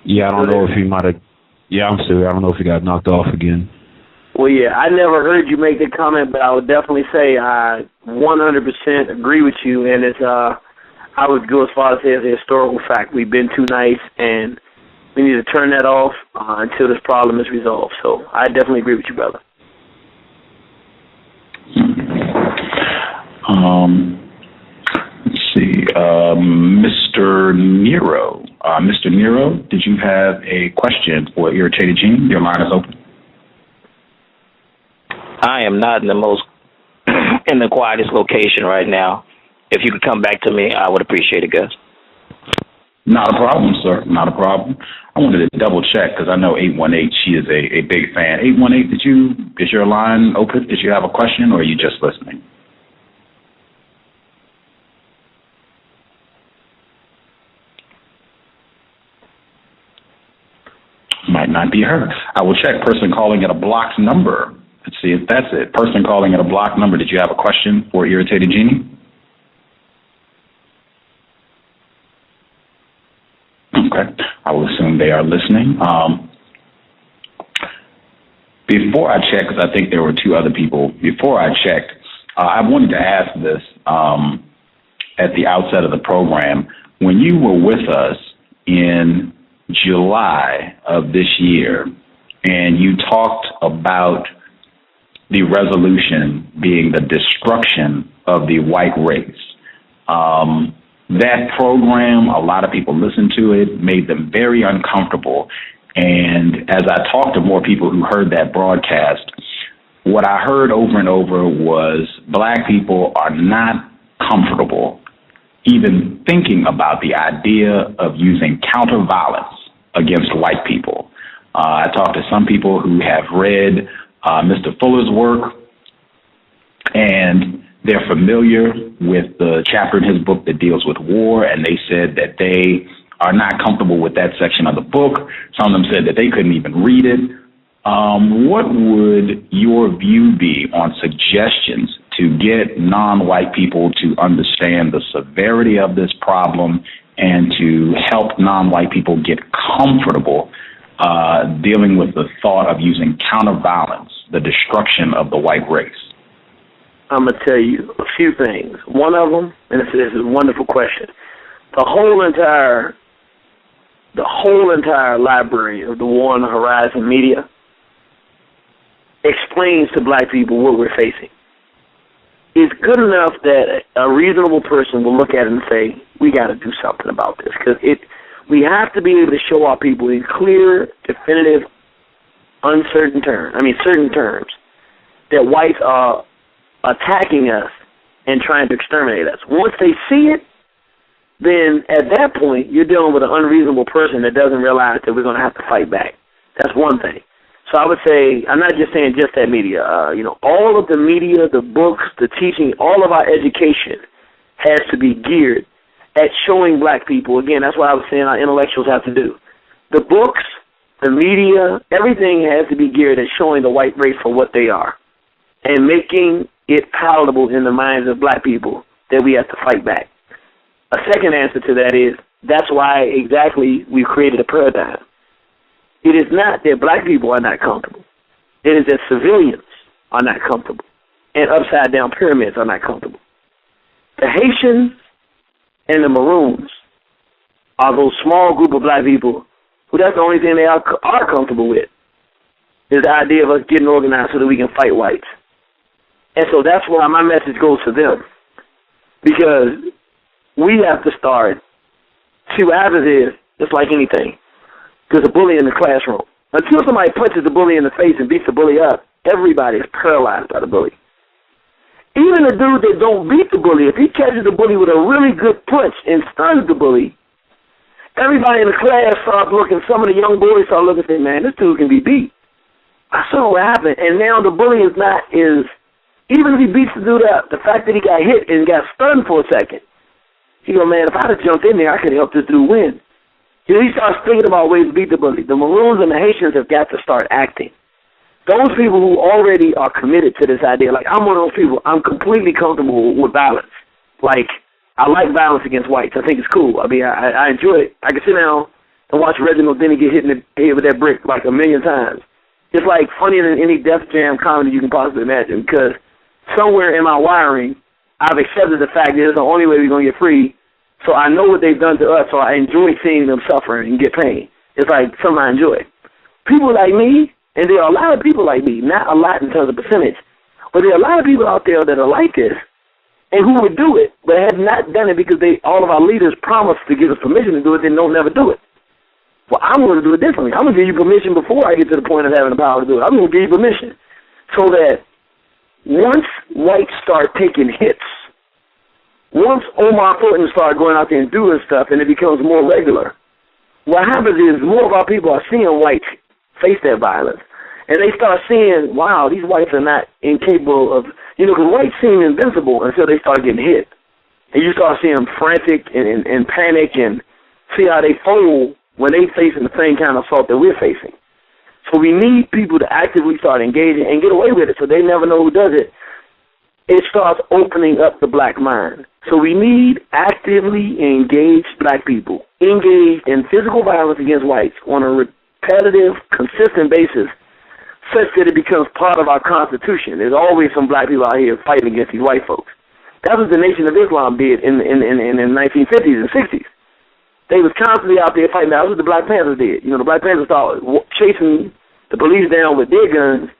Yeah, I don't know if he might have... Yeah, I'm sorry. I don't know if he got knocked off again. Well, yeah, I never heard you make that comment, but I would definitely say I 100% agree with you, and it's I would go as far as say it's a historical fact. We've been too nice, and we need to turn that off until this problem is resolved. So I definitely agree with you, brother. Let's see, Mr. Nero. Mr. Nero, did you have a question for Irritated Genie? Your line is open. I am not in the quietest location right now. If you could come back to me, I would appreciate it, Gus. Not a problem, sir. Not a problem. I wanted to double check because I know 818. She is a big fan. 818, is your line open? Did you have a question, or are you just listening? Might not be her. I will check. Person calling at a blocked number. Let's see if that's it. Person calling at a blocked number. Did you have a question for Irritated Genie? Okay. I will assume they are listening. Before I check, because I think there were 2 other people, before I checked, I wanted to ask this at the outset of the program. When you were with us in July of this year, and you talked about the resolution being the destruction of the white race. That program, a lot of people listened to it, made them very uncomfortable. And as I talked to more people who heard that broadcast, what I heard over and over was black people are not comfortable even thinking about the idea of using counter-violence against white people. I talked to some people who have read Mr. Fuller's work, and they're familiar with the chapter in his book that deals with war, and they said that they are not comfortable with that section of the book. Some of them said that they couldn't even read it. What would your view be on suggestions to get non-white people to understand the severity of this problem and to help non-white people get comfortable dealing with the thought of using counter-violence, the destruction of the white race? I'm going to tell you a few things. One of them, and this is a wonderful question, the whole entire library of the War on the Horizon media explains to black people what we're facing. It's good enough that a reasonable person will look at it and say, we got to do something about this, because we have to be able to show our people in clear, definitive, certain terms, that whites are attacking us and trying to exterminate us. Once they see it, then at that point, you're dealing with an unreasonable person that doesn't realize that we're going to have to fight back. That's one thing. So I would say, I'm not just saying just that media. All of the media, the books, the teaching, all of our education has to be geared at showing black people. Again, that's what I was saying our intellectuals have to do. The books, the media, everything has to be geared at showing the white race for what they are and making it palatable in the minds of black people that we have to fight back. A second answer to that is that's why exactly we've created a paradigm. It is not that black people are not comfortable. It is that civilians are not comfortable and upside-down pyramids are not comfortable. The Haitians and the Maroons are those small group of black people who that's the only thing they are comfortable with, is the idea of us getting organized so that we can fight whites. And so that's why my message goes to them, because we have to start. See, what happens is, it's like anything. There's a bully in the classroom. Until somebody punches the bully in the face and beats the bully up, everybody is paralyzed by the bully. Even the dude that don't beat the bully, if he catches the bully with a really good punch and stuns the bully, everybody in the class starts looking, some of the young boys start looking and say, man, this dude can be beat. I saw what happened. And now the bully even if he beats the dude up, the fact that he got hit and got stunned for a second, he go, man, if I'd have jumped in there, I could help this dude win. You know, he starts thinking about ways to beat the bully. The Maroons and the Haitians have got to start acting. Those people who already are committed to this idea, like I'm one of those people, I'm completely comfortable with violence. Like, I like violence against whites. I think it's cool. I mean, I enjoy it. I can sit down and watch Reginald Denny get hit in the head with that brick like a million times. It's like funnier than any Def Jam comedy you can possibly imagine, because somewhere in my wiring, I've accepted the fact that it's the only way we're going to get free. So I know what they've done to us, so I enjoy seeing them suffer and get pain. It's like something I enjoy. People like me, and there are a lot of people like me, not a lot in terms of percentage, but there are a lot of people out there that are like this and who would do it, but have not done it because all of our leaders promised to give us permission to do it, then don't never do it. Well, I'm going to do it differently. I'm going to give you permission before I get to the point of having the power to do it. I'm going to give you permission so that once whites start taking hits, once Omar Thornton started going out there and doing stuff and it becomes more regular, what happens is more of our people are seeing whites face that violence. And they start seeing, wow, these whites are not incapable of, because whites seem invincible until they start getting hit. And you start seeing them frantic and panic and see how they fold when they facing the same kind of assault that we're facing. So we need people to actively start engaging and get away with it so they never know who does it. It starts opening up the black mind. So we need actively engaged black people, engaged in physical violence against whites on a repetitive, consistent basis, such that it becomes part of our Constitution. There's always some black people out here fighting against these white folks. That's what the Nation of Islam did in the 1950s and 60s. They was constantly out there fighting. That's what the Black Panthers did. The Black Panthers started chasing the police down with their guns,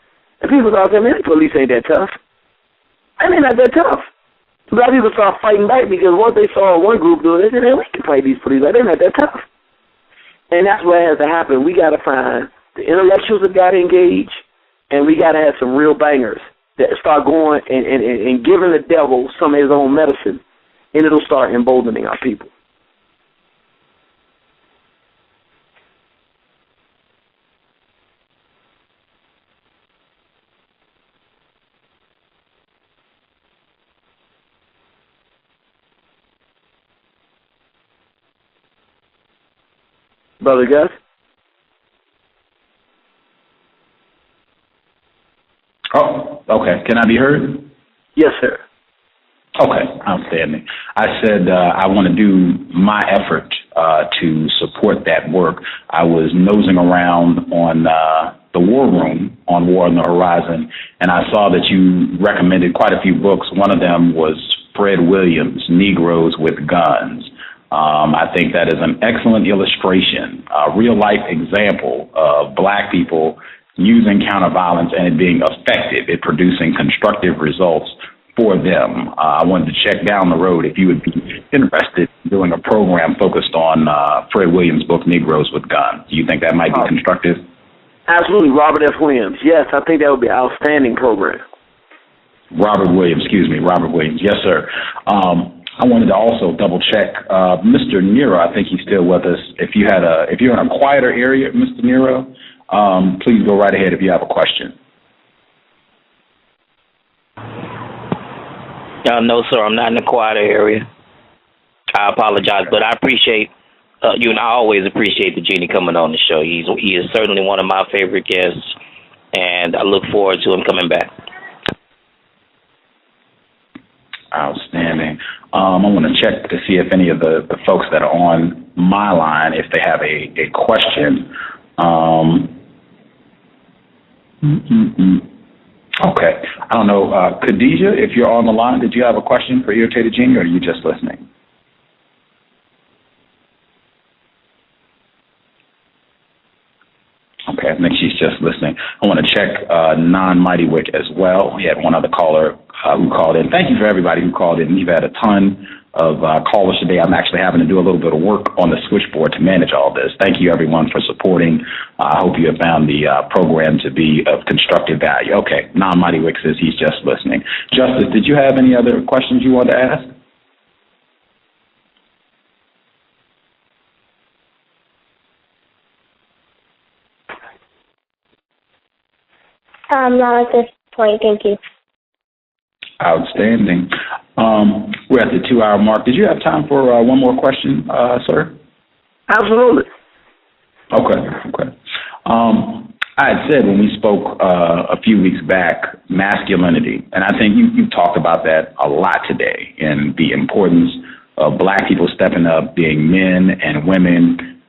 and people started saying, man, the police ain't that tough. And they're not that tough. Black people start fighting back because once they saw one group do it, they said, hey, we can fight these police. Like, they're not that tough. And that's what has to happen. We got to find the intellectuals that got to engage, and we got to have some real bangers that start going and giving the devil some of his own medicine, and it'll start emboldening our people. Brother Gus? Oh, okay. Can I be heard? Yes, sir. Okay, outstanding. I said I want to do my effort to support that work. I was nosing around on the War Room on War on the Horizon, and I saw that you recommended quite a few books. One of them was Fred Williams' Negroes with Guns. I think that is an excellent illustration, a real-life example of black people using counter-violence and it being effective at producing constructive results for them. I wanted to check down the road if you would be interested in doing a program focused on Fred Williams' book, Negroes with Guns. Do you think that might be constructive? Absolutely. Robert F. Williams. Yes, I think that would be an outstanding program. Robert Williams. Yes, sir. I wanted to also double check Mr. Nero. I think he's still with us. If you're in a quieter area, Mr. Nero, please go right ahead if you have a question. No, sir, I'm not in a quieter area. I apologize, but I appreciate you, and I always appreciate the Genie coming on the show. He is certainly one of my favorite guests, and I look forward to him coming back. Outstanding. I want to check to see if any of the folks that are on my line, if they have a question. Okay. I don't know. Khadijah, if you're on the line, did you have a question for Irritated Genie, or are you just listening? Okay, I think she's just listening. I want to check Non-Mighty Wick as well. We had one other caller who called in. Thank you for everybody who called in. We've had a ton callers today. I'm actually having to do a little bit of work on the switchboard to manage all this. Thank you, everyone, for supporting. I hope you have found the program to be of constructive value. Okay, Non-Mighty Wick says he's just listening. Justice, did you have any other questions you wanted to ask? Not at this point, thank you. Outstanding. We're at the 2-hour mark. Did you have time for one more question, sir? Absolutely. Okay. I had said when we spoke a few weeks back, masculinity, and I think you talked about that a lot today, and the importance of black people stepping up, being men and women,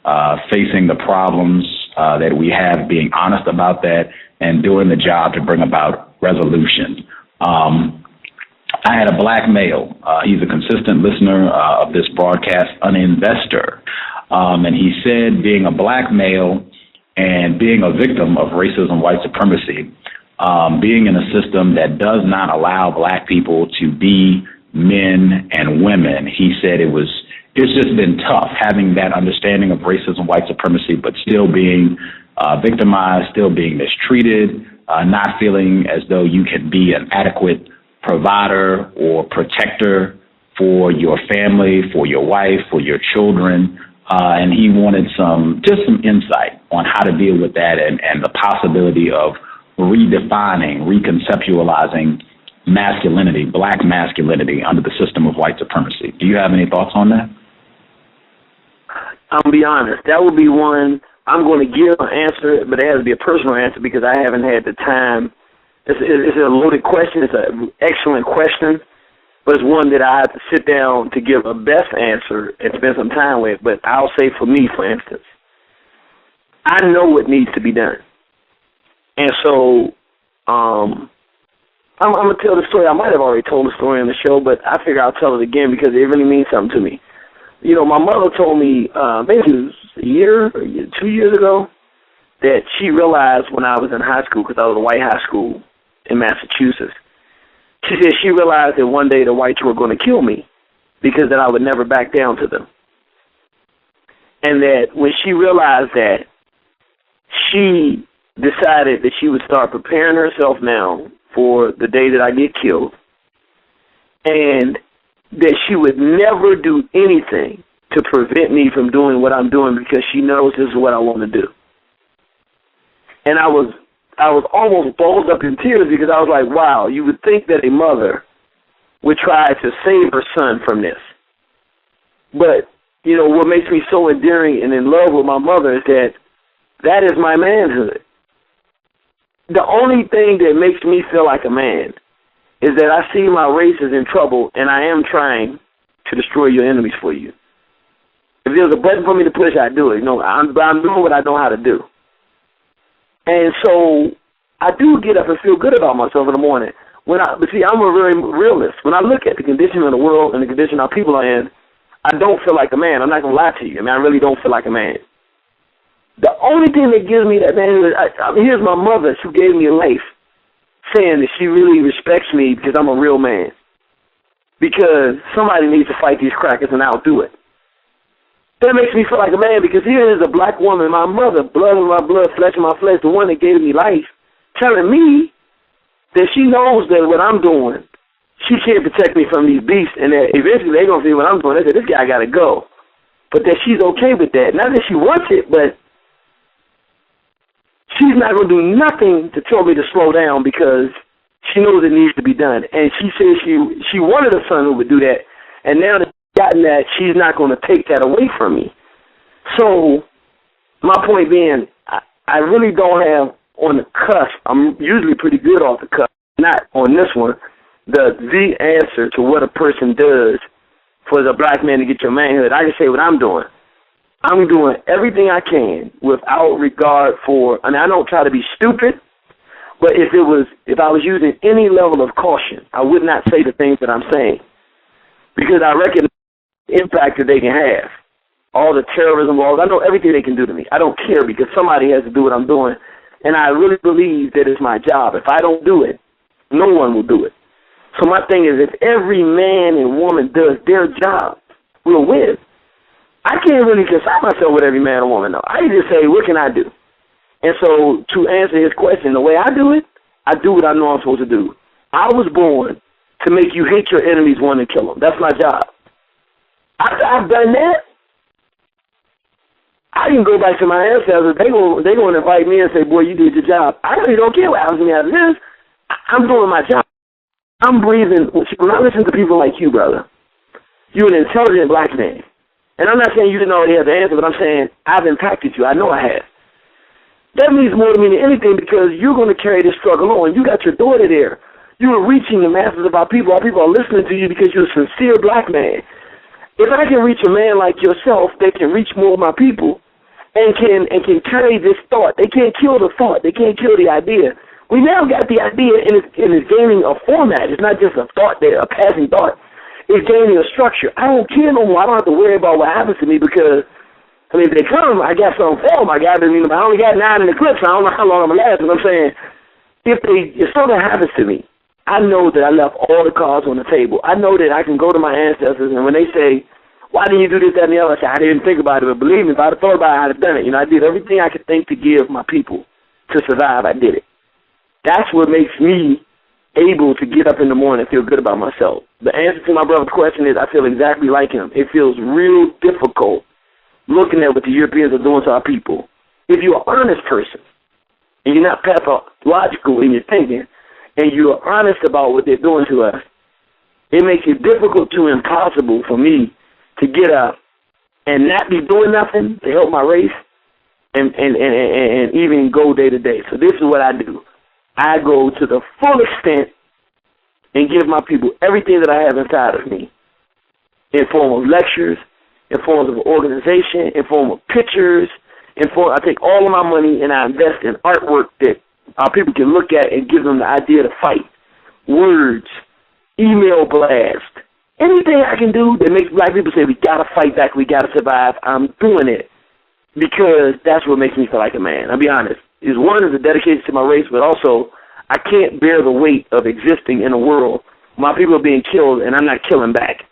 facing the problems that we have, being honest about that, and doing the job to bring about resolution. I had a black male. He's a consistent listener of this broadcast, an investor. And he said being a black male and being a victim of racism, white supremacy, being in a system that does not allow black people to be men and women, he said it's just been tough having that understanding of racism, white supremacy, but still being victimized, still being mistreated, not feeling as though you can be an adequate provider or protector for your family, for your wife, for your children. And he wanted some insight on how to deal with that and the possibility of redefining, reconceptualizing masculinity, black masculinity under the system of white supremacy. Do you have any thoughts on that? I'll be honest. That would be one I'm going to give an answer, but it has to be a personal answer because I haven't had the time. It's a loaded question. It's an excellent question, but it's one that I have to sit down to give a best answer and spend some time with. But I'll say for me, for instance, I know what needs to be done. And so I'm going to tell the story. I might have already told the story on the show, but I figure I'll tell it again because it really means something to me. You know, my mother told me maybe it was a year or 2 years ago that she realized when I was in high school, because I was at a white high school in Massachusetts, she said she realized that one day the whites were going to kill me because that I would never back down to them. And that when she realized that, she decided that she would start preparing herself now for the day that I get killed, and that she would never do anything to prevent me from doing what I'm doing because she knows this is what I want to do. And I was almost balled up in tears because I was like, wow, you would think that a mother would try to save her son from this. But, you know, what makes me so endearing and in love with my mother is that is my manhood. The only thing that makes me feel like a man is that I see my race is in trouble and I am trying to destroy your enemies for you. If there's a button for me to push, I do it. You know, I'm doing what I know how to do. And so I do get up and feel good about myself in the morning. But see, I'm a very realist. When I look at the condition of the world and the condition our people are in, I don't feel like a man. I'm not going to lie to you. I mean, I really don't feel like a man. The only thing that gives me that manhood, here's my mother who gave me life, saying that she really respects me because I'm a real man. Because somebody needs to fight these crackers and I'll do it. That makes me feel like a man because here is a black woman, my mother, blood of my blood, flesh of my flesh, the one that gave me life, telling me that she knows that what I'm doing, she can't protect me from these beasts, and that eventually they're going to see what I'm doing. They say, this guy got to go. But that she's okay with that. Not that she wants it, but she's not going to do nothing to tell me to slow down because she knows it needs to be done. And she says she wanted a son who would do that, and now that she's gotten that, she's not going to take that away from me. So my point being, I really don't have on the cusp. I'm usually pretty good off the cusp, not on this one, the answer to what a person does for the black man to get your manhood. I can say what I'm doing. I'm doing everything I can without regard for, and I don't try to be stupid, but if I was using any level of caution, I would not say the things that I'm saying because I recognize the impact that they can have. All the terrorism laws, I know everything they can do to me. I don't care because somebody has to do what I'm doing, and I really believe that it's my job. If I don't do it, no one will do it. So my thing is, if every man and woman does their job, we'll win. I can't really concern myself with every man or woman, though. I just say, what can I do? And so to answer his question, the way I do it, I do what I know I'm supposed to do. I was born to make you hate your enemies, want to kill them. That's my job. I've done that. I can go back to my ancestors. They going to invite me and say, boy, you did your job. I really don't care what happens to me after this. I'm doing my job. I'm breathing. When I listen to people like you, brother, you're an intelligent black man. And I'm not saying you didn't already have the answer, but I'm saying I've impacted you. I know I have. That means more to me than anything because you're going to carry this struggle on. You got your daughter there. You are reaching the masses of our people. Our people are listening to you because you're a sincere black man. If I can reach a man like yourself that can reach more of my people and can carry this thought, they can't kill the thought. They can't kill the idea. We now got the idea and it's gaining a format. It's not just a thought there, a passing thought. It's gaining a structure. I don't care no more. I don't have to worry about what happens to me because, I mean, if they come, I got something for them. I only got 9 in the clip, so I don't know how long I'm going to last. But I'm saying, if something happens to me, I know that I left all the cards on the table. I know that I can go to my ancestors, and when they say, why didn't you do this, that, and the other, I say, I didn't think about it. But believe me, if I'd have thought about it, I'd have done it. You know, I did everything I could think to give my people to survive. I did it. That's what makes me able to get up in the morning and feel good about myself. The answer to my brother's question is I feel exactly like him. It feels real difficult looking at what the Europeans are doing to our people. If you're an honest person and you're not pathological in your thinking and you're honest about what they're doing to us, it makes it difficult to impossible for me to get up and not be doing nothing to help my race and even go day to day. So this is what I do. I go to the full extent and give my people everything that I have inside of me in form of lectures, in form of organization, in form of pictures, I take all of my money and I invest in artwork that our people can look at and give them the idea to fight. Words, email blast, anything I can do that makes black people say we got to fight back, we got to survive, I'm doing it because that's what makes me feel like a man. I'll be honest. One is a dedication to my race, but also I can't bear the weight of existing in a world where my people are being killed and I'm not killing back.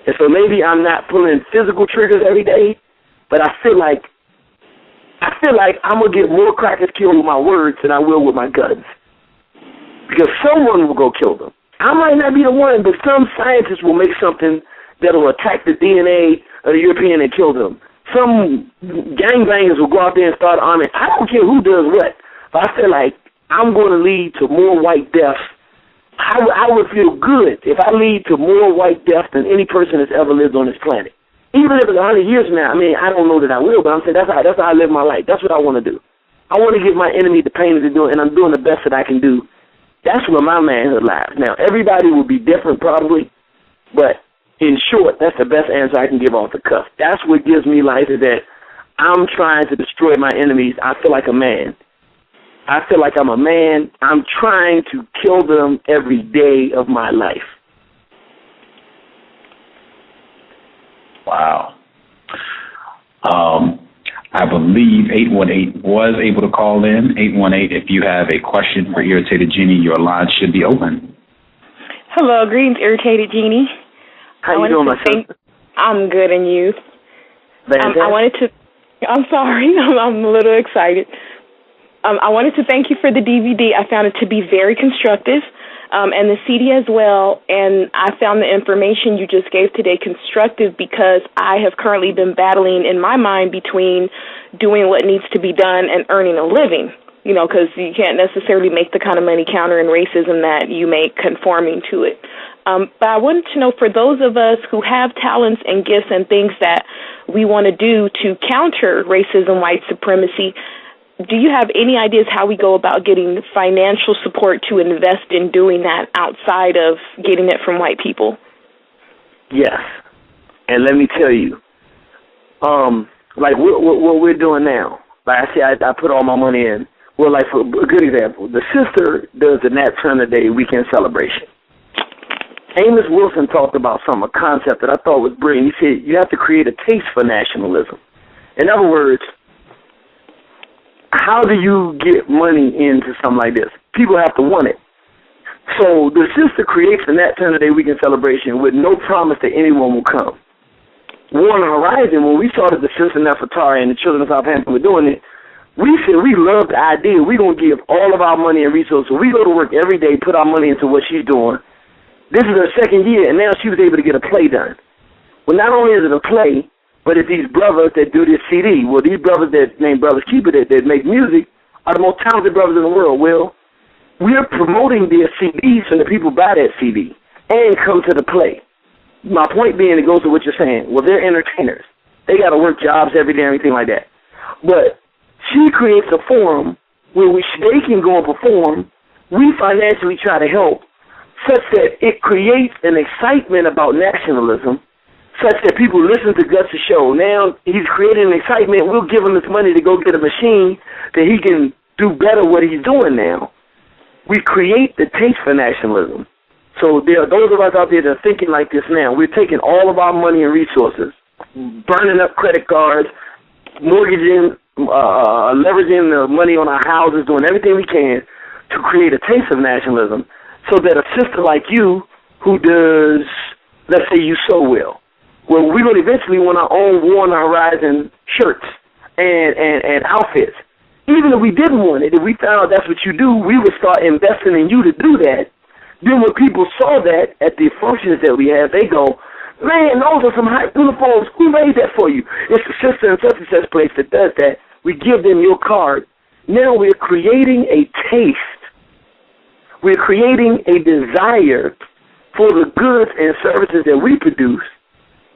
And so maybe I'm not pulling physical triggers every day, but I feel like I'm going to get more crackers killed with my words than I will with my guns. Because someone will go kill them. I might not be the one, but some scientist will make something that will attack the DNA of the European and kill them. Some gangbangers will go out there and start arming. I don't care who does what, but I feel like I'm going to lead to more white deaths. I would feel good if I lead to more white deaths than any person that's ever lived on this planet. Even if it's 100 years from now, I mean, I don't know that I will, but I'm saying that's how I live my life. That's what I want to do. I want to give my enemy the pain that they're doing, and I'm doing the best that I can do. That's where my manhood lies. Now, everybody will be different probably, but in short, that's the best answer I can give off the cuff. That's what gives me life is that I'm trying to destroy my enemies. I feel like a man. I feel like I'm a man. I'm trying to kill them every day of my life. Wow. I believe 818 was able to call in. 818, if you have a question for Irritated Genie, your line should be open. Hello, greetings, Irritated Genie. How you doing, my sister? I'm good, and you? I'm sorry, I'm a little excited. I wanted to thank you for the DVD. I found it to be very constructive, and the CD as well, and I found the information you just gave today constructive because I have currently been battling in my mind between doing what needs to be done and earning a living, you know, because you can't necessarily make the kind of money countering racism that you make conforming to it. But I wanted to know, for those of us who have talents and gifts and things that we want to do to counter racism, white supremacy, do you have any ideas how we go about getting financial support to invest in doing that outside of getting it from white people? Yes. And let me tell you, like what we're doing now, like I say, I put all my money in. Well, like for a good example, the sister does the Nat Turner Day weekend celebration. Amos Wilson talked about a concept that I thought was brilliant. He said you have to create a taste for nationalism. In other words, how do you get money into something like this? People have to want it. So the sister creates a Nat Turner Day weekend celebration with no promise that anyone will come. War on the Horizon, when we started the Sister Nefertari and the Children of Southampton were doing it, we said we love the idea. We're going to give all of our money and resources. We go to work every day, put our money into what she's doing. This is her second year, and now she was able to get a play done. Well, not only is it a play, but it's these brothers that do this CD. Well, these brothers that named Brothers Keeper that make music are the most talented brothers in the world. Well, we're promoting their CDs so that people buy that CD and come to the play. My point being, it goes to what you're saying. Well, they're entertainers. They got to work jobs every day and everything like that. But she creates a forum where they can go and perform. We financially try to help such that it creates an excitement about nationalism such that people listen to Gus' show. Now he's creating an excitement. We'll give him this money to go get a machine that he can do better what he's doing now. We create the taste for nationalism. So there are those of us out there that are thinking like this now. We're taking all of our money and resources, burning up credit cards, mortgaging, leveraging the money on our houses, doing everything we can to create a taste of nationalism so that a sister like you who does, let's say you sew well, we're going to eventually want our own War on the Horizon shirts and outfits. Even if we didn't want it, if we found out that's what you do, we would start investing in you to do that. Then when people saw that at the functions that we have, they go, man, those are some high uniforms. Who made that for you? It's the sister in such and such place that does that. We give them your card. Now we're creating a taste. We're creating a desire for the goods and services that we produce.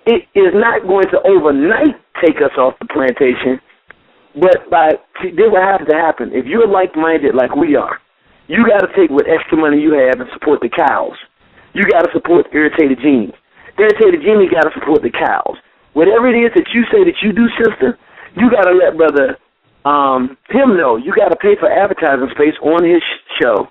It is not going to overnight take us off the plantation, but then what has to happen? If you're like-minded like we are, you got to take what extra money you have and support the cows. You got to support Irritated Genie. Irritated Genie got to support the cows. Whatever it is that you say that you do, sister, you got to let brother him know. You got to pay for advertising space on his show,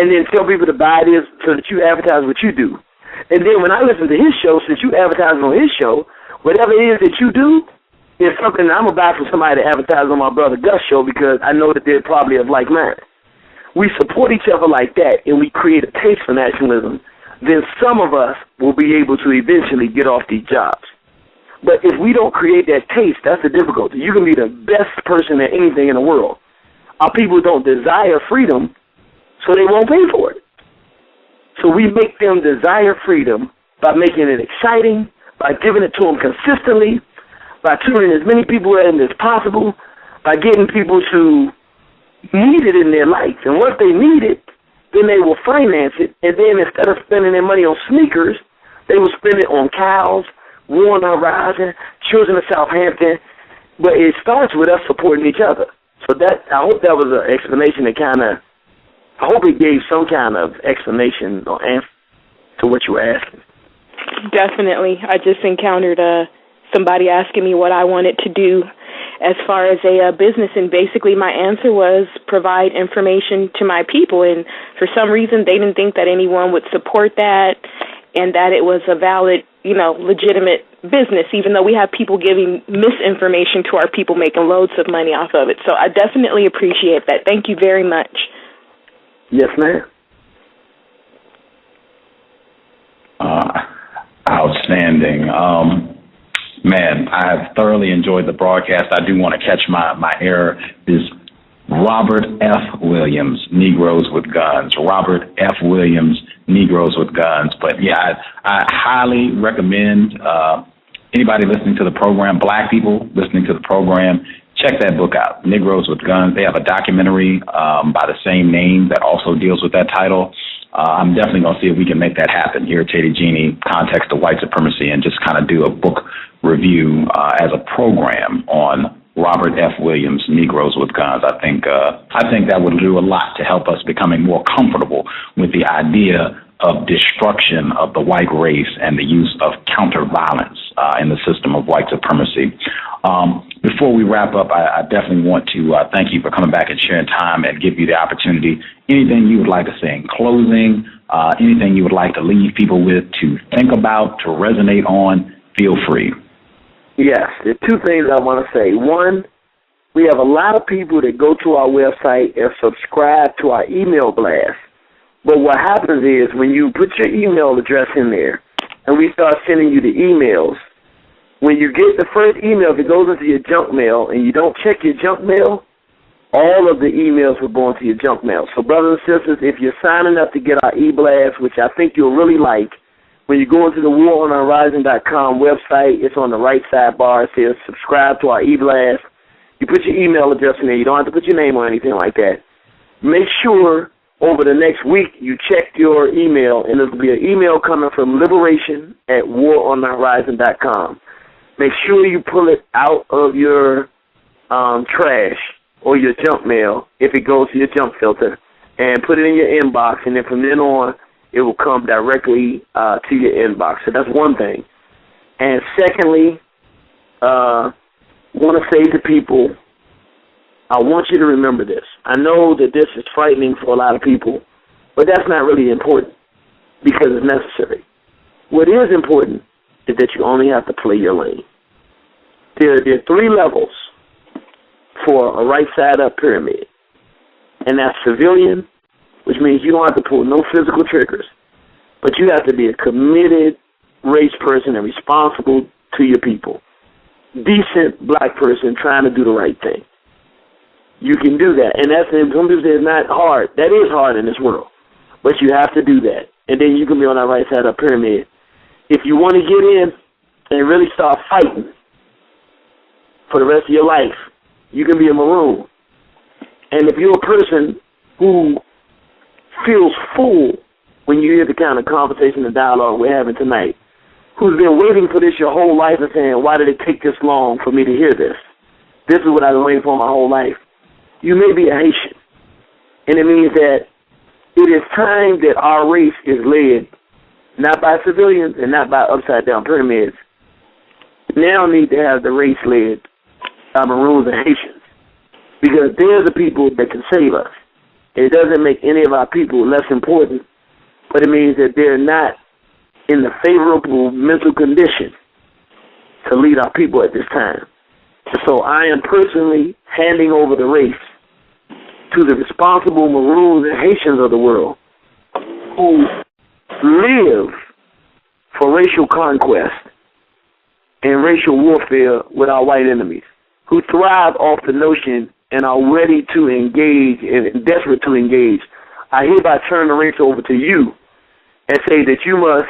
and then tell people to buy this so that you advertise what you do. And then when I listen to his show, since you advertise on his show, whatever it is that you do is something that I'm going to buy from somebody to advertise on my brother Gus' show because I know that they're probably of like mind. We support each other like that, and we create a taste for nationalism, then some of us will be able to eventually get off these jobs. But if we don't create that taste, that's the difficulty. You can be the best person at anything in the world. Our people don't desire freedom, so they won't pay for it. So we make them desire freedom by making it exciting, by giving it to them consistently, by tuning as many people in as possible, by getting people to need it in their life. And once they need it, then they will finance it. And then instead of spending their money on sneakers, they will spend it on cows, War on the Horizon, Children of Southampton. But it starts with us supporting each other. So I hope that was an explanation that I hope it gave some kind of explanation or answer to what you were asking. Definitely. I just encountered somebody asking me what I wanted to do as far as a business, and basically my answer was provide information to my people, and for some reason they didn't think that anyone would support that and that it was a valid, legitimate business, even though we have people giving misinformation to our people making loads of money off of it. So I definitely appreciate that. Thank you very much. Yes, ma'am. Outstanding. Man, I've thoroughly enjoyed the broadcast. I do want to catch my error. Is Robert F. Williams, Negroes with Guns. Robert F. Williams, Negroes with Guns. But yeah, I highly recommend anybody listening to the program, black people listening to the program, check that book out, Negroes with Guns. They have a documentary by the same name that also deals with that title. I'm definitely going to see if we can make that happen, Irritated Genie, Context of White Supremacy, and just kind of do a book review as a program on Robert F. Williams, Negroes with Guns. I think that would do a lot to help us becoming more comfortable with the idea of destruction of the white race and the use of counter-violence in the system of white supremacy. Before we wrap up, I definitely want to thank you for coming back and sharing time and give you the opportunity. Anything you would like to say in closing, anything you would like to leave people with to think about, to resonate on, feel free. Yes, there are two things I want to say. One, we have a lot of people that go to our website and subscribe to our email blast, But what happens is when you put your email address in there and we start sending you the emails, when you get the first email, if it goes into your junk mail and you don't check your junk mail, all of the emails will go into your junk mail. So, brothers and sisters, if you're signing up to get our e-blast, which I think you'll really like, when you go into the waronhorizon.com website, it's on the right sidebar. It says subscribe to our e-blast. You put your email address in there. You don't have to put your name or anything like that. Make sure over the next week you check your email, and there'll be an email coming from liberation@waronthehorizon.com. Make sure you pull it out of your trash or your junk mail if it goes to your junk filter, and put it in your inbox, and then from then on it will come directly to your inbox. So that's one thing. And secondly, I want to say to people, I want you to remember this. I know that this is frightening for a lot of people, but that's not really important because it's necessary. What is important is that you only have to play your lane. There are 3 levels for a right-side-up pyramid, and that's civilian, which means you don't have to pull no physical triggers, but you have to be a committed race person and responsible to your people. Decent black person trying to do the right thing. You can do that, and that's some people say it's not hard. That is hard in this world, but you have to do that, and then you can be on that right side of the pyramid. If you want to get in and really start fighting for the rest of your life, you can be a Maroon. And if you're a person who feels full when you hear the kind of conversation and dialogue we're having tonight, who's been waiting for this your whole life and saying, why did it take this long for me to hear this? This is what I've been waiting for my whole life. You may be a Haitian, and it means that it is time that our race is led not by civilians and not by upside-down pyramids. We now need to have the race led by Maroons and Haitians, because they're the people that can save us. It doesn't make any of our people less important, but it means that they're not in the favorable mental condition to lead our people at this time. So I am personally handing over the race to the responsible Maroons and Haitians of the world who live for racial conquest and racial warfare with our white enemies, who thrive off the notion and are ready to engage and desperate to engage. I hereby turn the race over to you and say that you must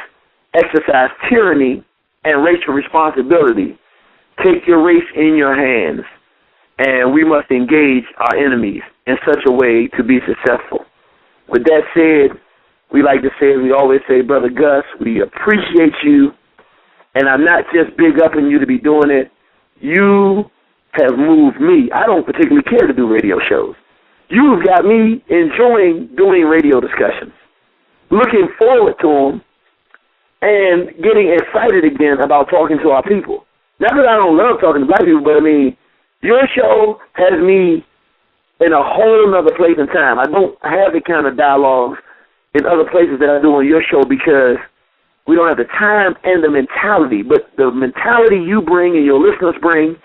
exercise tyranny and racial responsibility. Take your race in your hands, and we must engage our enemies in such a way to be successful. With that said, we like to say, we always say, Brother Gus, we appreciate you, and I'm not just big upping you to be doing it. You have moved me. I don't particularly care to do radio shows. You've got me enjoying doing radio discussions, looking forward to them, and getting excited again about talking to our people. Not that I don't love talking to black people, but I mean, your show has me in a whole other place and time. I don't have the kind of dialogues in other places that I do on your show because we don't have the time and the mentality. But the mentality you bring and your listeners bring,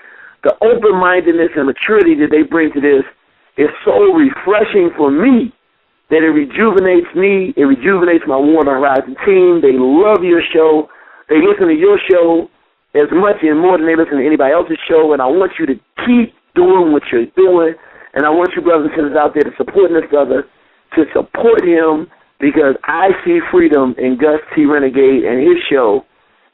the open-mindedness and maturity that they bring to this is so refreshing for me that it rejuvenates me. It rejuvenates my War on the Horizon team. They love your show. They listen to your show as much and more than they listen to anybody else's show, and I want you to keep doing what you're doing, and I want you brothers and sisters out there to support this brother, to support him, because I see freedom in Gus T Renegade and his show,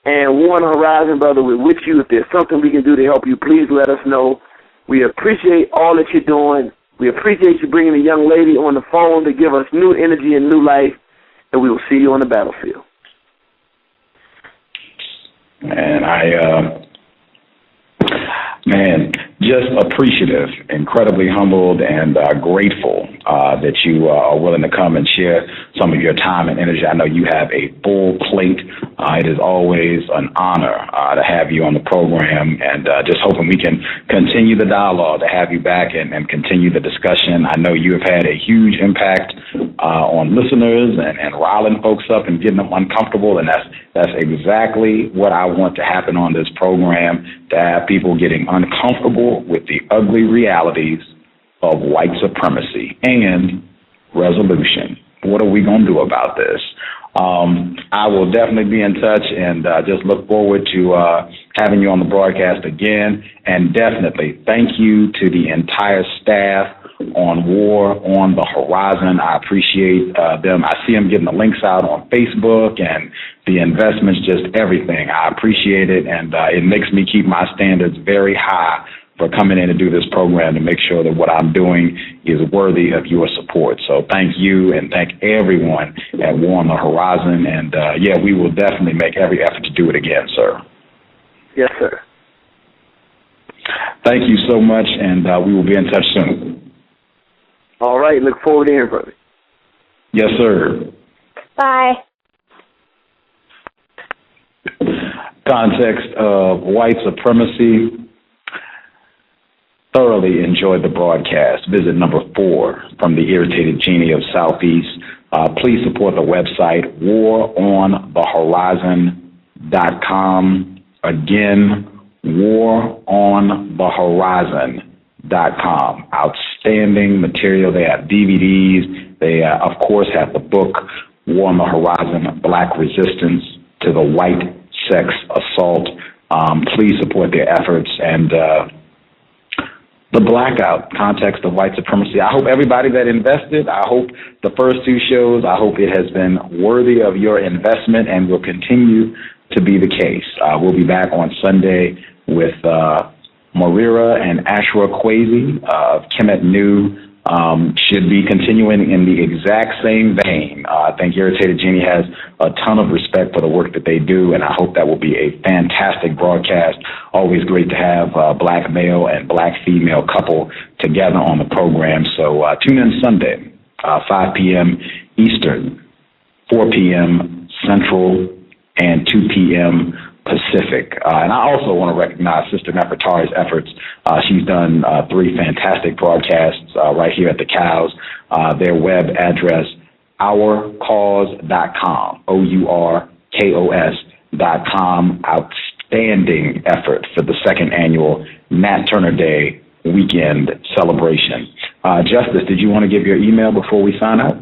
and War on the Horizon, brother, we're with you. If there's something we can do to help you, please let us know. We appreciate all that you're doing. We appreciate you bringing the young lady on the phone to give us new energy and new life, and we will see you on the battlefield. And just appreciative, incredibly humbled, and grateful that you are willing to come and share some of your time and energy. I know you have a full plate. It is always an honor to have you on the program, and just hoping we can continue the dialogue, to have you back and continue the discussion. I know you have had a huge impact on listeners and riling folks up and getting them uncomfortable, and that's exactly what I want to happen on this program, to have people getting uncomfortable with the ugly realities of white supremacy and resolution. what are we going to do about this? I will definitely be in touch and just look forward to having you on the broadcast again. And definitely thank you to the entire staff on War on the Horizon. I appreciate them. I see them getting the links out on Facebook and the investments, just everything. I appreciate it, and it makes me keep my standards very high for coming in to do this program to make sure that what I'm doing is worthy of your support. So thank you, and thank everyone at War on the Horizon. And, yeah, we will definitely make every effort to do it again, sir. Yes, sir. Thank you so much, and we will be in touch soon. All right. Look forward to hearing from you. Yes, sir. Bye. Context of White Supremacy. Thoroughly enjoyed the broadcast. Visit number 4 from the Irritated Genie of Soufeese. Please support the website, waronthehorizon.com. Again, waronthehorizon.com. Outstanding material. They have DVDs. They, of course, have the book, War on the Horizon, Black Resistance to the White Sex Assault. Please support their efforts. And the Blackout, Context of White Supremacy. I hope everybody that invested, I hope the first 2 shows, I hope it has been worthy of your investment and will continue to be the case. We'll be back on Sunday with Moira and Ashra Kwesi of Kemet Nu. Should be continuing in the exact same vein. I think Irritated Genie has a ton of respect for the work that they do, and I hope that will be a fantastic broadcast. Always great to have a black male and black female couple together on the program. So tune in Sunday, 5 p.m. Eastern, 4 p.m. Central, and 2 p.m. Pacific. And I also want to recognize Sister Nefertari's efforts. She's done 3 fantastic broadcasts right here at the C.O.W.S. Their web address, ourcause.com, OURKOS.com. Outstanding effort for the 2nd annual Nat Turner Day weekend celebration. Justice, did you want to give your email before we sign out?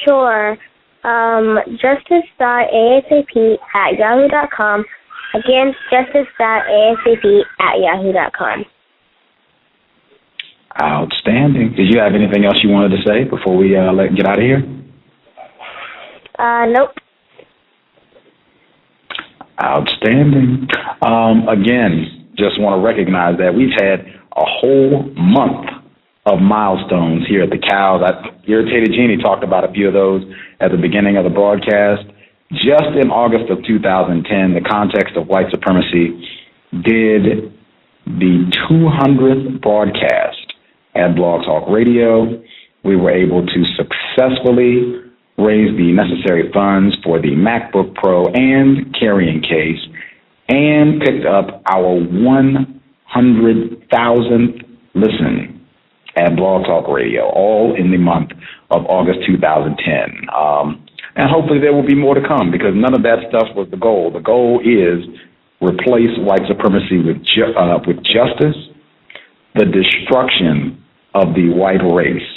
Sure. justice.asap@yahoo.com. Again, justice.asap@yahoo.com. Outstanding. Did you have anything else you wanted to say before we get out of here? Nope. Outstanding. Again, just want to recognize that we've had a whole month of milestones here at the C.O.W.S. Irritated Genie talked about a few of those at the beginning of the broadcast. Just in August of 2010, the Context of White Supremacy did the 200th broadcast at Blog Talk Radio. We were able to successfully raise the necessary funds for the MacBook Pro and carrying case, and picked up our 100,000th listen at Blog Talk Radio, all in the month of August 2010. And hopefully there will be more to come, because none of that stuff was the goal. The goal is replace white supremacy with justice, the destruction of the white race.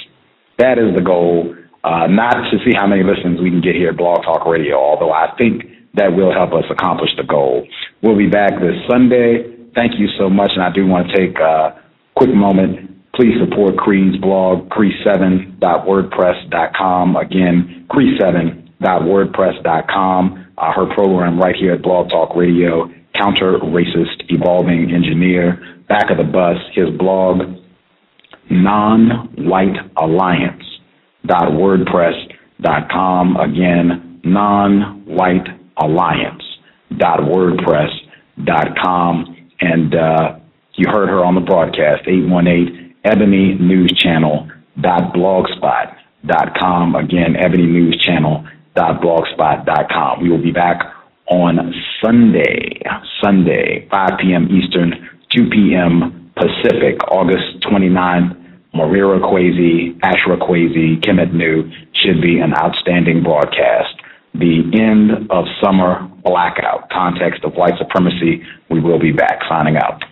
That is the goal, not to see how many listens we can get here at Blog Talk Radio, although I think that will help us accomplish the goal. We'll be back this Sunday. Thank you so much, and I do want to take a quick moment. Please support Cree's blog, cree7.wordpress.com. Again, cree7.wordpress.com. Her program right here at Blog Talk Radio, Counter-Racist Evolving Engineer. Back of the bus, his blog, nonwhitealliance.wordpress.com. Again, nonwhitealliance.wordpress.com. And you heard her on the broadcast, 818-ebonynewschannel.blogspot.com. Again, ebonynewschannel.blogspot.com. We will be back on Sunday, 5 p.m. Eastern, 2 p.m. Pacific, August 29th. Moira Kwesi, Ashra Kwesi, Kemet Nu. Should be an outstanding broadcast. The end of summer blackout, Context of White Supremacy. We will be back. Signing out.